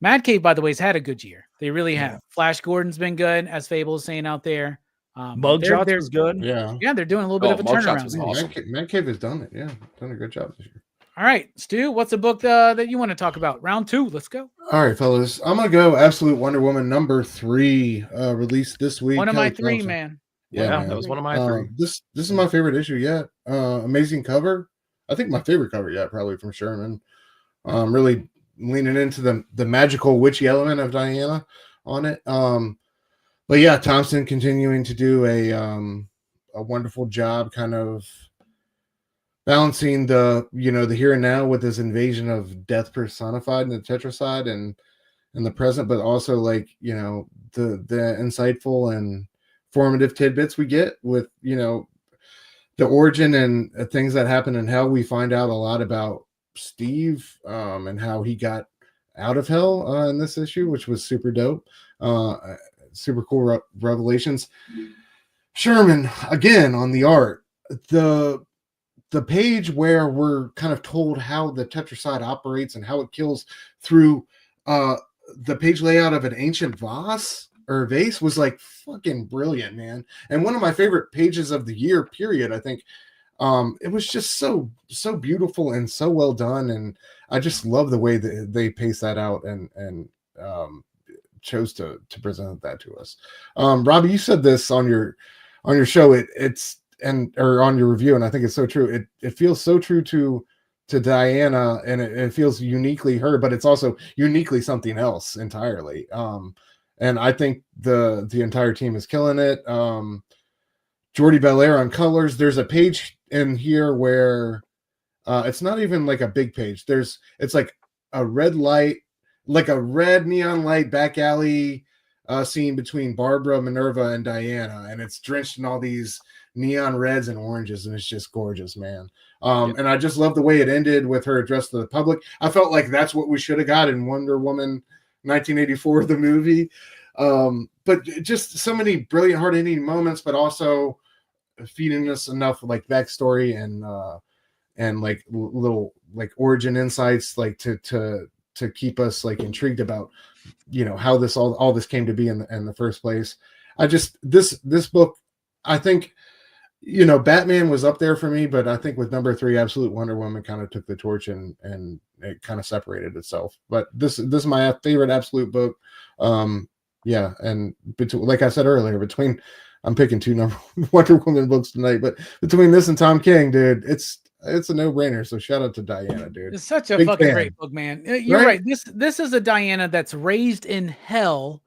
Mad Cave, by the way, has had a good year. They really have. Flash Gordon's been good, as Fable is saying out there. Mugshots is good. Yeah, they're doing a little bit of a turnaround. Awesome. Mad Cave has done it. Yeah, done a good job this year. All right, Stu, what's a book that you want to talk about? Round 2, let's go. All right, fellas. I'm going to go Absolute Wonder Woman number 3, released this week. One of my 3, man. Yeah, that was one of my 3. This is my favorite issue yet. Amazing cover. I think my favorite cover yet, probably from Sherman. Really leaning into the magical witchy element of Diana on it. But yeah, Thompson continuing to do a wonderful job kind of balancing the here and now with this invasion of death personified in the Tetracide and in the present, but also like, the insightful and formative tidbits we get with, the origin and things that happen in hell. We find out a lot about Steve and how he got out of hell in this issue, which was super dope. Super cool revelations. Sherman again on the art, the page where we're kind of told how the Tetracide operates and how it kills through the page layout of an ancient vase was like fucking brilliant, man. And one of my favorite pages of the year period, I think. It was just so beautiful and so well done, and I just love the way that they paced that out and chose to present that to us. Robbie, you said this on your show. Or on your review, and I think it's so true. It feels so true to Diana, and it feels uniquely her, but it's also uniquely something else entirely. And I think the entire team is killing it. Jordi Belair on colors. There's a page in here where it's not even like a big page. It's like a red light, like a red neon light back alley scene between Barbara, Minerva, and Diana, and it's drenched in all these neon reds and oranges, and it's just gorgeous, man. And I just love the way it ended with her address to the public. I felt like that's what we should have got in Wonder Woman 1984, the movie. But just so many brilliant, hard-hitting moments, but also feeding us enough like backstory and like little like origin insights, like to keep us like intrigued about how this all this came to be in the first place. This book, I think, Batman was up there for me, but I think with number 3, Absolute Wonder Woman kind of took the torch and it kind of separated itself. But this is my favorite Absolute book. And like I said earlier, between I'm picking 2 number Wonder Woman books tonight, but between this and Tom King, dude, it's a no-brainer. So shout out to Diana, dude. It's such a fucking great book, man. You're right. This is a Diana that's raised in hell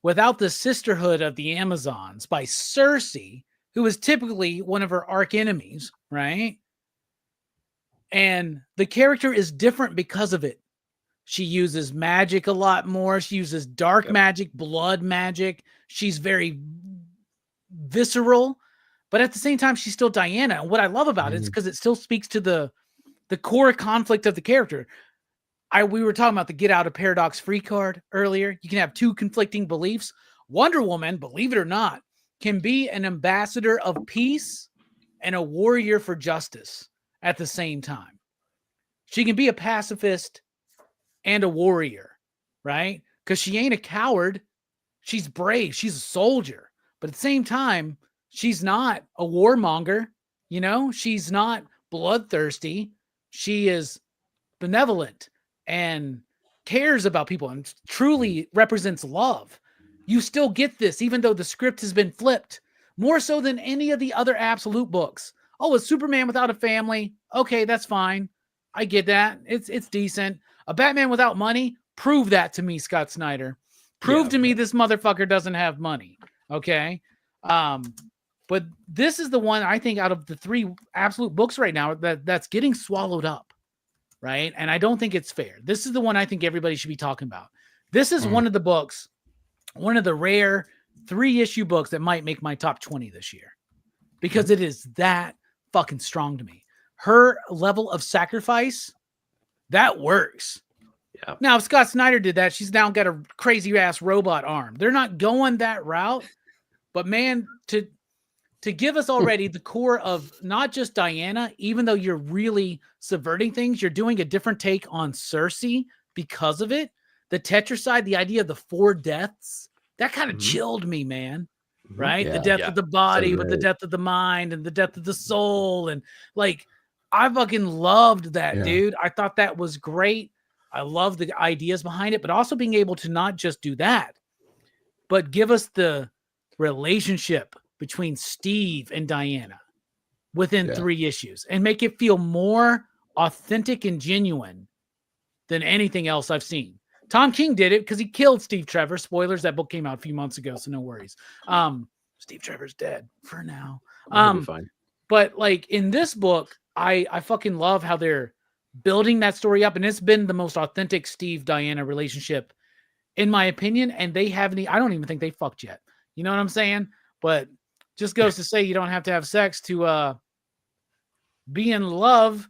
without the sisterhood of the Amazons by Cersei, who is typically one of her arch enemies, right? And the character is different because of it. She uses magic a lot more. She uses dark magic, blood magic. She's very visceral, but at the same time, she's still Diana. And what I love about it is because it still speaks to the core conflict of the character. We were talking about the Get Out of Paradox free card earlier. You can have 2 conflicting beliefs. Wonder Woman, believe it or not, can be an ambassador of peace and a warrior for justice at the same time. She can be a pacifist and a warrior, right? Because she ain't a coward. She's brave. She's a soldier. But at the same time, she's not a warmonger. You know, she's not bloodthirsty. She is benevolent and cares about people and truly represents love. You still get this, even though the script has been flipped, more so than any of the other Absolute books. Oh, a Superman without a family. Okay, that's fine. I get that. It's decent. A Batman without money. Prove that to me, Scott Snyder. Prove to me this motherfucker doesn't have money. Okay. But this is the one I think out of the 3 Absolute books right now that's getting swallowed up. Right. And I don't think it's fair. This is the one I think everybody should be talking about. This is one of the books, one of the rare 3-issue books that might make my top 20 this year because it is that fucking strong to me. Her level of sacrifice, that works. Yeah. Now, if Scott Snyder did that, she's now got a crazy ass robot arm. They're not going that route, but man, to give us already the core of not just Diana, even though you're really subverting things, you're doing a different take on Cersei because of it. The Tetracide, the idea of the 4 deaths, that kind of chilled me, man. Right? The death of the body, but the death of the mind and the death of the soul. And like, I fucking loved that, dude. I thought that was great. I love the ideas behind it, but also being able to not just do that, but give us the relationship between Steve and Diana within 3 issues and make it feel more authentic and genuine than anything else I've seen. Tom King did it because he killed Steve Trevor. Spoilers, that book came out a few months ago, so no worries. Steve Trevor's dead for now. Fine. But like in this book, I fucking love how they're building that story up, and it's been the most authentic Steve-Diana relationship, in my opinion, and they haven't, I don't even think they fucked yet. You know what I'm saying? But just goes to say you don't have to have sex to be in love.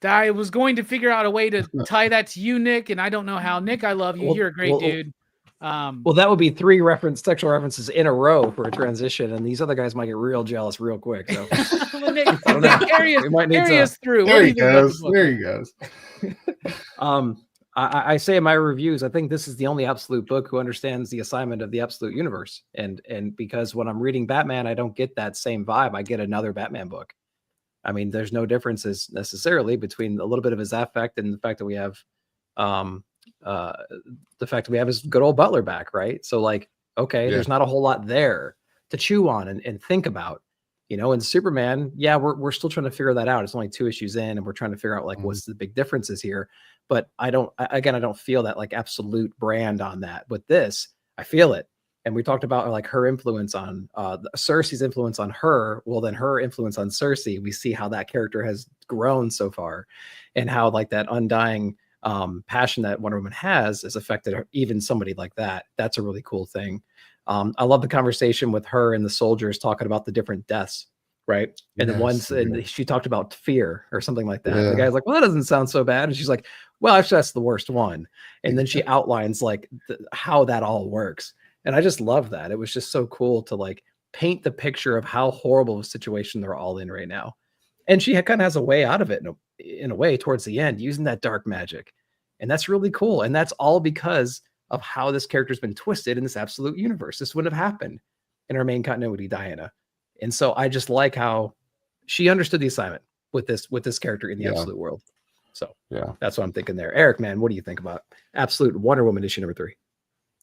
I was going to figure out a way to tie that to you, Nick, and I don't know how. Nick, I love you. You're a great dude. Well, that would be 3 sexual references in a row for a transition, and these other guys might get real jealous real quick. So well, Nick, carry us through. There he goes. There he goes. I say in my reviews, I think this is the only Absolute book who understands the assignment of the Absolute universe. And because when I'm reading Batman, I don't get that same vibe. I get another Batman book. I mean, there's no differences necessarily between a little bit of his affect and the fact that we have his good old Butler back, right? So like, okay, there's not a whole lot there to chew on and think about. You know, and Superman, we're still trying to figure that out. It's only 2 issues in, and we're trying to figure out like what's the big differences here. But I don't feel that like Absolute brand on that. With this, I feel it. And we talked about like her influence on Cersei's influence on her. Well, then her influence on Cersei. We see how that character has grown so far, and how like that undying passion that Wonder Woman has affected her, even somebody like that. That's a really cool thing. I love the conversation with her and the soldiers talking about the different deaths, right? And then and she talked about fear or something like that. Yeah. The guy's like, well, that doesn't sound so bad. And she's like, well, actually, that's the worst one. And then she outlines like how that all works. And I just love that. It was just so cool to like paint the picture of how horrible of a situation they're all in right now. And she kind of has a way out of it in a way towards the end, using that dark magic. And that's really cool. And that's all because of how this character's been twisted in this Absolute universe. This wouldn't have happened in our main continuity, Diana. And so I just like how she understood the assignment with this character in the Absolute world. So that's what I'm thinking there. Eric, man, what do you think about Absolute Wonder Woman issue number 3?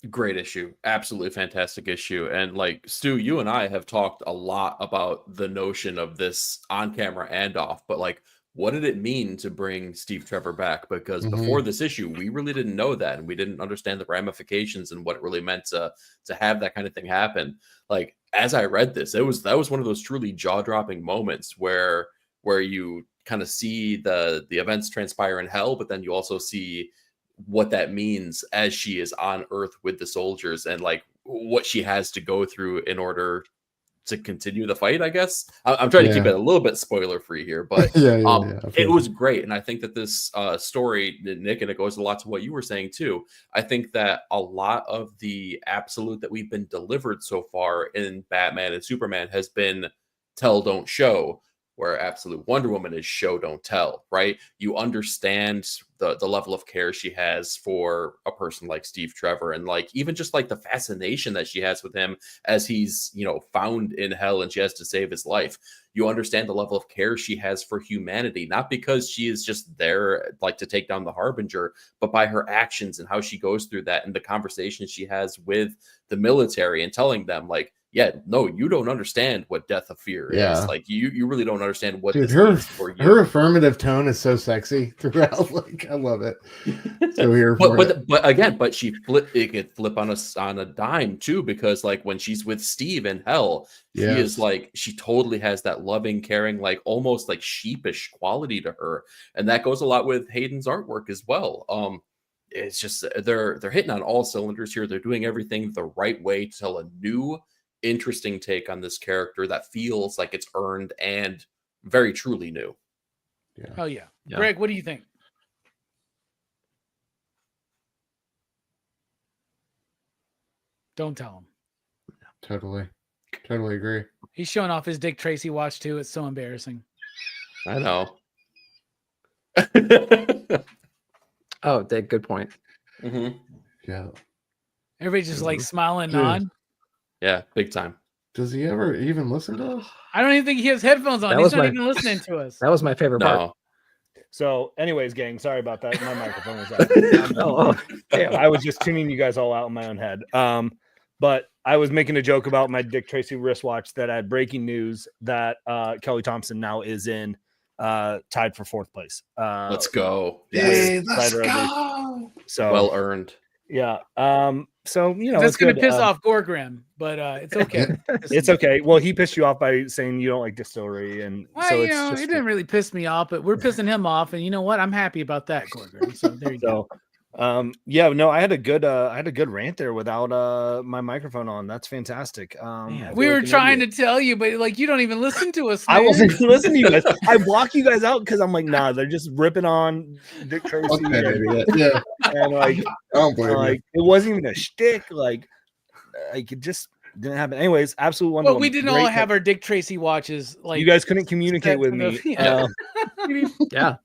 Great issue. Absolutely fantastic issue. And like Stu, you and I have talked a lot about the notion of this on camera and off, but like, what did it mean to bring Steve Trevor back? Because before this issue, we really didn't know that, and we didn't understand the ramifications and what it really meant to have that kind of thing happen. Like, as I read this, that was one of those truly jaw-dropping moments where you kind of see the events transpire in hell, but then you also see what that means as she is on Earth with the soldiers, and like what she has to go through in order to continue the fight. I guess I'm trying to keep it a little bit spoiler free here, but it was great. And I think that this story, Nick, and it goes a lot to what you were saying too. I think that a lot of the absolute that we've been delivered so far in Batman and Superman has been tell, don't show, where absolute Wonder Woman is show, don't tell, right? You understand the level of care she has for a person like Steve Trevor, and like even just like the fascination that she has with him as he's, you know, found in hell and she has to save his life. You understand the level of care she has for humanity, not because she is just there like to take down the Harbinger, but by her actions and how she goes through that, and the conversations she has with the military and telling them like, yeah, no, you don't understand what death of fear is. Like you really don't understand what this means for you. Her affirmative tone is so sexy throughout. Like, I love it. So here, but again, she could flip on a dime too, because like when she's with Steve in hell, she is like, she totally has that loving, caring, like almost like sheepish quality to her, and that goes a lot with Hayden's artwork as well. It's just they're hitting on all cylinders here. They're doing everything the right way to tell a new, interesting take on this character that feels like it's earned and very truly new. Oh yeah. Greg, what do you think? Don't tell him. Totally agree. He's showing off his Dick Tracy watch too. It's so embarrassing. I know. Oh, Dick, good point. Yeah. Everybody's just like smiling on. Yeah, big time. Does he ever even listen to us? I don't even think he has headphones on. He's not even listening to us. That was my favorite part. So, anyways, gang, sorry about that. My microphone was out. I was just tuning you guys all out in my own head. But I was making a joke about my Dick Tracy wristwatch that I had breaking news that Kelly Thompson now is in tied for 4th place. Let's go. Let's go. So well earned. Yeah. So, you know, that's going to piss off Gorgrim, but it's okay. It's okay. Well, he pissed you off by saying you don't like distillery, and so it's just, it didn't really piss me off, but we're pissing him off, and you know what? I'm happy about that, Gorgrim. So there you go. Yeah, no, I had a good rant there without my microphone on. That's fantastic. We were trying to tell you, but like you don't even listen to us. Man. I wasn't listening to you guys. I block you guys out because I'm like, nah, they're just ripping on Dick Tracy. And like, I don't blame you. It wasn't even a shtick. Like it just didn't happen. Anyways, absolute Wonder Woman. But we didn't all have our Dick Tracy watches. Like you guys couldn't communicate with me. Yeah.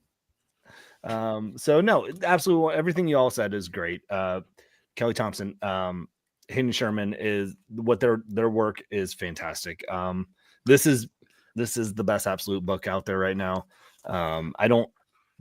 So no, absolutely everything you all said is great. Kelly Thompson, Hayden Sherman is what their work is fantastic. This is the best absolute book out there right now. I don't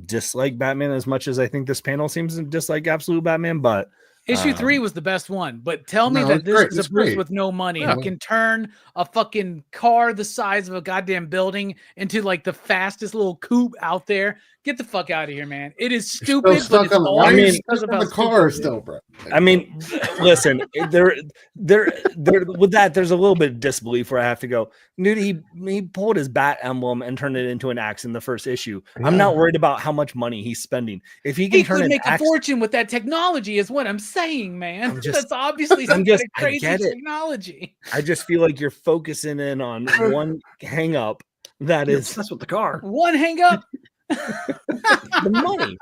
dislike Batman as much as I think this panel seems to dislike absolute Batman, but issue 3 was the best one. But tell me that this is a Bruce with no money who can turn a fucking car the size of a goddamn building into like the fastest little coupe out there. Get the fuck out of here, man. It is stupid. Stuck on the car still, bro. I mean, listen, there with that, there's a little bit of disbelief where I have to go, dude, he pulled his bat emblem and turned it into an axe in the first issue. Yeah. I'm not worried about how much money he's spending. If he can could make a fortune with that technology, is what I'm saying, man. That's obviously some crazy technology. I just feel like you're focusing in on one hang up that's with the car. One hang up. The money.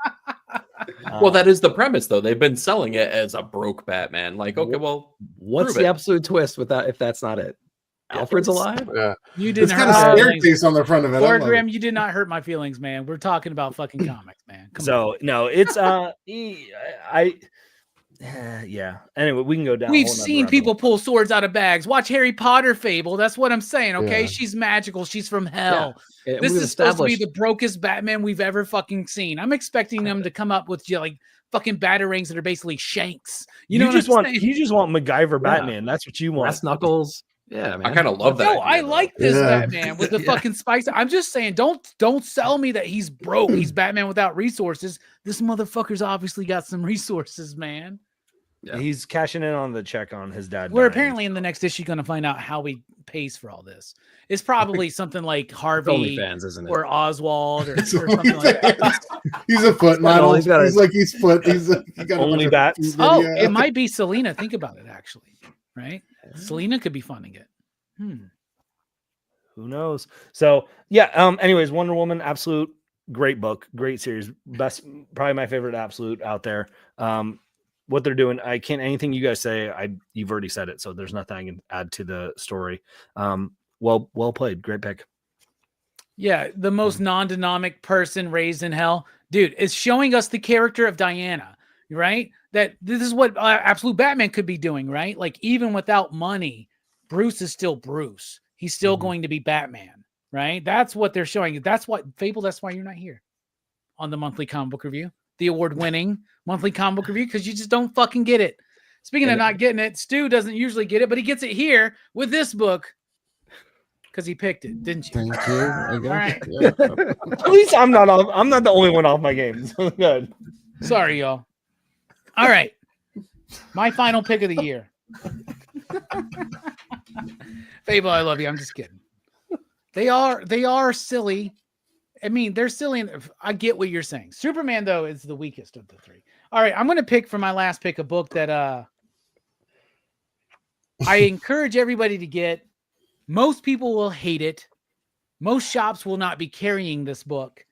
Well, that is the premise, though. They've been selling it as a broke Batman. Like, okay, well, what's the absolute twist with that? If that's not it, Alfred's alive. Yeah, you didn't. It's kind of staircase on the front of it. Gorgrim, you did not hurt my feelings, man. We're talking about fucking comics, man. Come on. No, it's yeah. Anyway, we can go down. We've seen people pull swords out of bags. Watch Harry Potter fable. That's what I'm saying. Okay, she's magical. She's from hell. Yeah. This is supposed to be the brokest Batman we've ever fucking seen. I'm expecting them to come up with like fucking batarangs that are basically shanks. You know, you just want MacGyver Batman. That's what you want. Brass knuckles. Yeah, man. I kind of love that. No, idea, I like this Batman with the Yeah. fucking spikes. I'm just saying, don't sell me that he's broke. He's Batman without resources. This motherfucker's obviously got some resources, man. Yeah. He's cashing in on the check on his dad. We're apparently in the next issue going to find out how he pays for all this. It's probably something like Harvey fans, isn't it? or Oswald or something like that. He's a foot model. He's got he got only bats. Oh, it might be Selena. Think about it, actually. Right? Selena could be funding it. Who knows? So yeah. Anyways, Wonder Woman, absolute great book, great series, best, probably my favorite absolute out there. What they're doing, I can't. Anything you guys say, you've already said it. So there's nothing I can add to the story. Well played, great pick. Yeah, the most non-demonic person raised in hell, dude. It's showing us the character of Diana, right? That this is what Absolute Batman could be doing, right? Like even without money, Bruce is still Bruce. He's still going to be Batman, right? That's what they're showing. That's what Fable. That's why you're not here on the monthly comic book review, the award-winning monthly comic book review, because you just don't fucking get it. Speaking of not getting it, Stu doesn't usually get it, but he gets it here with this book because he picked it, didn't you? Thank you. All right. Yeah. At least I'm not the only one off my game. So good. Sorry, y'all. All right. My final pick of the year. Fable, I love you. I'm just kidding. They are silly. I mean, they're silly. I get what you're saying. Superman, though, is the weakest of the three. All right. I'm going to pick for my last pick a book that I encourage everybody to get. Most people will hate it. Most shops will not be carrying this book,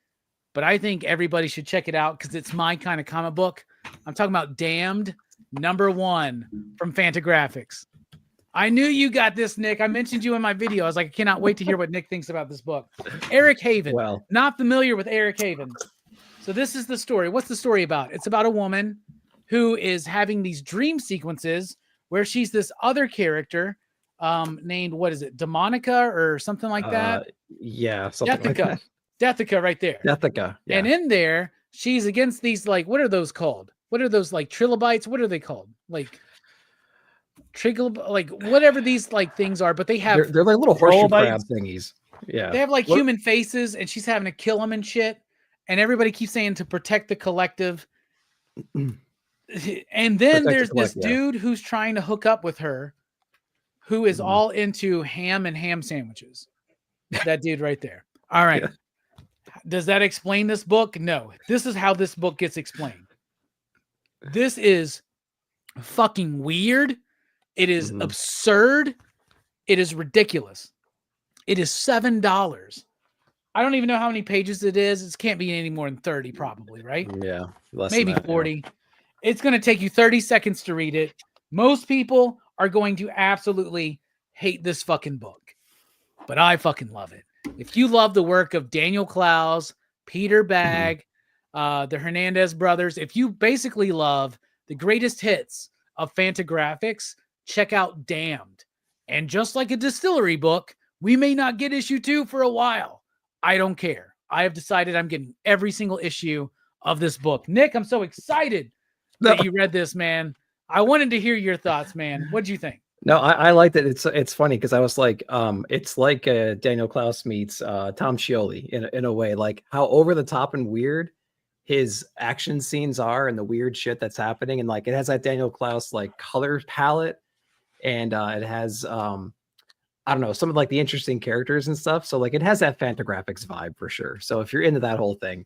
but I think everybody should check it out because it's my kind of comic book. I'm talking about Damned #1 from Fantagraphics. I knew you got this, Nick. I mentioned you in my video. I was like, I cannot wait to hear what Nick thinks about this book. Eric Haven. Well, not familiar with Eric Haven. So this is the story. What's the story about? It's about a woman who is having these dream sequences where she's this other character named, what is it, Demonica or something like that? Yeah, something Deathica. like that. Deathica right there. Deathica. Yeah. And in there, she's against these, like, what are those called? What are those, like, trilobites? What are they called? Like, like whatever these like things are, but they have they're like little horseshoe crab thingies. Yeah, they have like human faces, and she's having to kill them and shit. And everybody keeps saying to protect the collective. And then there's this dude who's trying to hook up with her, who is all into ham and ham sandwiches. That dude right there. All right. Yeah. Does that explain this book? No. This is how this book gets explained. This is fucking weird. It is absurd. It is ridiculous. It is $7. I don't even know how many pages it is. It can't be any more than 30, probably, right? Yeah. Maybe 40. Yeah. It's going to take you 30 seconds to read it. Most people are going to absolutely hate this fucking book. But I fucking love it. If you love the work of Daniel Clowes, Peter Bagg, the Hernandez brothers, if you basically love the greatest hits of Fantagraphics, check out Damned. And just like a distillery book, we may not get issue 2 for a while. I don't care. I have decided I'm getting every single issue of this book. Nick, I'm so excited that you read this, man. I wanted to hear your thoughts, man. What'd you think? No, I liked it. It's funny because I was like, it's like Daniel Clowes meets Tom Scioli in a way, like how over the top and weird his action scenes are and the weird shit that's happening. And like, it has that Daniel Clowes like color palette. And it has, I don't know, some of like the interesting characters and stuff. So like it has that Fantagraphics vibe for sure. So if you're into that whole thing,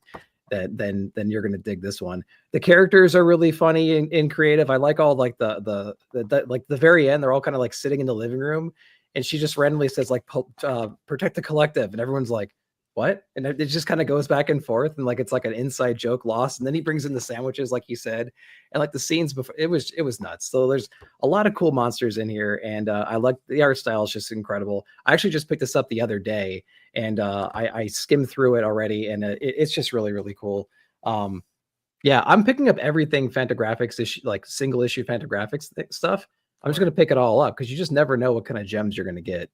then you're gonna dig this one. The characters are really funny and creative. I like all like the like the very end. They're all kind of like sitting in the living room, and she just randomly says like protect the collective, and everyone's like, what? And it just kind of goes back and forth, and like it's like an inside joke lost. And then he brings in the sandwiches, like you said, and like the scenes before, it was nuts. So there's a lot of cool monsters in here, and I like the art style is just incredible. I actually just picked this up the other day, and I skimmed through it already, and it's just really, really cool. Yeah, I'm picking up everything Fantagraphics issue, like single issue Fantagraphics stuff. I'm just gonna pick it all up because you just never know what kind of gems you're gonna get.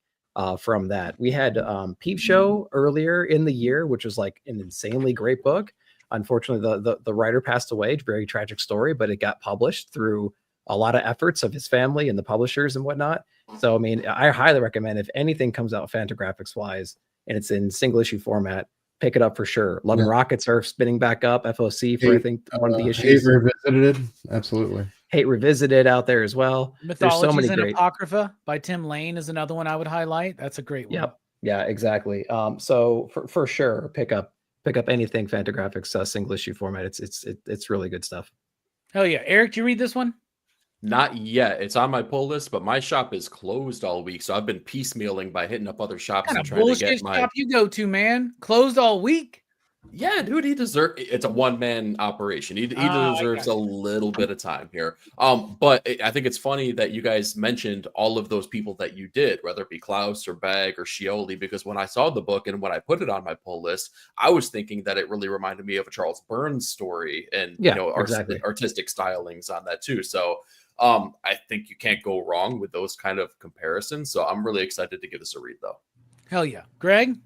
From that, we had Peep Show earlier in the year, which was like an insanely great book. Unfortunately, the writer passed away. Very tragic story, but it got published through a lot of efforts of his family and the publishers and whatnot. So, I mean, I highly recommend if anything comes out Fantagraphics wise and it's in single issue format, pick it up for sure. Love and Rockets are spinning back up. FOC for I think one of the issues. Hate Revisited, absolutely. Hate Revisited out there as well. Mythologies There's so many and great. Apocrypha by Tim Lane is another one I would highlight. That's a great one. Yep. Yeah, exactly. So for sure, pick up anything Fantagraphics single issue format. It's really good stuff. Hell yeah. Eric, did you read this one? Not yet. It's on my pull list, but my shop is closed all week, so I've been piecemealing by hitting up other shops and trying to get my. Shop you go to, man? Closed all week. Yeah, dude, he deserves. It's a one-man operation. He deserves a little bit of time here. But I think it's funny that you guys mentioned all of those people that you did, whether it be Klaus or Bag or Scioli, because when I saw the book and when I put it on my pull list, I was thinking that it really reminded me of a Charles Burns story and artistic stylings on that too. So I think you can't go wrong with those kind of comparisons. So I'm really excited to give this a read, though. Hell yeah, Greg,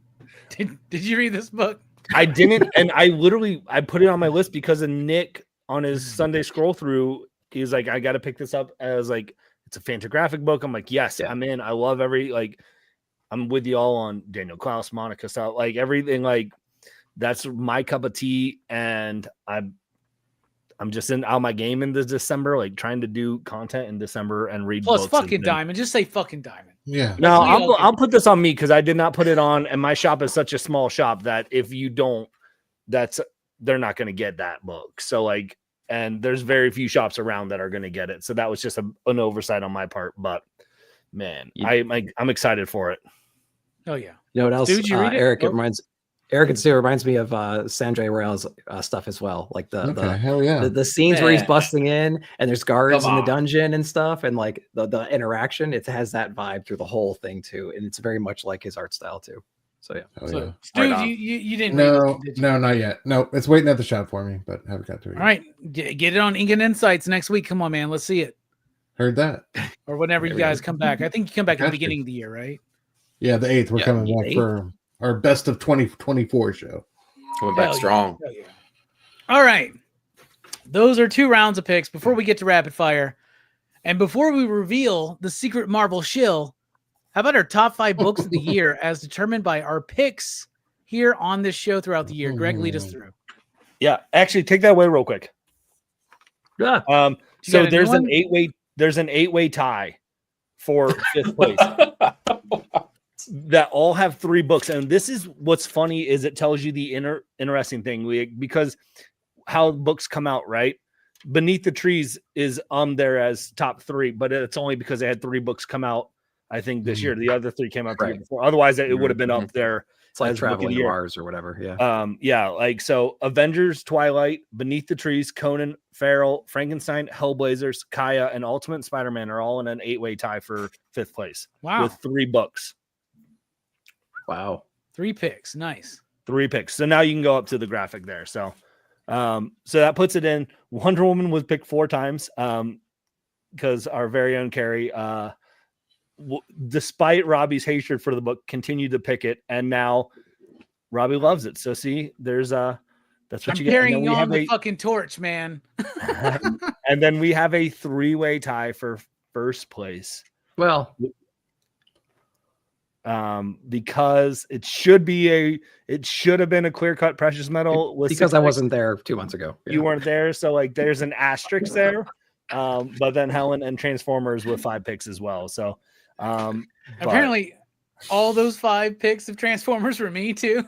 did you read this book? I didn't, and I put it on my list because of Nick on his Sunday scroll through. He was like, I got to pick this up. I was like, it's a Fantagraphic book. I'm like, yes, I'm in. I love I'm with you all on Daniel Klaus, Monica, so like everything. Like that's my cup of tea, and I'm just out my game in this December, like trying to do content in December and read. Plus, fucking Diamond. Just say fucking Diamond. Yeah. No, I'll put this on me because I did not put it on, and my shop is such a small shop that if you don't, they're not going to get that book. So like, and there's very few shops around that are going to get it. So that was just an oversight on my part. But man, I'm excited for it. Oh yeah. You know what else? Dude, you read it? Eric and Stu reminds me of Sanjay Rail's stuff as well. Like the scenes where he's busting in and there's guards in the dungeon and stuff, and like the interaction, it has that vibe through the whole thing too, and it's very much like his art style too. So yeah. Stu, you didn't read it, no, not yet. No, it's waiting at the shop for me, but haven't got to it yet. All right, get it on Ink and Insights next week. Come on, man, let's see it. Heard that. Or whenever you guys come back. I think you come back at the beginning of the year, right? Yeah, the 8th. We're coming back for our best of 2024 show. Coming back strong. Yeah. All right. Those are 2 rounds of picks before we get to rapid fire. And before we reveal the secret Marvel shill, how about our top 5 books of the year as determined by our picks here on this show throughout the year? Greg, lead us through. Yeah, actually take that away real quick. Yeah. So there's an 8-way tie for 5th place. That all have 3 books, and this is what's funny is it tells you the interesting thing because how books come out, right? Beneath the Trees is there as top 3, but it's only because they had 3 books come out, I think, this year. The other 3 came out the year before. Otherwise, it would have been up there. It's like Traveling Mars or whatever. Yeah. Like so, Avengers, Twilight, Beneath the Trees, Conan, Feral, Frankenstein, Hellblazers, Kaya, and Ultimate Spider-Man are all in an 8-way tie for 5th place. Wow, with 3 books. Wow. 3 picks. Nice. 3 picks. So now you can go up to the graphic there. So that puts it in. Wonder Woman was picked 4 times because our very own Carrie, despite Robbie's hatred for the book, continued to pick it. And now Robbie loves it. So see, there's that's what you get. Carrying on the fucking torch, man. And then we have a 3-way tie for 1st place. Well, because it should have been a clear-cut Precious Metal because I wasn't there 2 months ago. You weren't there, so like there's an asterisk there. But then Helen and Transformers with 5 picks as well. So apparently all those 5 picks of Transformers were me too.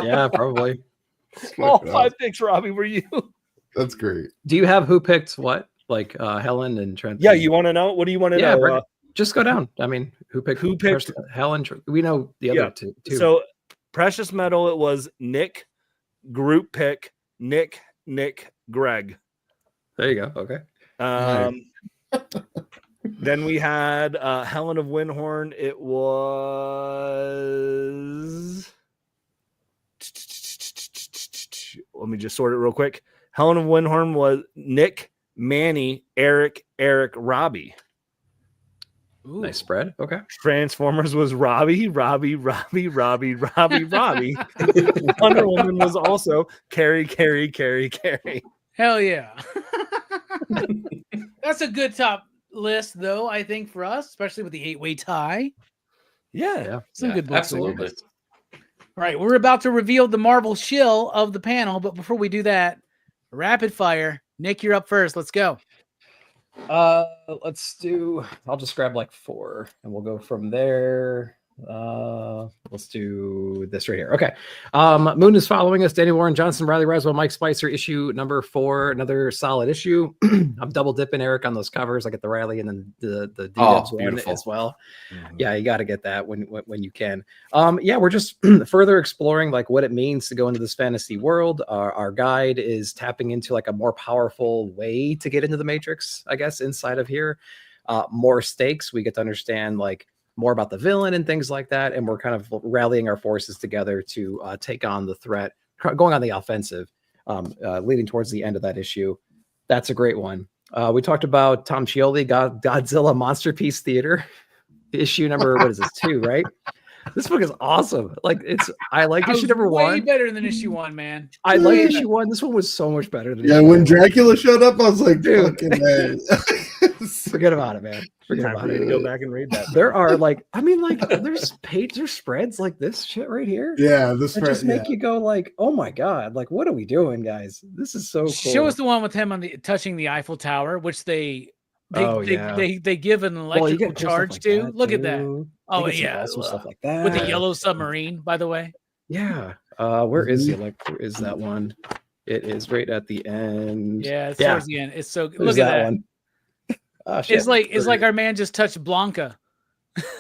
Yeah, probably. All 5 picks, Robbie, were you? That's great. Do you have who picked what? Like Helen and Trent? Yeah, you want to know? What do you want to know? Just go down. I mean, who picked Helen? We know the other 2. So Precious Metal, it was Nick, group pick, Nick, Greg. There you go. Okay. Then we had Helen of Windhorn. It was. Let me just sort it real quick. Helen of Windhorn was Nick, Manny, Eric, Robbie. Ooh. Nice spread. Okay. Transformers was Robbie. Wonder Woman was also Carrie. Hell yeah. That's a good top list, though, I think, for us, especially with the 8-way tie. Yeah. Some good books. Absolutely. All right, we're about to reveal the Marvel shill of the panel, but before we do that, rapid fire. Nick, you're up first. Let's go. I'll just grab like 4 and we'll go from there. Let's do this right here. Okay. Moon is following us. Danny Warren, Johnson, Riley Roswell, Mike Spicer, issue number 4, another solid issue. I'm double dipping Eric on those covers. I get the Riley and then the D-Dubs one as well. Mm-hmm. Yeah, you got to get that when you can. Yeah, we're just further exploring like what it means to go into this fantasy world. Our guide is tapping into like a more powerful way to get into the Matrix, I guess, inside of here. More stakes. We get to understand like more about the villain and things like that, and we're kind of rallying our forces together to take on the threat, going on the offensive, leading towards the end of that issue. That's a great one. We talked about Tom Scioli, Godzilla Monster Piece Theater, issue number, what is this, 2, right? This book is awesome. Like I like issue number 1. Way better than issue 1, man. I like issue 1. This one was so much better than issue 1. When Dracula showed up, I was like, dude, forget about it, man. Forget about it. Go back and read that. There are like, I mean, like there's spreads like this shit right here. Yeah, this that just make you go like, oh my god, like what are we doing, guys? This is so cool. Show us the one with him on touching the Eiffel Tower, which they give an electrical charge like to. Look at that. Oh yeah, stuff like that with the yellow submarine, by the way. Yeah. Where is that one? It is right at the end. Yeah, it's towards the end. It's so look at that one. Oh, it's like our man just touched Blanca.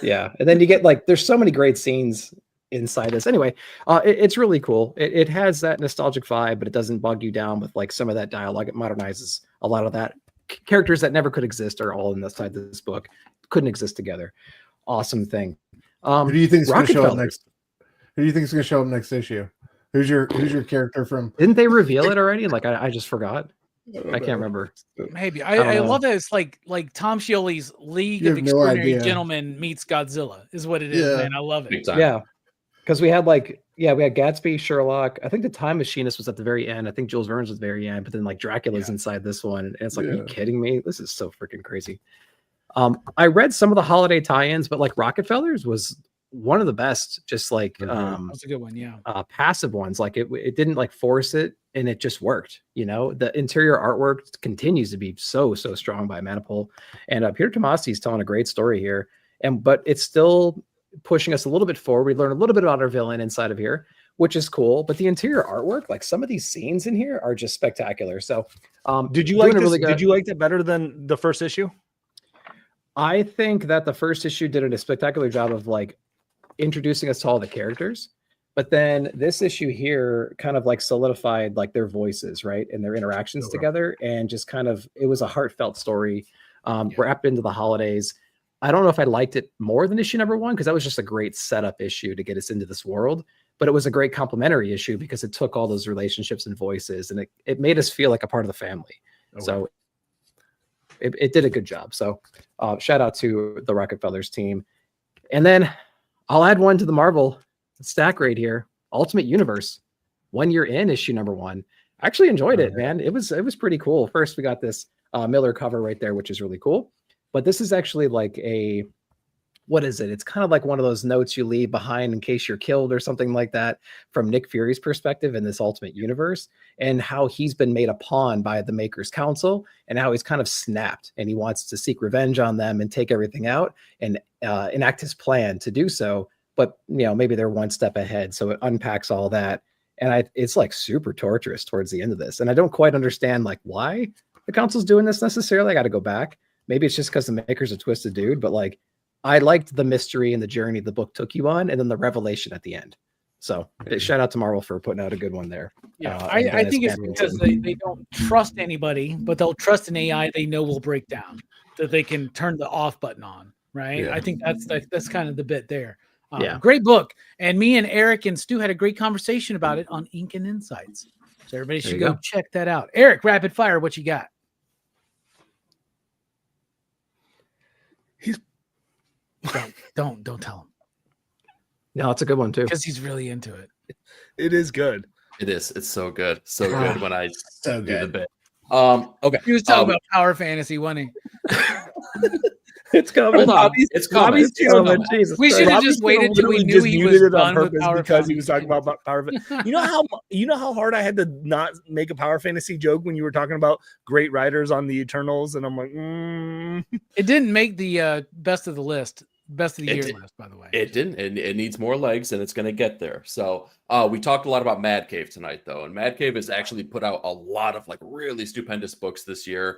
Yeah, and then you get like there's so many great scenes inside this. Anyway, it's really cool. It has that nostalgic vibe, but it doesn't bog you down with like some of that dialogue. It modernizes a lot of that. Characters that never could exist are all inside this book. Couldn't exist together. Awesome thing. Who do you think is going to show up next? Who do you think is going to show up next issue? Who's your character from? Didn't they reveal it already? Like I just forgot. I can't remember. Maybe I love that it's like Tom Scioli's League of Extraordinary Gentlemen meets Godzilla is what it is, man. I love it. Yeah, because we had Gatsby, Sherlock. I think the Time Machinist was at the very end. I think Jules Verne's was at the very end, but then like Dracula's inside this one, and it's like, are you kidding me? This is so freaking crazy. I read some of the holiday tie-ins, but like Rockefellers was one of the best. Just like that's a good one, passive ones. Like it didn't like force it, and it just worked. You know, the interior artwork continues to be so strong by Manipul, and Peter Tomasi is telling a great story here, but it's still pushing us a little bit forward. We learn a little bit about our villain inside of here, which is cool. But the interior artwork, like some of these scenes in here, are just spectacular. So, did you like this? Really did you like that better than the first issue? I think that the first issue did a spectacular job of like introducing us to all the characters, but then this issue here kind of like solidified like their voices, right, and their interactions together, and just kind of it was a heartfelt story. We're up into the holidays. I don't know if I liked it more than issue number 1 because that was just a great setup issue to get us into this world, but it was a great complementary issue because it took all those relationships and voices and it made us feel like a part of the family. So it did a good job. So shout out to the Rockefellers team. And then I'll add one to the Marvel stack right here. Ultimate Universe, 1 year in, issue number 1. I actually enjoyed it, man. It was pretty cool. First, we got this Miller cover right there, which is really cool. But this is actually like what is it? It's kind of like one of those notes you leave behind in case you're killed or something like that from Nick Fury's perspective in this Ultimate Universe, and how he's been made a pawn by the Makers Council and how he's kind of snapped and he wants to seek revenge on them and take everything out and enact his plan to do so. But, you know, maybe they're one step ahead. So it unpacks all that. And it's like super torturous towards the end of this. And I don't quite understand like why the council's doing this necessarily. I got to go back. Maybe it's just because the Maker's a twisted dude, but like, I liked the mystery and the journey the book took you on, and then the revelation at the end. So shout out to Marvel for putting out a good one there. Yeah, I think it's because they don't trust anybody, but they'll trust an AI they know will break down, that they can turn the off button on, right? Yeah. I think that's kind of the bit there. Great book. And me and Eric and Stu had a great conversation about it on Ink and Insights. So everybody should go check that out. Eric, rapid fire, what you got? No, it's a good one too. Because he's really into it. It is good. It is. It's so good. So good when I So do the good. bit. Okay. He was talking about power fantasy, wasn't he? It's coming. Hold on. It's coming. Robbie's It's coming. Jesus We Christ. should have Robbie's just waited till we literally knew just he muted was it on done with purpose power because he was fantasy. talking about power. You know how hard I had to not make a power fantasy joke when you were talking about great writers on the Eternals, and I'm like, It didn't make the best of the list, best of the year list, by the way. It didn't. It needs more legs, and it's going to get there. So we talked a lot about Mad Cave tonight, though, and Mad Cave has actually put out a lot of like really stupendous books this year.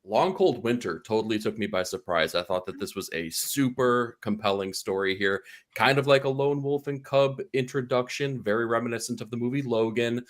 Long Cold Winter totally took me by surprise. I thought that this was a super compelling story here, kind of like a Lone Wolf and Cub introduction, very reminiscent of the movie Logan.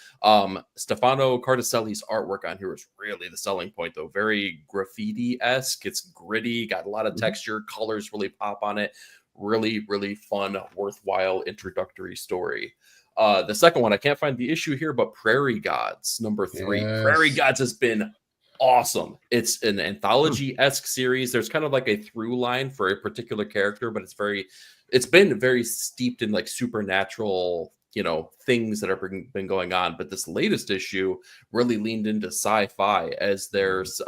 Stefano Cardacelli's artwork on here is really the selling point, though. Very graffiti-esque. It's gritty, got a lot of texture, colors really pop on it. Really, really fun, worthwhile introductory story. The second one, I can't find the issue here, but Prairie Gods, number 3. Yes. Prairie Gods has been awesome. It's an anthology-esque series. There's kind of like a through line for a particular character, but it's been very steeped in like supernatural, things that have been going on. But this latest issue really leaned into sci-fi, as there's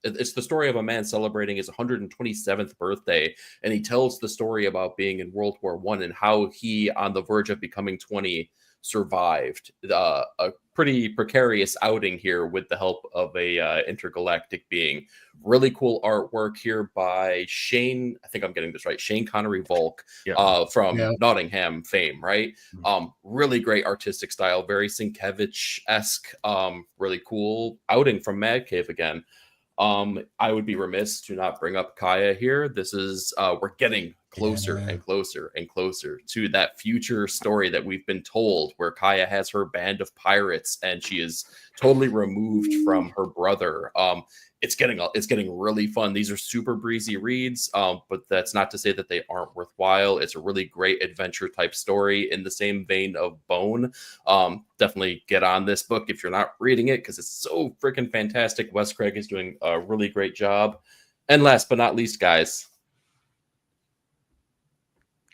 it's the story of a man celebrating his 127th birthday, and he tells the story about being in World War I and how he, on the verge of becoming 20, survived a pretty precarious outing here with the help of a intergalactic being. Really cool artwork here by Shane, I think I'm getting this right, Shane Connery Volk, from Nottingham fame, right? Really great artistic style, very Sienkiewicz-esque, really cool outing from Mad Cave again. I would be remiss to not bring up Kaya here. This is we're getting closer and closer and closer to that future story that we've been told, where Kaya has her band of pirates and she is totally removed from her brother. It's getting really fun. These are super breezy reads, but that's not to say that they aren't worthwhile. It's a really great adventure type story in the same vein of Bone. Definitely get on this book if you're not reading it, because it's so freaking fantastic. Wes Craig is doing a really great job. And last but not least, guys,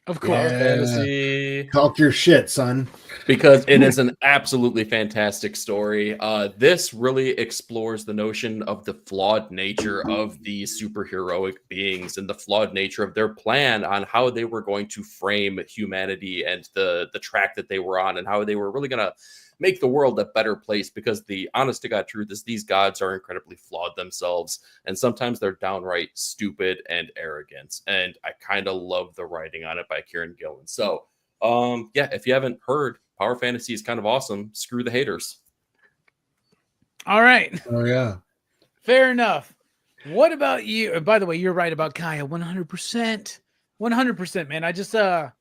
of course, fantasy. Talk your shit, son. Because it is an absolutely fantastic story. This really explores the notion of the flawed nature of these superheroic beings and the flawed nature of their plan on how they were going to frame humanity and the track that they were on, and how they were really going to make the world a better place. Because the honest to God truth is these gods are incredibly flawed themselves, and sometimes they're downright stupid and arrogant. And I kind of love the writing on it by Kieran Gillen. So if you haven't heard, Power Fantasy is kind of awesome. Screw the haters. All right. Oh yeah. Fair enough. What about you? By the way, you're right about Kaya. 100%. 100%, man. I just for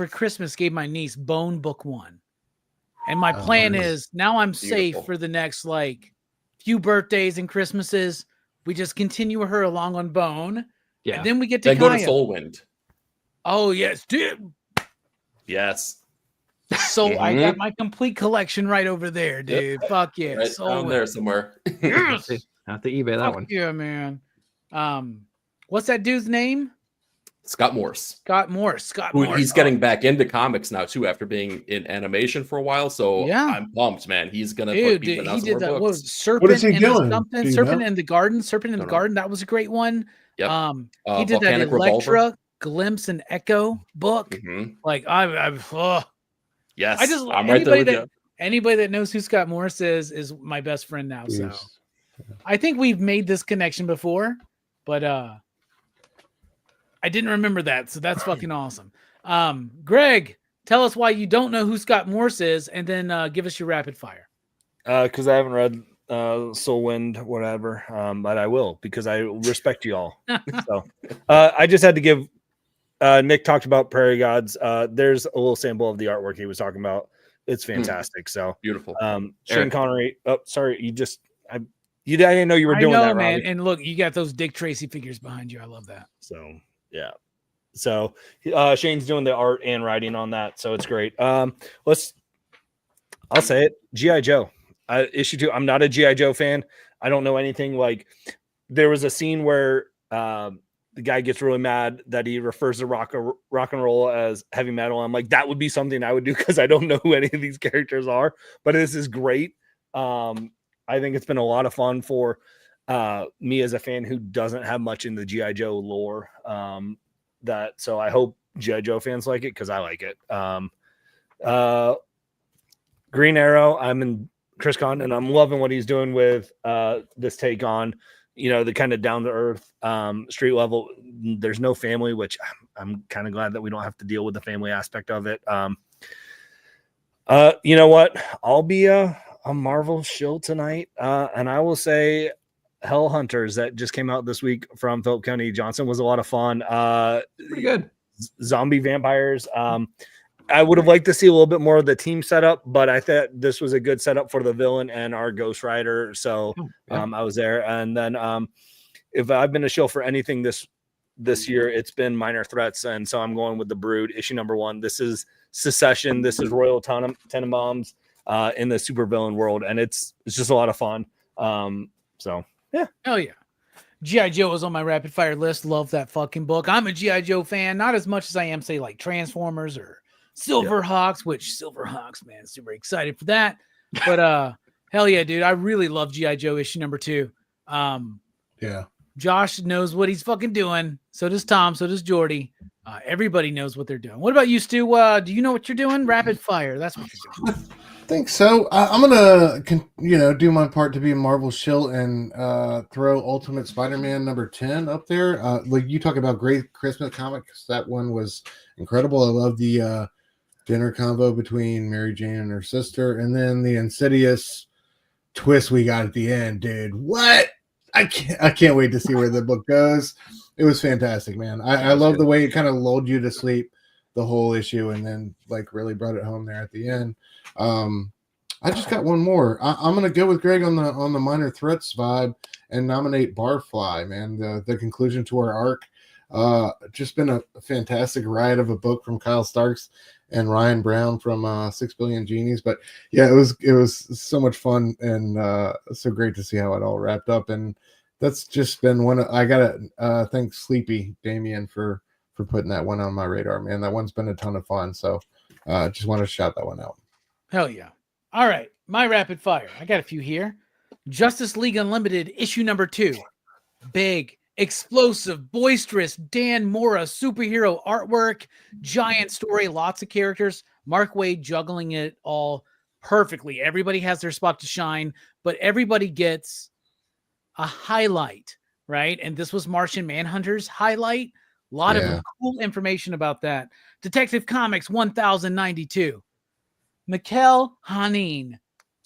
Christmas gave my niece Bone Book 1. And my plan is now I'm safe for the next few birthdays and Christmases. We just continue her along on Bone. Yeah. And then we get to go to Soulwind. Oh, yes, dude. Yes. So I got my complete collection right over there, dude. Yep. Fuck yeah. Right down there somewhere. Yes. Have to eBay that one. Yeah, man. What's that dude's name? Scott Morse. Scott Morse. He's getting back into comics now too, after being in animation for a while. So yeah, I'm pumped, man. He's gonna put people out some more books. Serpent what is he doing? Serpent in the Garden. Serpent in the Garden. That was a great one. Yep. He did that Elektra, Glimpse, and Echo book. Mm-hmm. Yes, I just I'm right there with you. Anybody that knows who Scott Morse is my best friend now. So I think we've made this connection before, but I didn't remember that, so that's fucking awesome. Greg, tell us why you don't know who Scott Morse is, and then give us your rapid fire. Because I haven't read Soulwind, whatever, but I will, because I respect you all. So I just had to give. Nick talked about Prairie Gods. There's a little sample of the artwork he was talking about. It's fantastic. So beautiful. Shane Connery. Oh, sorry, I didn't know you were doing that, man. Robbie. And look, you got those Dick Tracy figures behind you. I love that. So. Yeah. So Shane's doing the art and writing on that. So it's great. I'll say it. G.I. Joe. Issue 2. I'm not a G.I. Joe fan. I don't know anything. There was a scene where the guy gets really mad that he refers to rock and roll as heavy metal. I'm like, that would be something I would do because I don't know who any of these characters are. But this is great. I think it's been a lot of fun for me as a fan who doesn't have much in the G.I. Joe lore. So I hope G.I. Joe fans like it because I like it. Green Arrow, I'm in Chris Con, and I'm loving what he's doing with this take on, the kind of down to earth street level. There's no family, which I'm kind of glad that we don't have to deal with the family aspect of it. You know what? I'll be a Marvel shill tonight, and I will say Hell Hunters that just came out this week from Philip Kennedy Johnson was a lot of fun. Pretty good. Zombie vampires. I would have liked to see a little bit more of the team setup, but I thought this was a good setup for the villain and our Ghost Rider. So I was there. And then if I've been a shill for anything this year, it's been Minor Threats. And so I'm going with the Brood issue number 1. This is Secession. This is Royal Tenenbaums in the supervillain world. And it's just a lot of fun. So yeah. Hell yeah. G.I. Joe was on my rapid fire list. Love that fucking book. I'm a G.I. Joe fan, not as much as I am, say, like Transformers or Silverhawks, which Silverhawks, man, super excited for that. But hell yeah, dude. I really love G.I. Joe issue number 2. Yeah. Josh knows what he's fucking doing. So does Tom. So does Jordy. Everybody knows what they're doing. What about you, Stu? Do you know what you're doing? Rapid fire. That's what you're doing. I think so. I'm gonna, do my part to be a Marvel shill and throw Ultimate Spider-Man number 10 up there. Like you talk about great Christmas comics, that one was incredible. I love the dinner convo between Mary Jane and her sister, and then the Insidious twist we got at the end, dude. What? I can't wait to see where the book goes. It was fantastic, man. I love the way it kind of lulled you to sleep the whole issue, and then like really brought it home there at the end. I just got one more. I'm gonna go with Greg on the Minor Threats vibe and nominate Barfly, man. The conclusion to our arc. Just been a fantastic ride of a book from Kyle Starks and Ryan Brown from 6 Billion Genies. But yeah, it was so much fun and so great to see how it all wrapped up. And that's just been I gotta thank Sleepy Damien for putting that one on my radar, man. That one's been a ton of fun. So just want to shout that one out. Hell yeah. All right. My rapid fire. I got a few here. Justice League Unlimited issue number 2. Big, explosive, boisterous, Dan Mora superhero artwork, giant story, lots of characters. Mark Waid juggling it all perfectly. Everybody has their spot to shine, but everybody gets a highlight, right? And this was Martian Manhunter's highlight. A lot of cool information about that. Detective Comics 1092. Mikkel Hanin,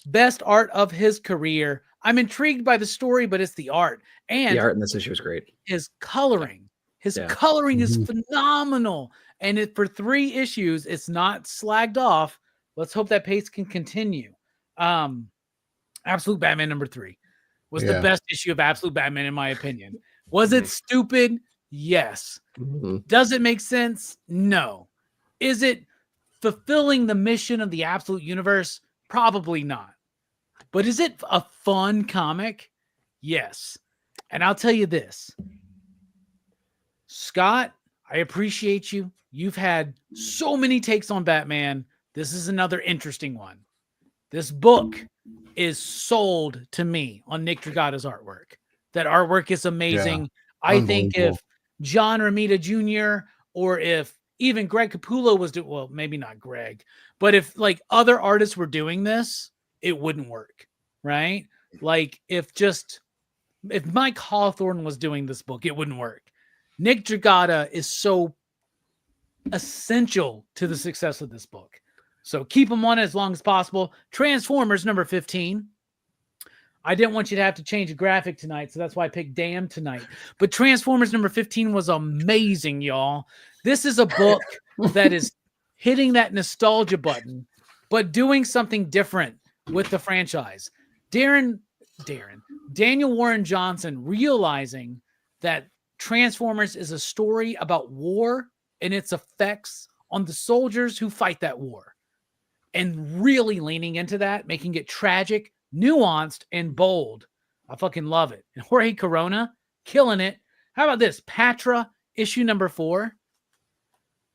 best art of his career. I'm intrigued by the story, but it's the art. And the art in this issue is great. His coloring. His coloring is phenomenal. And for 3 issues, it's not slagged off. Let's hope that pace can continue. Absolute Batman number 3 was the best issue of Absolute Batman, in my opinion. Was it stupid? Yes. Does it make sense? No. Is it fulfilling the mission of the Absolute Universe? Probably not. But is it a fun comic? Yes. And I'll tell you this. Scott, I appreciate you. You've had so many takes on Batman. This is another interesting one. This book is sold to me on Nick Dragata's artwork. That artwork is amazing. Yeah, I think if John Romita Jr. or if even Greg Capullo was doing, well, maybe not Greg, but if like other artists were doing this, it wouldn't work, right? Like if Mike Hawthorne was doing this book, it wouldn't work. Nick Dragata is so essential to the success of this book. So keep him on as long as possible. Transformers number 15. I didn't want you to have to change a graphic tonight, so that's why I picked Damn tonight. But Transformers number 15 was amazing, y'all. This is a book that is hitting that nostalgia button, but doing something different with the franchise. Daniel Warren Johnson realizing that Transformers is a story about war and its effects on the soldiers who fight that war. And really leaning into that, making it tragic, nuanced, and bold. I fucking love it. And Jorge Corona, killing it. How about this? Patra, issue number 4.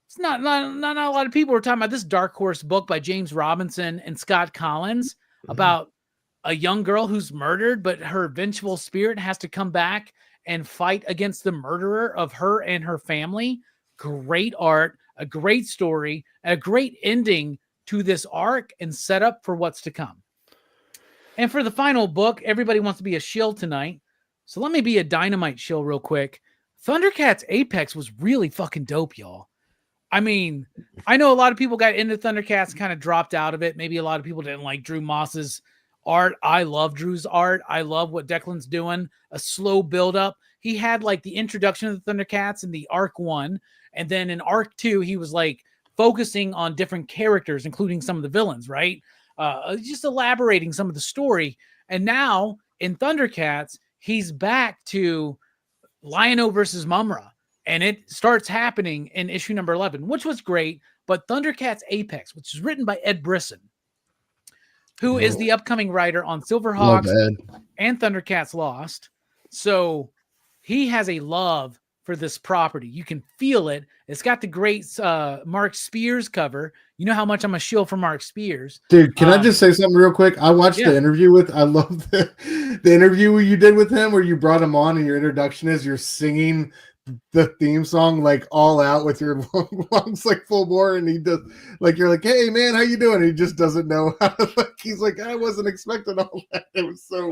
It's not a lot of people are talking about this Dark Horse book by James Robinson and Scott Collins about a young girl who's murdered, but her vengeful spirit has to come back and fight against the murderer of her and her family. Great art, a great story, a great ending to this arc and set up for what's to come. And for the final book, everybody wants to be a shill tonight. So let me be a Dynamite shill real quick. Thundercats Apex was really fucking dope, y'all. I mean, I know a lot of people got into Thundercats and kind of dropped out of it. Maybe a lot of people didn't like Drew Moss's art. I love Drew's art. I love what Declan's doing. A slow build up. He had like the introduction of the Thundercats in the arc 1. And then in arc 2, he was like focusing on different characters, including some of the villains, right? Just elaborating some of the story. And now in Thundercats, he's back to Lion-O versus Mumra. And it starts happening in issue number 11, which was great. But Thundercats Apex, which is written by Ed Brisson, who is the upcoming writer on Silverhawks and Thundercats Lost. So he has a love for this property. You can feel it. It's got the great Mark Spears cover. You know how much I'm a shill for Mark Spears. Dude, can I just say something real quick? I watched the interview I love the interview you did with him where you brought him on and your introduction is you're singing the theme song like all out with your lungs like full bore, and he does like you're like, hey man, how you doing? He just doesn't know how to, like, he's like, I wasn't expecting all that. It was so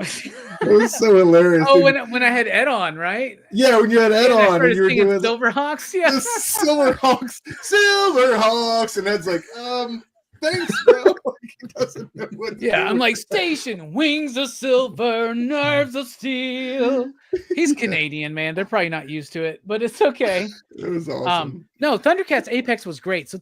hilarious. Oh, when I had Ed on, right? Yeah, when you had Ed on and you were doing Silverhawks, Silverhawks, and Ed's like, thanks, bro. He doesn't know what to do. I'm like, station, wings of silver, nerves of steel. He's Canadian, man. They're probably not used to it, but it's okay. It was awesome. No, Thundercats Apex was great. So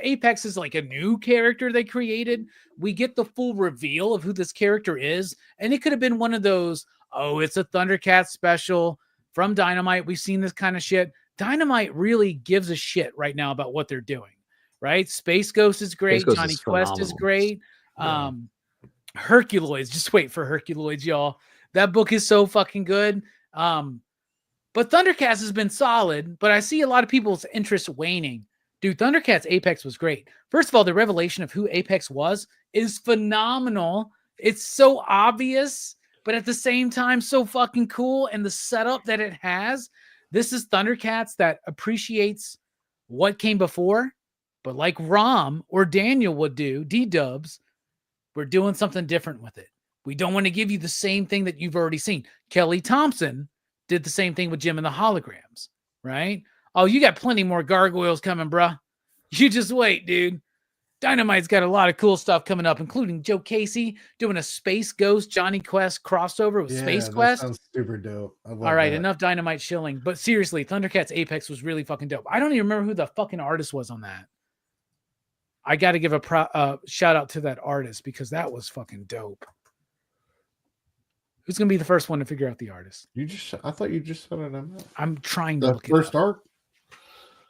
Apex is like a new character they created. We get the full reveal of who this character is, and it could have been one of those, it's a Thundercats special from Dynamite. We've seen this kind of shit. Dynamite really gives a shit right now about what they're doing. Right? Space Ghost is great. Johnny Quest is great. Herculoids. Just wait for Herculoids, y'all. That book is so fucking good. But Thundercats has been solid, but I see a lot of people's interest waning. Dude, Thundercats Apex was great. First of all, the revelation of who Apex was is phenomenal. It's so obvious, but at the same time, so fucking cool. And the setup that it has, this is Thundercats that appreciates what came before. But like Rom or Daniel would do, D-Dubs, we're doing something different with it. We don't want to give you the same thing that you've already seen. Kelly Thompson did the same thing with Jim and the Holograms, right? Oh, you got plenty more gargoyles coming, bruh. You just wait, dude. Dynamite's got a lot of cool stuff coming up, including Joe Casey doing a Space Ghost Johnny Quest crossover with Space Quest. Sounds super dope. All right, enough Dynamite shilling. But seriously, Thundercats Apex was really fucking dope. I don't even remember who the fucking artist was on that. I got to give a shout out to that artist because that was fucking dope. Who's going to be the first one to figure out the artist? I thought you just said it. I'm trying to look first arc?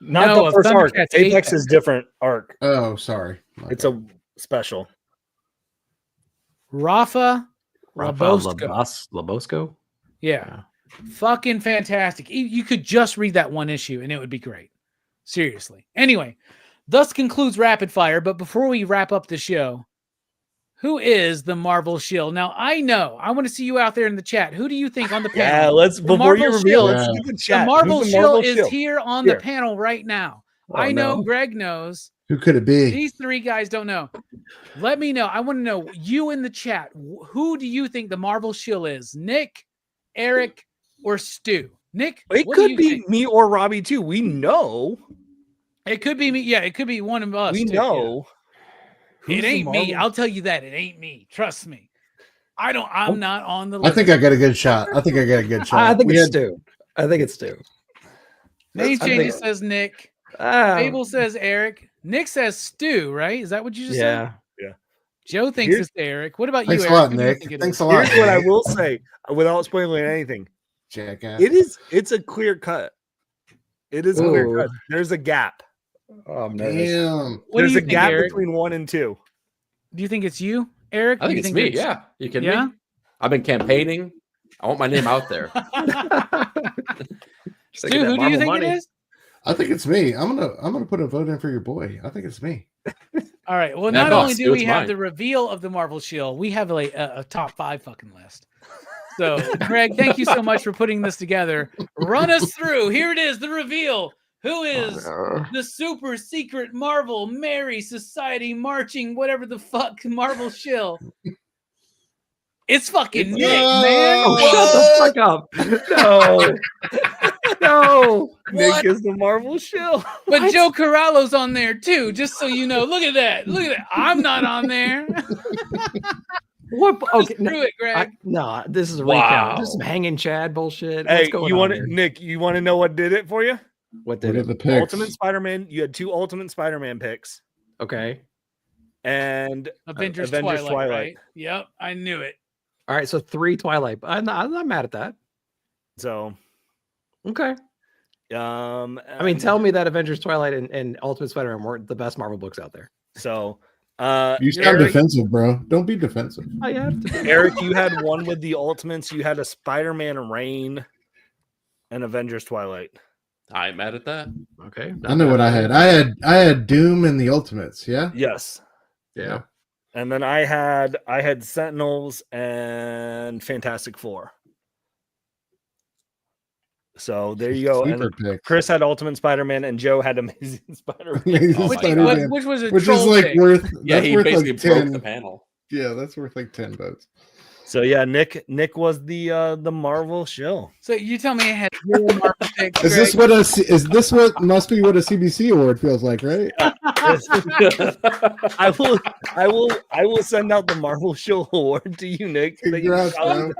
Not the first arc. Apex is different arc. Oh, sorry. It's a special. Rafa Labosco. Yeah. Fucking fantastic. You could just read that one issue and it would be great. Seriously. Anyway. Thus concludes Rapid Fire, but before we wrap up the show, who is the Marvel shill? Now, I want to see you out there in the chat. Who do you think on the panel? Yeah, before you reveal, let's do the chat. The Marvel shill is here on the panel right now. I know Greg knows. Who could it be? These three guys don't know. Let me know. I want to know, you in the chat, who do you think the Marvel shill is? Nick, Eric, or Stu? Nick, it could be me or Robbie too. We know. It could be me. Yeah, it could be one of us. We know. Yeah. It ain't me. I'll tell you that. It ain't me. Trust me. I'm not on the list. I think I got a good shot. I think it's Stu. I think it's Stu. Nate Changes says Nick. Abel says Eric. Nick says Stu, right? Is that what you just said? Yeah. Joe thinks it's Eric. What about you, Eric? Thanks a lot, Nick. Thanks a lot. Here's what I will say without spoiling anything. Jackass. It's a clear cut. It is a clear cut. There's a gap. Oh, I'm nervous. Damn. There's a gap between 1 and 2. Do you think it's you, Eric? I think it's me. Yeah. You kidding me? I've been campaigning. I want my name out there. Stu, who do you think it is? I think it's me. I'm gonna put a vote in for your boy. I think it's me. All right. Well, not only do we have the reveal of the Marvel shill, we have like a top 5 fucking list. So, Greg, thank you so much for putting this together. Run us through. Here it is, the reveal. Who is the super secret Marvel Mary Society marching whatever the fuck Marvel shill? It's fucking Nick, man. Oh, shut the fuck up. No. Nick is the Marvel shill. But Joe Corallo's on there too, just so you know. Look at that. I'm not on there. What? Okay, screw it, Greg. No, this is a recount. This is some hanging Chad bullshit. Hey, Nick, you want to know what did it for you? What did it? The picks? Ultimate Spider-Man. You had 2 Ultimate Spider-Man picks. Okay. And Avengers Twilight. Right? Yep, I knew it. All right, so 3 Twilight. I'm not mad at that. So, okay. I mean, tell me that Avengers Twilight and Ultimate Spider-Man weren't the best Marvel books out there. So, you sound defensive, bro. Don't be defensive. Eric, you had one with the Ultimates. You had a Spider-Man Reign and Avengers Twilight. I ain't mad at that. Okay. I know what I had. I had Doom and the Ultimates. Yeah. Yes. Yeah. And then I had Sentinels and Fantastic Four. So there you go. And Chris had Ultimate Spider-Man, and Joe had Amazing Spider-Man. Which was which is like worth. Yeah, he worth basically like broke 10. the panel. Yeah, that's worth like 10 votes. So yeah, Nick was the Marvel shill. So you tell me I had 0 Marvel picks. Is this what must be what a CBC award feels like, right? I will send out the Marvel shill award to you, Nick. Congrats, Damn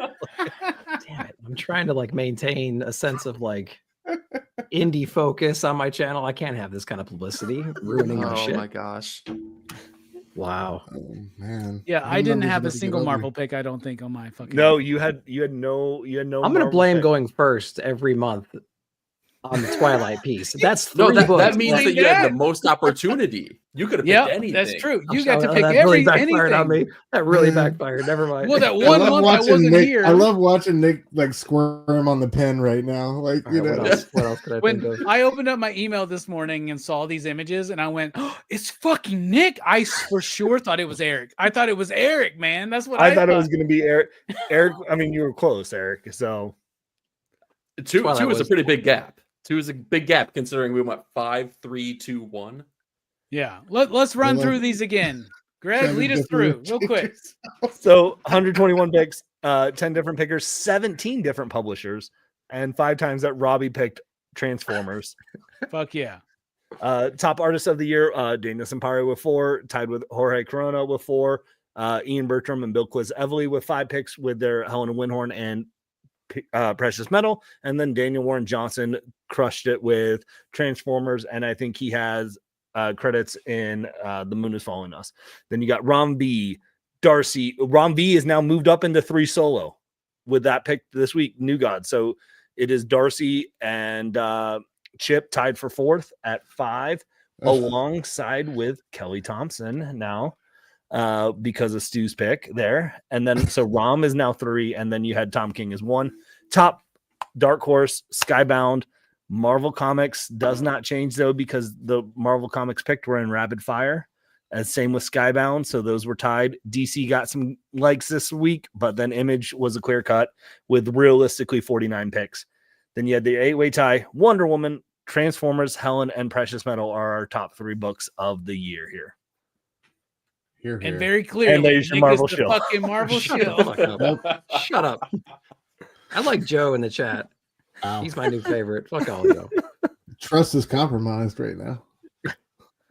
it. I'm trying to like maintain a sense of like indie focus on my channel. I can't have this kind of publicity ruining my shit. Oh my gosh. Wow. Oh, man. Yeah, I didn't have a single Marvel pick, I don't think, on my fucking. No, you had no. I'm gonna blame going first every month on the Twilight piece. That's 3 books. That means that you had the most opportunity. You could have picked anything. That's true. You got to pick anything. On me. That really backfired. Never mind. Well, that one month I wasn't Nick, here. I love watching Nick like squirm on the pen right now. Like, you know. What else could I think of? I opened up my email this morning and saw these images, and I went, oh, "It's fucking Nick!" I for sure thought it was Eric. I thought it was Eric, man. That's what I thought it was going to be Eric. Eric, I mean, you were close, Eric. So two is a pretty big gap. 2 is a big gap considering we went 5, 3, 2, 1. Yeah, let's run through these again. Greg, lead us through real quick. So 121 picks, 10 different pickers, 17 different publishers, and 5 times that Robbie picked Transformers. Fuck yeah. Top artist of the year, Daniel Sampari with 4, tied with Jorge Corona with 4, Ian Bertram and Bill Quiz-Evely with 5 picks with their Helena Winhorn and Precious Metal, and then Daniel Warren Johnson crushed it with Transformers, and I think he has credits in The Moon Is Following Us. Then you got Rom V, Darcy. Rom V is now moved up into 3 solo with that pick this week, New God. So it is Darcy and Chip tied for 4th at 5, alongside with Kelly Thompson now. Because of Stu's pick there. And then so Rom is now 3, and then you had Tom King as 1. Top Dark Horse, Skybound. Marvel Comics does not change though, because the Marvel Comics picked were in rapid fire. And same with Skybound, so those were tied. DC got some likes this week, but then Image was a clear cut with realistically 49 picks. Then you had the 8-way tie. Wonder Woman, Transformers, Helen, and Precious Metal are our top 3 books of the year here. Here. And very clear. And there's your Marvel shill. Fucking Marvel shill. Shut up. I like Joe in the chat. Wow. He's my new favorite. Fuck all of you. Trust is compromised right now.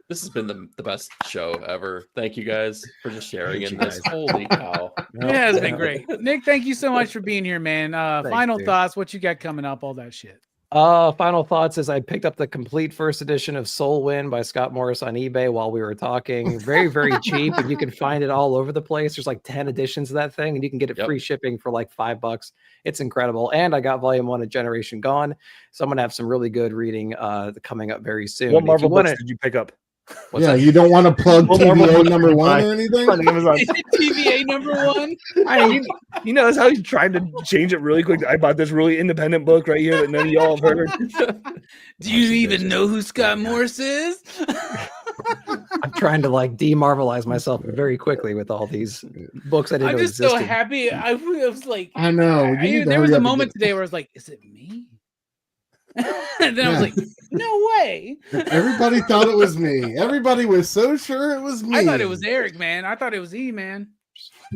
This has been the best show ever. Thank you guys for just sharing in this. Holy cow. It has been great. Nick, thank you so much for being here, man. Final thoughts, what you got coming up, all that shit. Final thoughts is I picked up the complete first edition of Soul Wind by Scott Morris on eBay while we were talking. Very, very cheap, and you can find it all over the place. There's like 10 editions of that thing, and you can get it free shipping for like $5. It's incredible. And I got volume 1 of Generation Gone, so I'm gonna have some really good reading coming up very soon. What Marvel books did you pick up? Yeah, you don't want to plug TVA number 1 or anything? TVA number 1? You know, that's how he's trying to change it really quick. I bought this really independent book right here that none of y'all have heard. Do you even know who Scott Morse is? I'm trying to like de-Marvelize myself very quickly with all these books I didn't know existed. I'm just so happy. I was like, I know. There was a moment today where I was like, is it me? And then I was like, no way. Everybody thought it was me. Everybody was so sure it was me. I thought it was Eric, man. I thought it was E, man.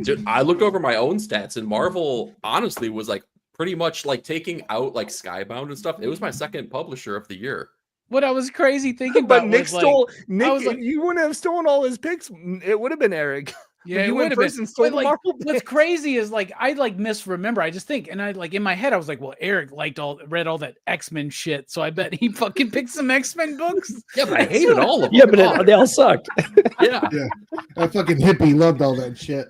Dude, I looked over my own stats, and Marvel honestly was like pretty much like taking out like Skybound and stuff. It was my second publisher of the year. What I was crazy thinking about, but Nick stole. Nick, was like, you wouldn't have stolen all his picks. It would have been Eric. Yeah, you would have been. But like, what's crazy is like I like misremember. I just think, and I like in my head, I was like, well, Eric read all that X-Men shit, so I bet he fucking picked some X-Men books. Yeah, but I hated all of them. Yeah, but they all sucked. Yeah, that fucking hippie loved all that shit.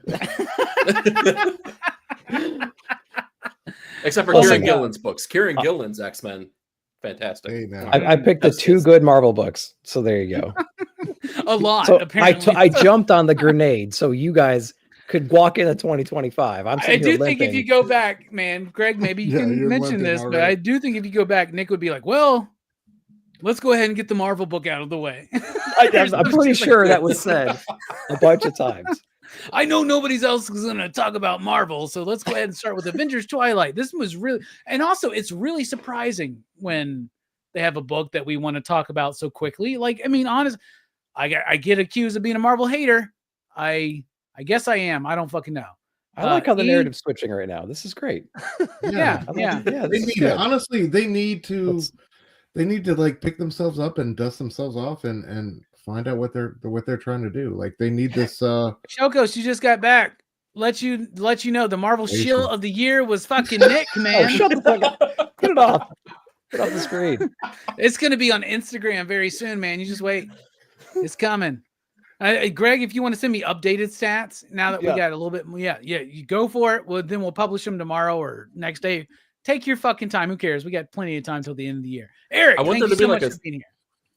Except for Kieran Gillen's books. Kieran Gillen's X-Men, fantastic. Hey, I picked the 2 good Marvel books, so there you go. A lot. So apparently. I jumped on the grenade, so you guys could walk into 2025. I do think if you go back, man, Greg, maybe you can mention this, but I do think if you go back, Nick would be like, well, let's go ahead and get the Marvel book out of the way. I'm pretty sure that was said a bunch of times. I know nobody else is going to talk about Marvel, so let's go ahead and start with Avengers Twilight. This was really, and also it's really surprising when they have a book that we want to talk about so quickly. Like, I mean, honest, I get accused of being a Marvel hater. I guess I am. I don't fucking know. I like how the narrative's switching right now. This is great. Yeah. They need honestly, they need to like pick themselves up and dust themselves off and find out what they're trying to do. Like they need this. Shoko, she just got back. Let you know the Marvel shill of the year was fucking Nick, man. Oh, shut the fuck up. Get it off. Get off the screen. It's gonna be on Instagram very soon, man. You just wait. It's coming. Greg, if you want to send me updated stats now that we got a little bit, you go for it. Well, then we'll publish them tomorrow or next day. Take your fucking time. Who cares? We got plenty of time till the end of the year. Eric, thank you so much for being here.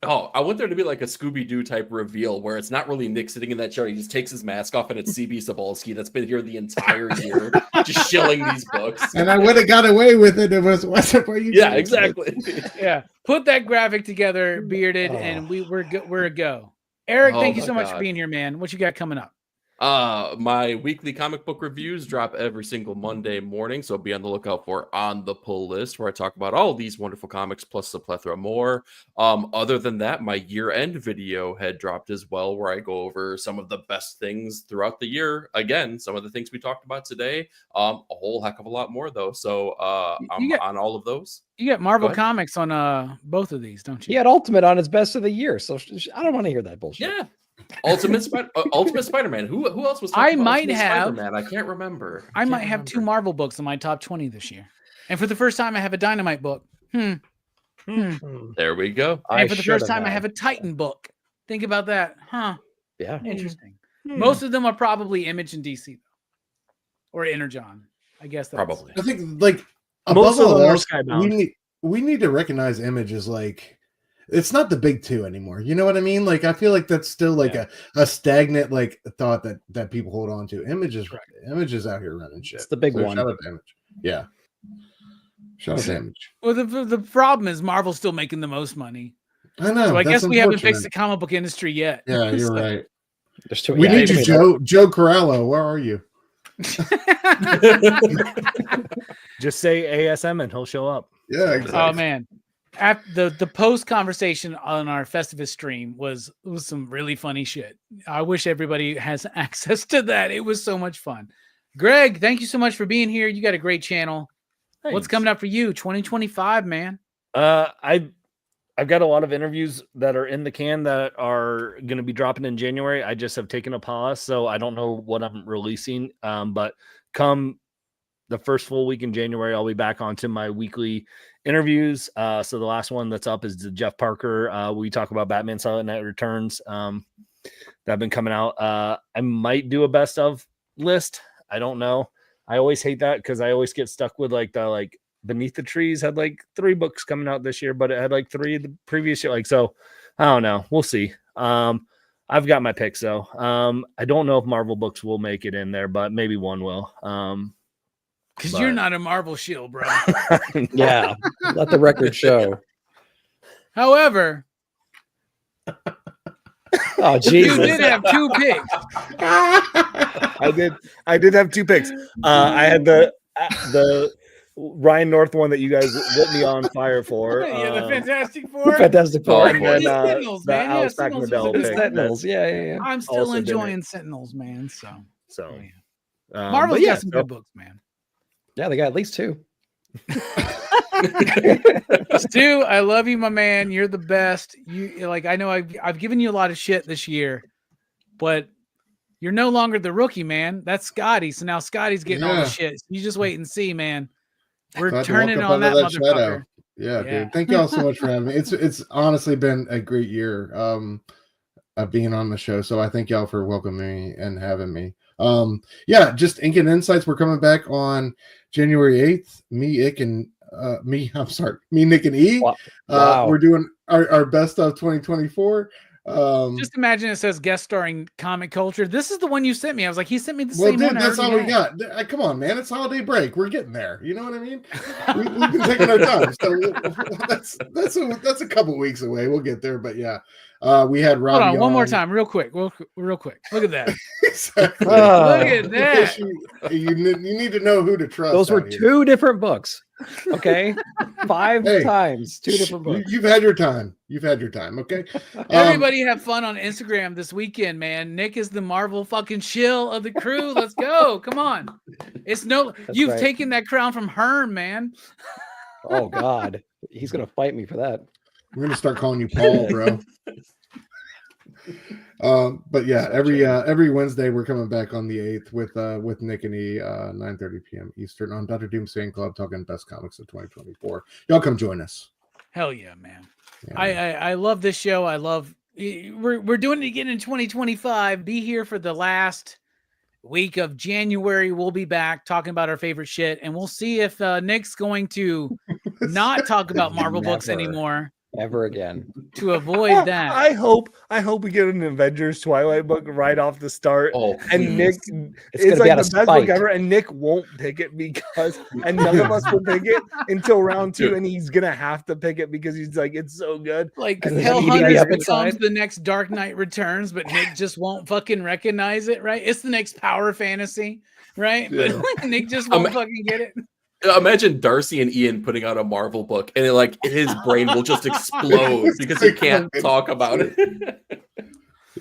Oh, I want there to be like a Scooby-Doo type reveal where it's not really Nick sitting in that chair. He just takes his mask off and it's CB Cebulski that's been here the entire year, just shilling these books. And I would have got away with it if it wasn't for you. Yeah, exactly. Yeah. Put that graphic together, Bearded, and we're a go. Eric, thank you so much for being here, man. What you got coming up? My weekly comic book reviews drop every single Monday morning, so be on the lookout for On the Pull List, where I talk about all these wonderful comics plus a plethora more. Other than that, my year-end video had dropped as well, where I go over some of the best things throughout the year. Again, some of the things we talked about today, a whole heck of a lot more though. So I'm on all of those. You got Marvel Comics on both of these, don't you? He had Ultimate on his best of the year, so I don't want to hear that bullshit. Yeah. Ultimate Spider-Man. Who else was talking about Spider-Man? I can't remember. I might have 2 Marvel books in my top 20 this year. And for the first time I have a Dynamite book. There we go. And for the first time I have a Titan book. Think about that. Huh. Yeah. Interesting. Most of them are probably Image and DC though. Or Energon. I guess that's probably. I think like most above of them all are else, Skybound. we need to recognize Image as like it's not the big 2 anymore. You know what I mean? Like I feel like that's still like a stagnant like thought that people hold on to. Image is out here running shit. It's the big one. Shout out to Image. Yeah. Shout out to Image. Well, the problem is Marvel's still making the most money. I know. So I guess we haven't fixed the comic book industry yet. Yeah, you're right. We need you, Joe Corallo. Where are you? Just say ASM and he'll show up. Yeah, exactly. Oh man. The post conversation on our Festivus stream was some really funny shit. I wish everybody has access to that. It was so much fun. Greg, thank you so much for being here. You got a great channel. Thanks. What's coming up for you? 2025, man. I've got a lot of interviews that are in the can that are going to be dropping in January. I just have taken a pause, so I don't know what I'm releasing. But come the first full week in January, I'll be back onto my weekly interviews. So the last one that's up is the Jeff Parker. We talk about Batman Silent Night Returns that have been coming out. I might do a best of list. I don't know. I always hate that because I always get stuck with like Beneath the Trees had like 3 books coming out this year, but it had like 3 the previous year. Like, so I don't know. We'll see. I've got my picks though. I don't know if Marvel books will make it in there, but maybe one will. Because you're not a Marvel shill, bro. Yeah, let the record show. However, oh Jesus, you did have 2 picks. I did have 2 picks. I had the Ryan North one that you guys lit me on fire for. Yeah, the Fantastic Four. Fantastic Four. And then Sentinels, the man. Yeah, Alex Sentinels McModell was a pick. good Sentinels. Yeah. I'm still Also enjoying Sentinels, man. So yeah. Marvel's got some good books, man. Yeah, they got at least 2. Stu, I love you, my man. You're the best. You like, I know I've given you a lot of shit this year, but you're no longer the rookie, man. That's Scotty. So now Scotty's getting all the shit. So you just wait and see, man. We're turning on that motherfucker. Yeah, dude. Thank y'all so much for having me. It's honestly been a great year of being on the show. So I thank y'all for welcoming me and having me. Just Ink and Insights. We're coming back on January 8th. Me, Nick, and E. Wow. We're doing our best of 2024. Just imagine it says guest starring Comic Culture. This is the one you sent me. I was like, he sent me the well, same dude, one. That's all we got. Come on, man. It's holiday break. We're getting there. You know what I mean? We've been taking our time. So that's a couple weeks away. We'll get there. But yeah, we had Robbie. Hold on, one more time, real quick. Real quick. Look at that. Exactly. Look at that. You need to know who to trust. Those were 2 different books. Okay, 5 times, 2 different books. You've had your time. Okay. Everybody have fun on Instagram this weekend, man. Nick is the Marvel fucking shill of the crew. Let's go. Come on. You've taken that crown from Herm, man. Oh God, he's gonna fight me for that. We're gonna start calling you Paul, bro. But yeah, every Wednesday we're coming back on the 8th with Nick and E, 9:30 p.m. Eastern on Dr. Doom's Fan Club, talking best comics of 2024. Y'all come join us. Hell yeah, man. Yeah. I love this show. We're doing it again in 2025. Be here for the last week of January. We'll be back talking about our favorite shit, and we'll see if Nick's going to not talk about Marvel books anymore. Ever again. To avoid that. I hope we get an Avengers Twilight book right off the start. Oh, and Nick, it's like the best book ever, and Nick won't pick it and none of us will pick it until round 2, and he's gonna have to pick it because he's like, it's so good. Like Hell Hunters becomes the next Dark Knight Returns, but Nick just won't fucking recognize it, right? It's the next Power Fantasy, right? Yeah. But Nick just won't fucking get it. Imagine Darcy and Ian putting out a Marvel book, and his brain will just explode because he can't talk about it.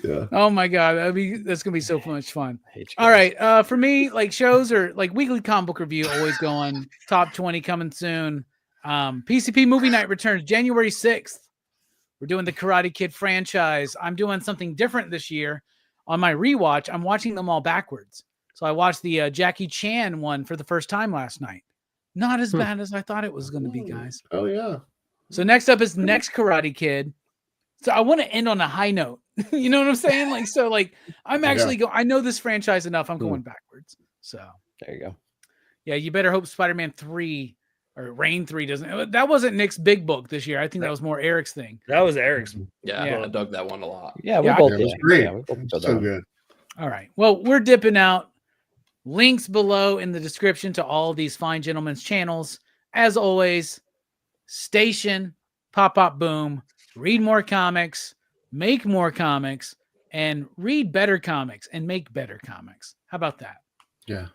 Yeah. Oh my God, that's gonna be so much fun. All right, for me, like shows or like weekly comic book review always going. Top 20 coming soon. PCP Movie Night returns January 6th. We're doing the Karate Kid franchise. I'm doing something different this year. On my rewatch, I'm watching them all backwards. So I watched the Jackie Chan one for the first time last night. Not as bad as I thought it was going to be, guys. Oh, yeah. So next up is next Karate Kid. So I want to end on a high note. You know what I'm saying? I'm actually I know this franchise enough. I'm going backwards. So there you go. Yeah, you better hope Spider-Man 3 or Reign 3 doesn't. That wasn't Nick's big book this year. I think that was more Eric's thing. That was Eric's. Yeah. I dug that one a lot. Yeah, we both did. It was great. Yeah, we both did so good. All right. Well, we're dipping out. Links below in the description to all these fine gentlemen's channels. As always, station, pop, boom, read more comics, make more comics, and read better comics and make better comics. How about that? Yeah.